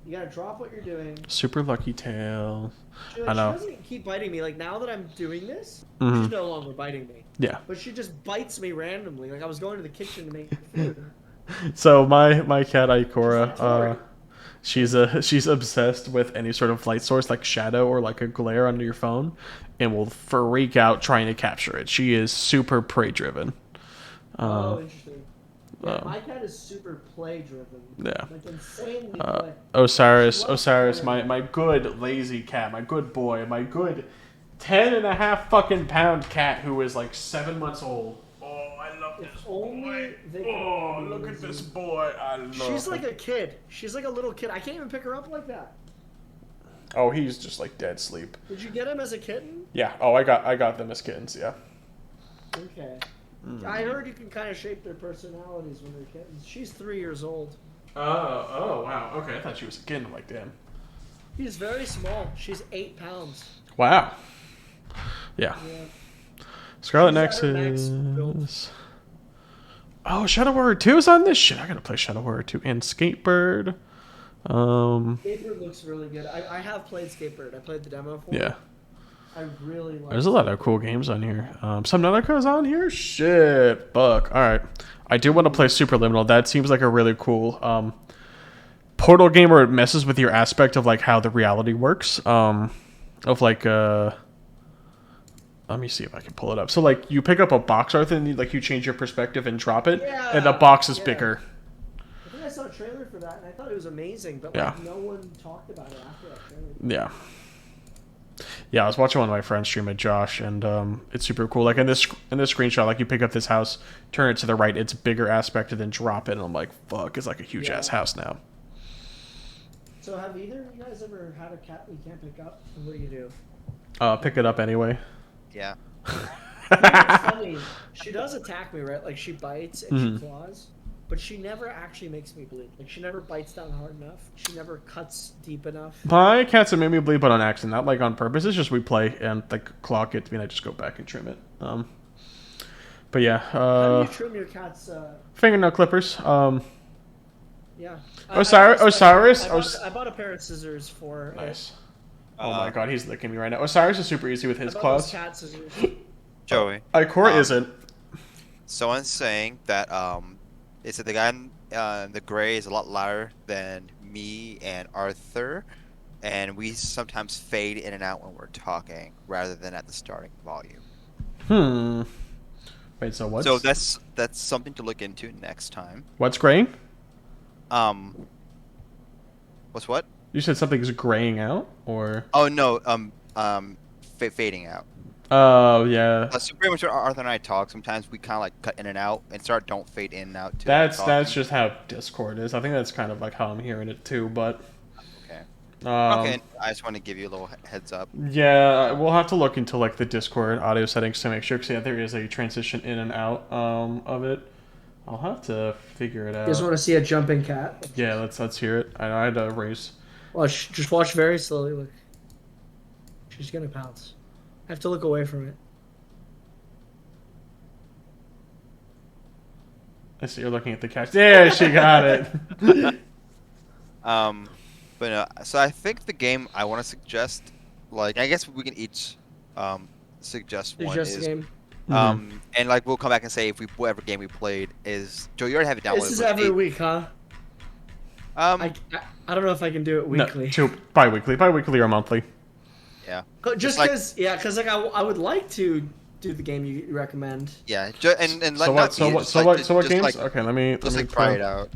you gotta drop what you're doing. Super lucky tail. She I know. doesn't keep biting me. Like now that I'm doing this, Mhm. she's no longer biting me. Yeah. But she just bites me randomly. Like I was going to the kitchen to make food. So my cat Ikora, she's obsessed with any sort of light source like shadow or like a glare under your phone, and will freak out trying to capture it. She is super prey driven. Oh, interesting. Yeah, my cat is super play driven. Yeah. Like insanely play. Osiris, my good lazy cat, my good boy, my good 10.5 fucking pound cat who is like 7 months old. Oh, I love this boy. Oh, look at this boy. I love She's him. like a kid. She's like a little kid. I can't even pick her up like that. Oh, he's just like dead sleep. Did you get him as a kitten? Yeah. Oh, I got them as kittens. Yeah. Okay. I heard you can kind of shape their personalities when they're kittens. She's 3 years old. Oh, wow. Okay, I thought she was a kitten. I'm like, damn. She's very small. She's 8 pounds. Wow. Yeah. Scarlet She's at her max Nexus. build. Oh, Shadow Warrior 2 is on this shit. I gotta play Shadow Warrior 2 and Skatebird. Skatebird looks really good. I have played Skatebird. I played the demo for it. Yeah. I really like. There's a lot of cool games on here. Subnautica's on here? Shit. Fuck. Alright. I do want to play Superliminal. That seems like a really cool Portal game where it messes with your aspect of like how the reality works. Of like let me see if I can pull it up. So like you pick up a box art and you change your perspective and drop it, and the box is bigger. I think I saw a trailer for that and I thought it was amazing, but like no one talked about it after that trailer. Yeah. Yeah, I was watching one of my friends stream it, Josh, and it's super cool. Like in this screenshot, like you pick up this house, turn it to the right, it's bigger aspect, and then drop it, and I'm like, fuck, it's like a huge ass house now. So have either of you guys ever had a cat you can't pick up? And what do you do? Pick it up anyway. Yeah. It's funny. She does attack me, right? Like she bites and she claws, but she never actually makes me bleed. Like she never bites down hard enough. She never cuts deep enough. My cats have made me bleed, but on accident, not like on purpose. It's just we play and like claw gets me, and I just go back and trim it. But yeah. How do you trim your cat's? Fingernail clippers. Yeah. Osiris. I bought a pair of scissors for. Nice. Oh my god, he's licking me right now. Osiris is super easy with his claws. Cat scissors. Joey. Ikora isn't. Someone's saying that it's the guy in the gray is a lot louder than me and Arthur, and we sometimes fade in and out when we're talking rather than at the starting volume. Wait, so what? So that's something to look into next time. What's graying? What's what? You said something's graying out, or? Oh no, fading out. Oh yeah. So pretty much when Arthur and I talk, sometimes we kind of like cut in and out, and don't fade in and out too. That's just how Discord is. I think that's kind of like how I'm hearing it too, but. Okay. Okay. I just want to give you a little heads up. Yeah, we'll have to look into like the Discord audio settings to make sure, because yeah, there is a transition in and out of it. I'll have to figure it out. You guys want to see a jumping cat? Yeah, let's hear it. I had to raise. Watch, just watch very slowly. Look, she's gonna pounce. I have to look away from it. I see you're looking at the cat. Yeah, she got it. But no, so I think the game I want to suggest, like I guess we can each suggest one Suggest is a game. and like we'll come back and say if whatever game we played is Joe. You already have it downloaded. This is every week, huh? I don't know if I can do it weekly. No, bi-weekly or monthly. Yeah. Just because, because like I would like to do the game you recommend. Yeah, and So what games? Like, okay, let me try it out.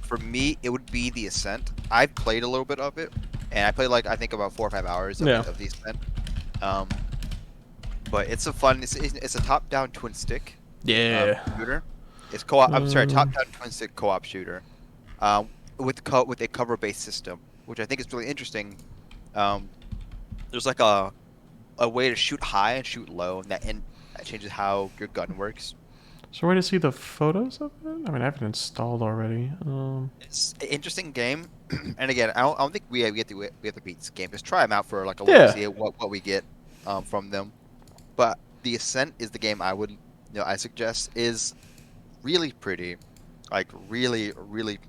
For me, it would be the Ascent. I've played a little bit of it, and I played I think about 4 or 5 hours of the Ascent. But it's it's a top-down twin stick. Shooter. It's co-op. I'm sorry, top-down twin stick co-op shooter. With a cover-based system, which I think is really interesting. There's like a way to shoot high and shoot low, and that changes how your gun works. So where to see the photos of it? I mean, I have it installed already. It's an interesting game, and again, I don't think we have to beat this game. Just try them out for like a little, see what we get from them. But the Ascent is the game I suggest is really pretty, like really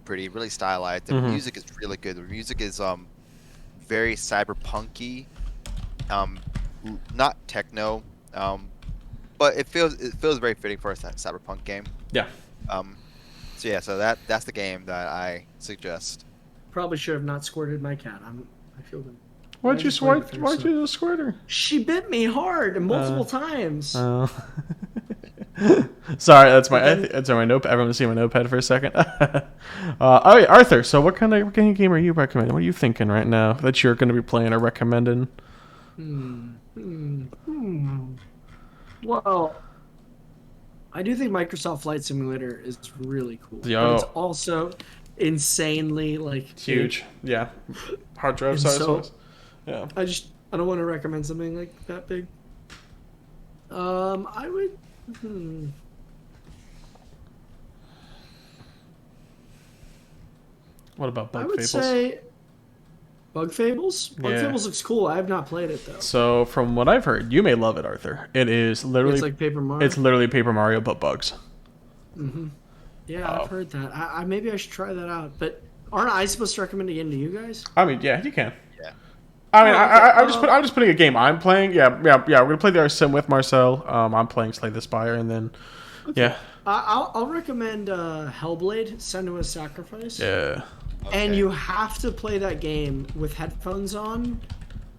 pretty, really stylized. The music is really good. The music is very cyberpunky, not techno, but it feels very fitting for a cyberpunk game. Yeah. So that's the game that I suggest. Probably should have not squirted my cat. I feel good. Why'd you squirt her? She bit me hard and multiple times. Sorry, that's my notepad. Everyone see my notepad for a second. Arthur. So what kind of game are you recommending? What are you thinking right now that you're going to be playing or recommending? Well, I do think Microsoft Flight Simulator is really cool. Yo. But it's also insanely huge. Yeah, hard drive size. So, yeah. I don't want to recommend something like that big. I would. What about Bug I would Fables? say Bug Fables? Bug Fables looks cool. I have not played it, though. So, from what I've heard, you may love it, Arthur. It is literally... It's like Paper Mario? It's literally Paper Mario, but bugs. Yeah, I've heard that. Maybe I should try that out. But aren't I supposed to recommend a game to you guys? I mean, yeah, you can. Yeah. I mean, I'm just putting a game I'm playing. Yeah. We're going to play the Sim with Marcel. I'm playing Slay the Spire, and then... Yeah. I'll recommend Hellblade, Senua's Sacrifice. Yeah. Okay. And you have to play that game with headphones on.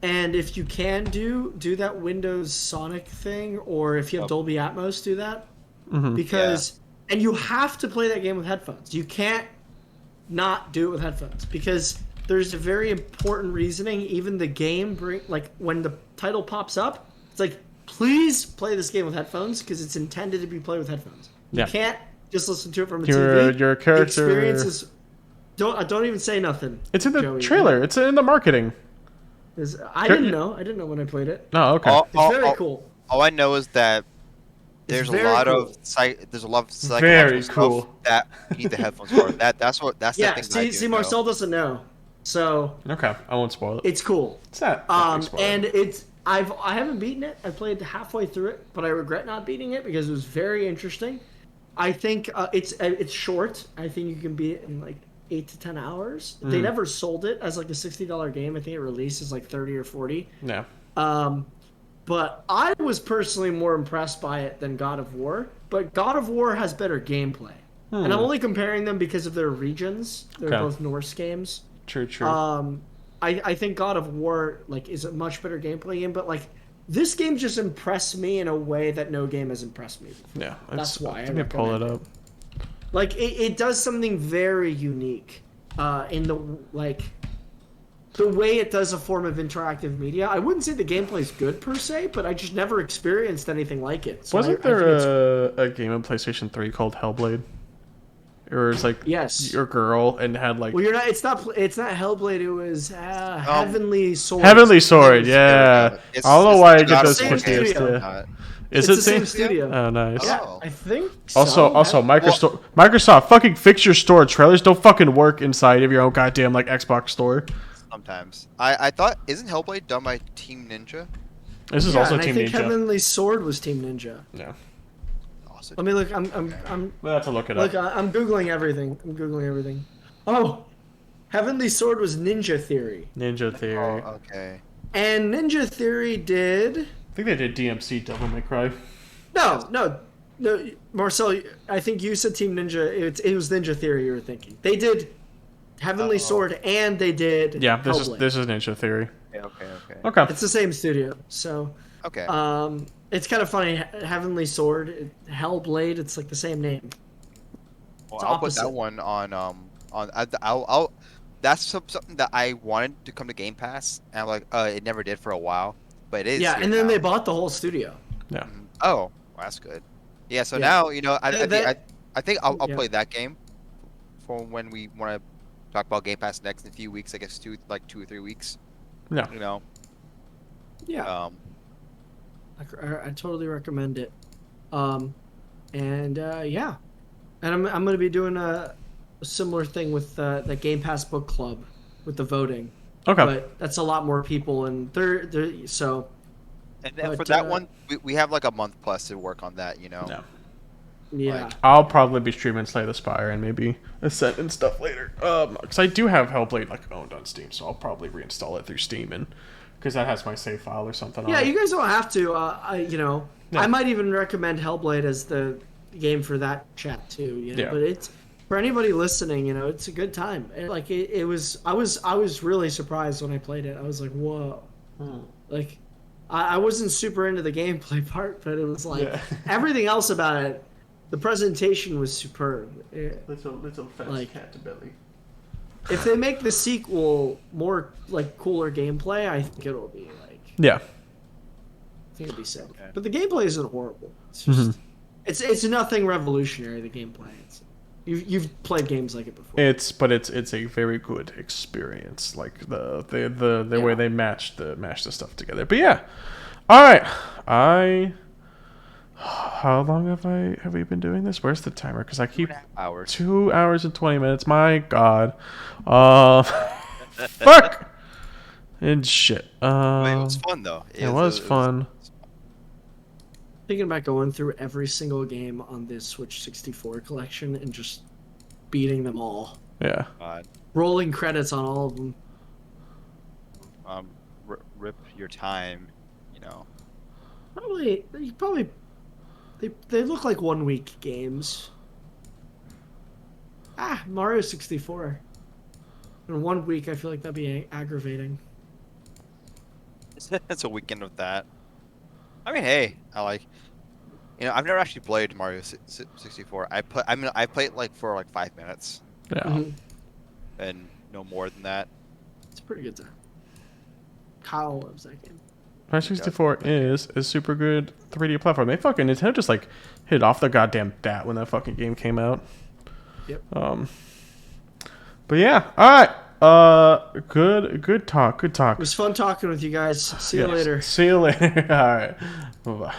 And if you can do that Windows Sonic thing, or if you have Dolby Atmos, do that. Because and you have to play that game with headphones. You can't not do it with headphones because there's a very important reasoning. Even the game when the title pops up, it's like, please play this game with headphones because it's intended to be played with headphones. You can't just listen to it from a TV. Your character experiences. Don't even say nothing. It's in the trailer. It's in the marketing. I didn't know. I didn't know when I played it. Oh, okay. It's very cool. All I know is that there's a lot of psychological very stuff cool that you need the headphones for. That's the thing. See, Marcel doesn't know, so okay, I won't spoil it. It's cool. It's not. And it's I haven't beaten it. I played halfway through it, but I regret not beating it because it was very interesting. I think it's short. I think you can beat it in 8 to 10 hours. They never sold it as a $60 game. I think it released as 30 or 40. Yeah. But I was personally more impressed by it than God of War. But God of War has better gameplay. And I'm only comparing them because of their regions. They're both Norse games. True. I think God of War is a much better gameplay game, but this game just impressed me in a way that no game has impressed me before. Yeah, that's why. Let me pull it up. It does something very unique in the way it does a form of interactive media. I wouldn't say the gameplay is good per se, but I just never experienced anything like it. So Wasn't there a game on PlayStation 3 called Hellblade? Or it's yes, your girl and had well, you're not. It's not Hellblade. It was Heavenly Sword. Heavenly Sword. Yeah. I don't know why I get those confused. Is it the same studio? Oh, nice. Yeah, I think so. Also, Microsoft, fucking fix your store. Trailers don't fucking work inside of your own goddamn Xbox store. Sometimes. I thought, isn't Hellblade done by Team Ninja? This is also Team Ninja. I think Heavenly Sword was Team Ninja. Yeah. Awesome. Let me look. I'm. We'll have to look it up. Look, I'm googling everything. Oh, Heavenly Sword was Ninja Theory. Ninja Theory. Oh, okay. And Ninja Theory did. I think they did DMC Devil May Cry. No, Marcel. I think you said Team Ninja. It was Ninja Theory you were thinking. They did Heavenly Sword, and they did Yeah, this Hellblade. is Ninja Theory. Okay. Okay. It's the same studio, so Okay. it's kind of funny. Heavenly Sword, Hellblade, it's like the same name. Well, It's I'll put opposite. that one on. I'll. That's something that I wanted to come to Game Pass, and I'm like, it never did for a while, but it is. Yeah, here and then now. they bought the whole studio. Yeah. Oh, well, that's good. Yeah. So Yeah. now you know, That- I think I'll yeah. play that game for when we want to talk about Game Pass next in a few weeks. I guess 2 or 3 weeks. Yeah. You know. Yeah. I totally recommend it. Yeah, and I'm going to be doing a similar thing with the Game Pass Book Club with the voting. Okay. But that's a lot more people, and they're so. And then for But, that one, we have like a month plus to work on that. You know. Yeah. Yeah. Like, I'll probably be streaming Slay the Spire and maybe Ascent and stuff later. Because I do have Hellblade like owned on Steam, so I'll probably reinstall it through Steam and because that has my save file or something. Yeah, on you it. guys don't have to. Yeah. I might even recommend Hellblade as the game for that chat too. You know? Yeah. But it's for anybody listening. You know, it's a good time. It was. I was really surprised when I played it. I was like, whoa. Like, I wasn't super into the gameplay part, but it was like everything else about it. The presentation was superb. Little fast like, cat to belly. If they make the sequel more like cooler gameplay, I think it'll be like. Yeah. I think it'll be sick. But the gameplay isn't horrible. It's just it's nothing revolutionary. The gameplay. You've played games like it before. It's a very good experience. Like the way they mash the stuff together. But yeah. All right. How long have we been doing this? Where's the timer? Because I keep 2.5 hours. 2 hours and 20 minutes. My God. Fuck. And shit. It was fun though. It was fun. Thinking about going through every single game on this Switch 64 collection and just beating them all. Yeah. Rolling credits on all of them. Rip your time, you know. Probably. They look like 1 week games. Mario 64. In 1 week, I feel like that'd be aggravating. It's a weekend with that. I mean, hey, I've never actually played Mario 64. I played like for like 5 minutes. Yeah. And no more than that. It's a pretty good time. Kyle loves that game. Mario 64 is a super good 3D platform. They fucking Nintendo just like hit off the goddamn bat when that fucking game came out. Yep. But yeah, all right. Good talk. It was fun talking with you guys. See you later. See you later. All right. Bye bye.